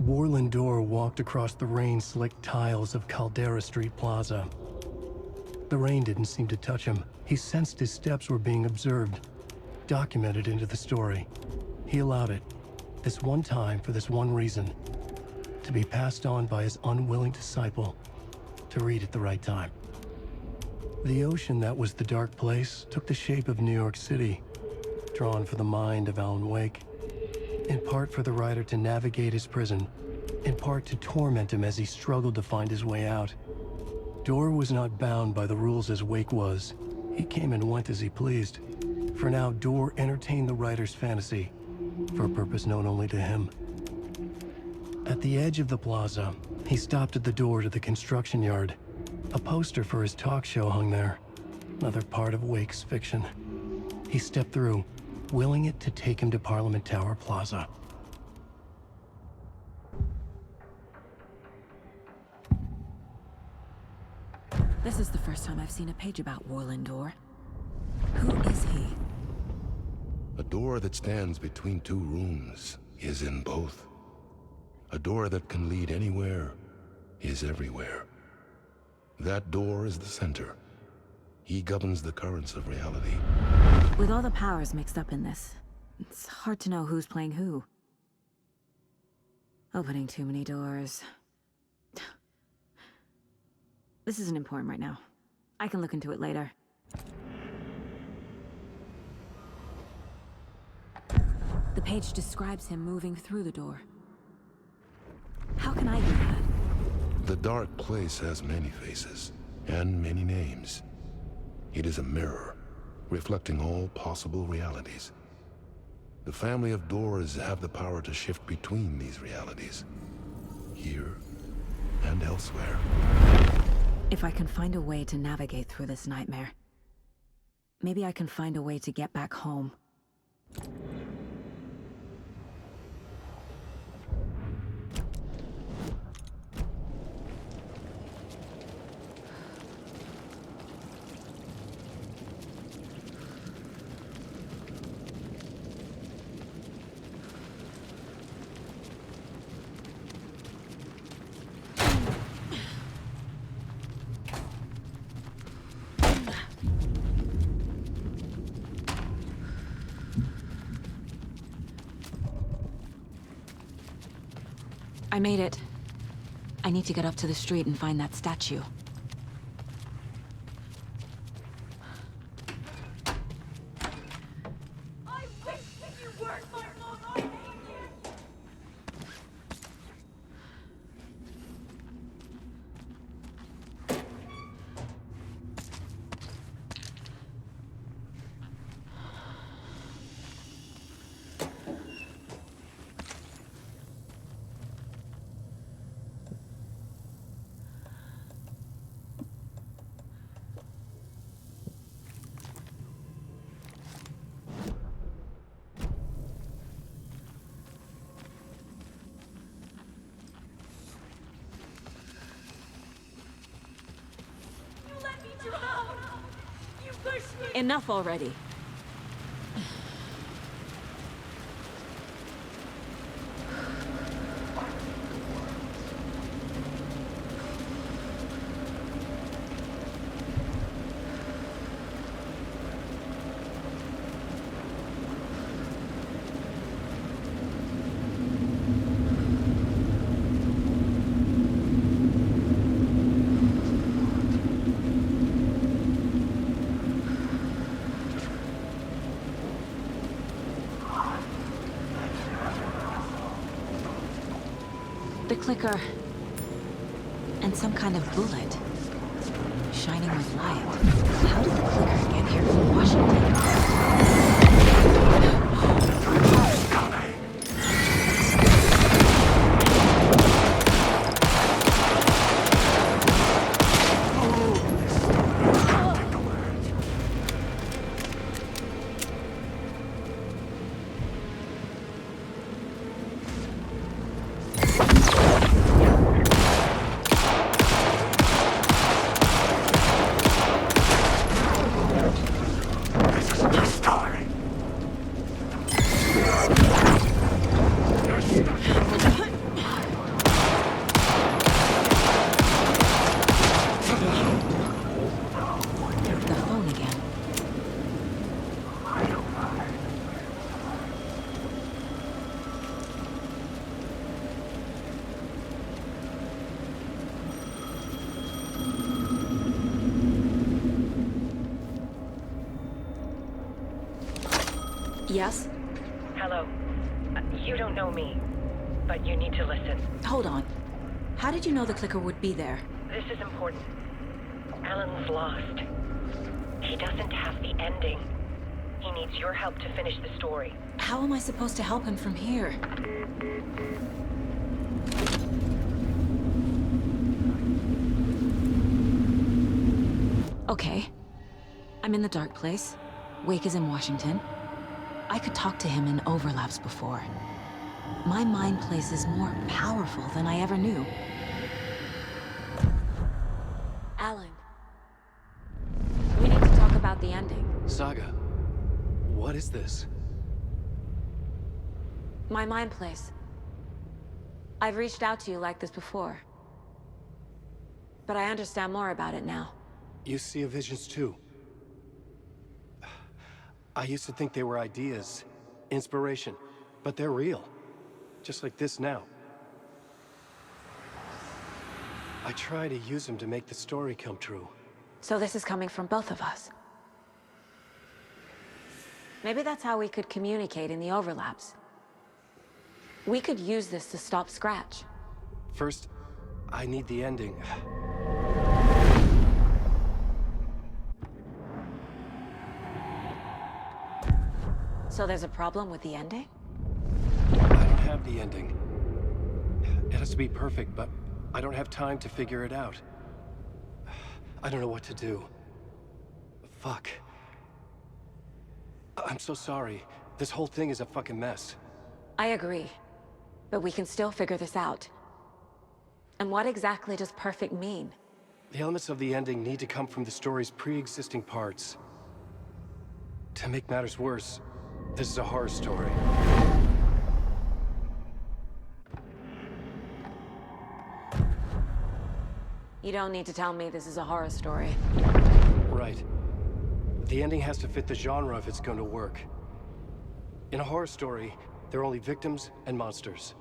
Warland Door walked across the rain-slicked tiles of Caldera Street Plaza. The rain didn't seem to touch him. He sensed his steps were being observed, documented into the story. He allowed it, this one time for this one reason, to be passed on by his unwilling disciple, to read at the right time. The ocean that was the dark place took the shape of New York City, drawn for the mind of Alan Wake. In part for the writer to navigate his prison, in part to torment him as he struggled to find his way out. Door was not bound by the rules as Wake was. He came and went as he pleased. For now, Door entertained the writer's fantasy, for a purpose known only to him. At the edge of the plaza, he stopped at the door to the construction yard. A poster for his talk show hung there, another part of Wake's fiction. He stepped through, willing it to take him to Parliament Tower Plaza. This is the first time I've seen a page about Warland Door. Who is he? A door that stands between two rooms is in both. A door that can lead anywhere is everywhere. That door is the center. He governs the currents of reality. With all the powers mixed up in this, it's hard to know who's playing who. Opening too many doors. This isn't important right now. I can look into it later. The page describes him moving through the door. How can I do that? The dark place has many faces and many names. It is a mirror, reflecting all possible realities. The family of doors have the power to shift between these realities, here and elsewhere. If I can find a way to navigate through this nightmare, maybe I can find a way to get back home. I made it. I need to get up to the street and find that statue. I wish that you weren't my mom. I hate you. Enough already. The clicker. And some kind of bullet. Shining with light. How did the clicker get here from Washington? Yes? Hello. You don't know me, but you need to listen. Hold on. How did you know the clicker would be there? This is important. Alan's lost. He doesn't have the ending. He needs your help to finish the story. How am I supposed to help him from here? Okay. I'm in the dark place. Wake is in Washington. I could talk to him in overlaps before. My mind place is more powerful than I ever knew. Alan. We need to talk about the ending. Saga, what is this? My mind place. I've reached out to you like this before. But I understand more about it now. You see visions too. I used to think they were ideas, inspiration, but they're real. Just like this now. I try to use them to make the story come true. So this is coming from both of us. Maybe that's how we could communicate in the overlaps. We could use this to stop Scratch. First, I need the ending. So there's a problem with the ending? I don't have the ending. It has to be perfect, but I don't have time to figure it out. I don't know what to do. Fuck. I'm so sorry. This whole thing is a fucking mess. I agree. But we can still figure this out. And what exactly does perfect mean? The elements of the ending need to come from the story's pre-existing parts. To make matters worse, this is a horror story. You don't need to tell me this is a horror story. Right. The ending has to fit the genre if it's going to work. In a horror story, there are only victims and monsters.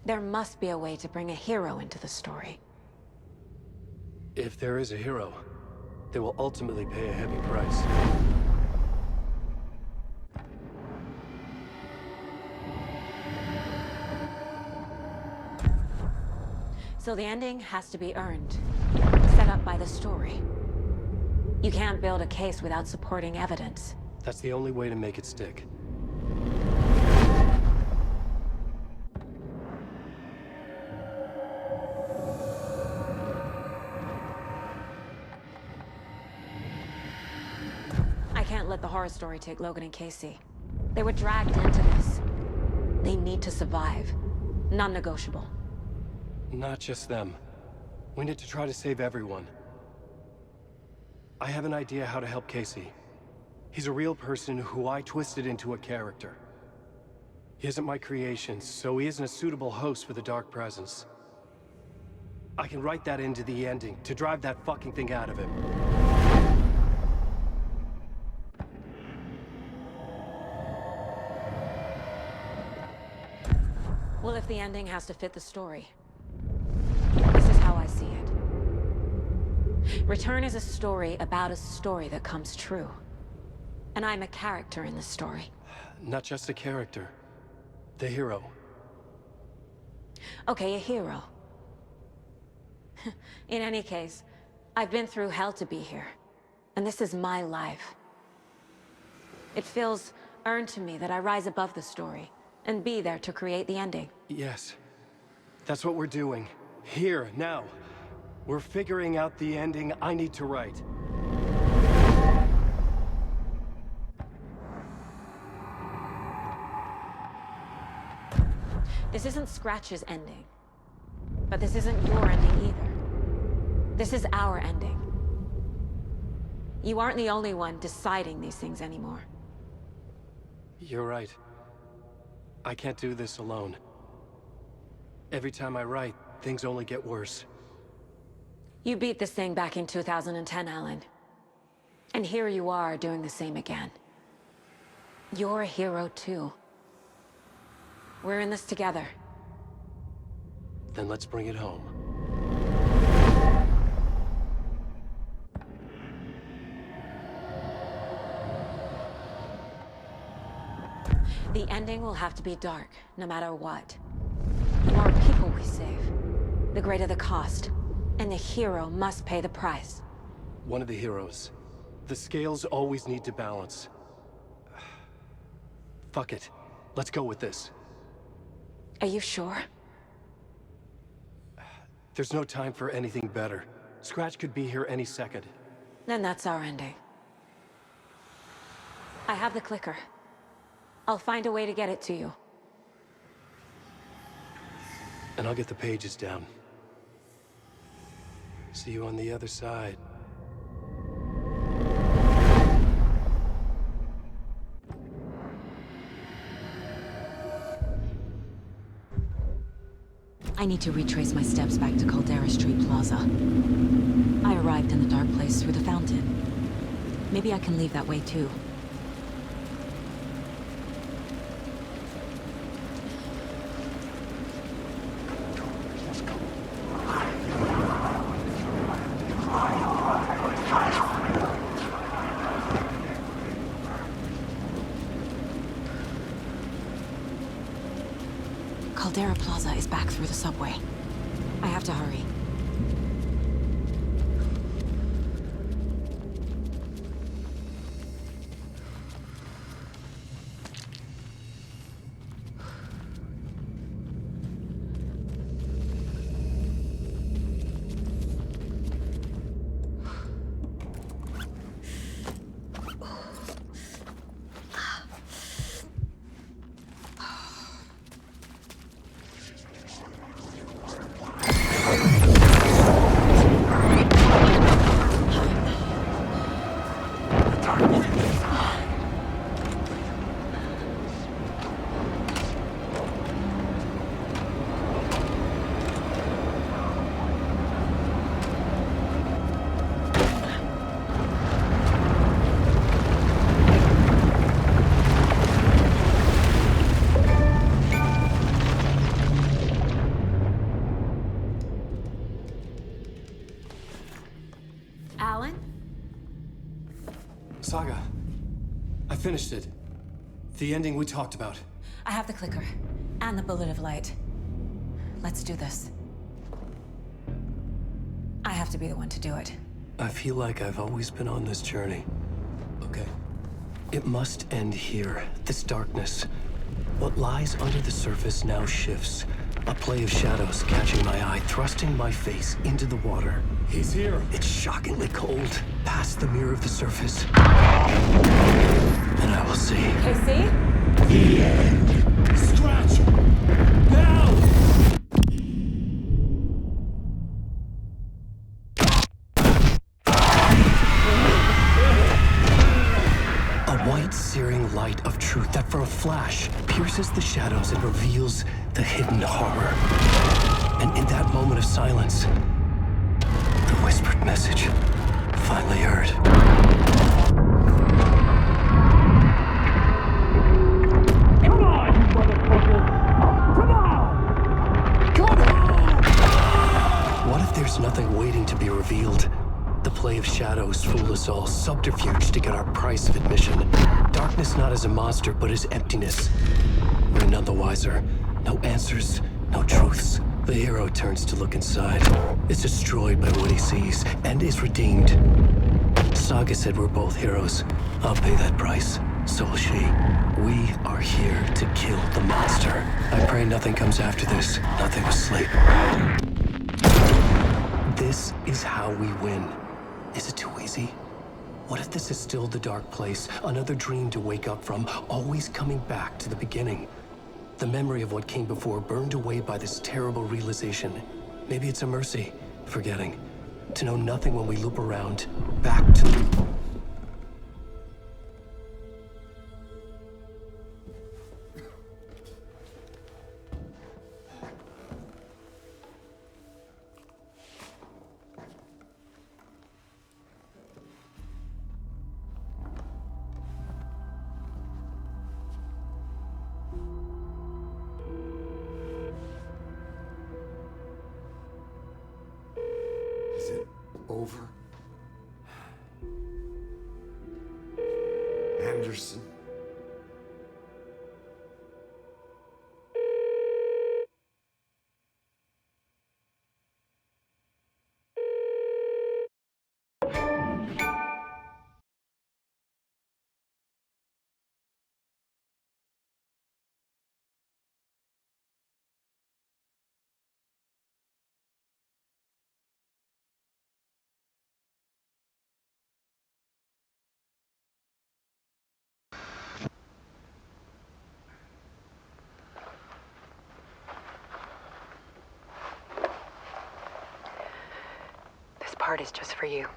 There must be a way to bring a hero into the story. If there is a hero, they will ultimately pay a heavy price. So the ending has to be earned, set up by the story. You can't build a case without supporting evidence. That's the only way to make it stick. I can't let the horror story take Logan and Casey. They were dragged into this. They need to survive. Non-negotiable. Not just them. We need to try to save everyone. I have an idea how to help Casey. He's a real person who I twisted into a character. He isn't my creation, so he isn't a suitable host for the Dark Presence. I can write that into the ending to drive that fucking thing out of him. Well, if the ending has to fit the story, this is how I see it. Return is a story about a story that comes true. And I'm a character in the story. Not just a character. The hero. Okay, a hero. In any case, I've been through hell to be here. And this is my life. It feels earned to me that I rise above the story and be there to create the ending. Yes. That's what we're doing. Here, now. We're figuring out the ending I need to write. This isn't Scratch's ending. But this isn't your ending either. This is our ending. You aren't the only one deciding these things anymore. You're right. I can't do this alone. Every time I write, things only get worse. You beat this thing back in 2010, Alan. And here you are doing the same again. You're a hero too. We're in this together. Then let's bring it home. The ending will have to be dark, no matter what. The more people we save, the greater the cost. And the hero must pay the price. One of the heroes. The scales always need to balance. Fuck it. Let's go with this. Are you sure? There's no time for anything better. Scratch could be here any second. Then that's our ending. I have the clicker. I'll find a way to get it to you. And I'll get the pages down. See you on the other side. I need to retrace my steps back to Caldera Street Plaza. I arrived in the dark place through the fountain. Maybe I can leave that way too. Caldera Plaza is back through the subway. I have to hurry. Saga, I finished it. The ending we talked about. I have the clicker and the bullet of light. Let's do this. I have to be the one to do it. I feel like I've always been on this journey. Okay. It must end here. This darkness. What lies under the surface now shifts. A play of shadows catching my eye, thrusting my face into the water. He's here. It's shockingly cold, past the mirror of the surface. And I will see. Casey? The end. Scratch! Now! A white, searing light of truth that for a flash pierces the shadows and reveals the hidden horror. And in that moment of silence, the whispered message finally heard. Come on, you motherfucker! Come on! Come on! What if there's nothing waiting to be revealed? The play of shadows fool us all, subterfuge to get our price of admission. Darkness not as a monster, but as emptiness. We're none the wiser. No answers, no truths. The hero turns to look inside. Is destroyed by what he sees, and is redeemed. Saga said we're both heroes. I'll pay that price. So will she. We are here to kill the monster. I pray nothing comes after this. Nothing but sleep. This is how we win. Is it too easy? What if this is still the dark place, another dream to wake up from, always coming back to the beginning? The memory of what came before burned away by this terrible realization. Maybe it's a mercy, forgetting. To know nothing when we loop around, back to... Is it over? Anderson? This part is just for you.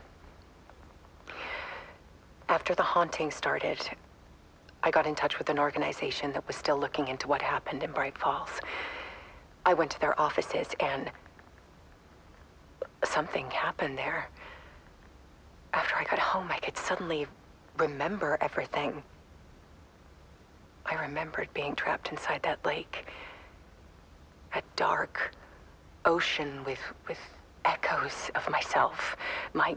After the haunting started, I got in touch with an organization that was still looking into what happened in Bright Falls. I went to their offices and something happened there. After I got home, I could suddenly remember everything. I remembered being trapped inside that lake. A dark ocean with echoes of myself, my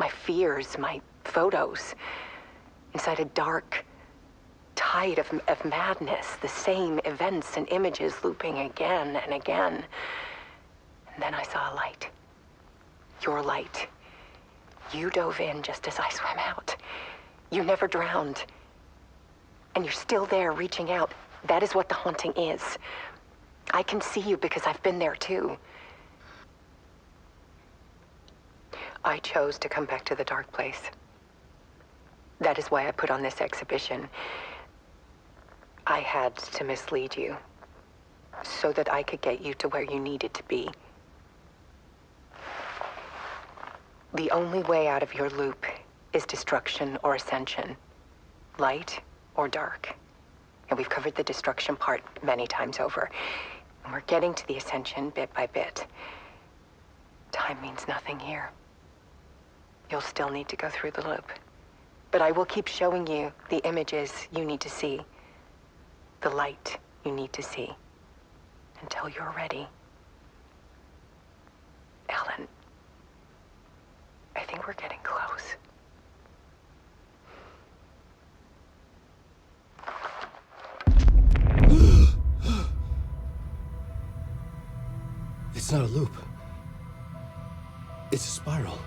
fears, my photos, inside a dark tide of madness, the same events and images looping again and again. And then I saw a light. Your light. You dove in just as I swam out. You never drowned. And you're still there reaching out. That is what the haunting is. I can see you because I've been there too. I chose to come back to the dark place. That is why I put on this exhibition. I had to mislead you, so that I could get you to where you needed to be. The only way out of your loop is destruction or ascension, light or dark. And we've covered the destruction part many times over. And we're getting to the ascension bit by bit. Time means nothing here. You'll still need to go through the loop. But I will keep showing you the images you need to see, the light you need to see, until you're ready. Ellen, I think we're getting close. It's not a loop. It's a spiral.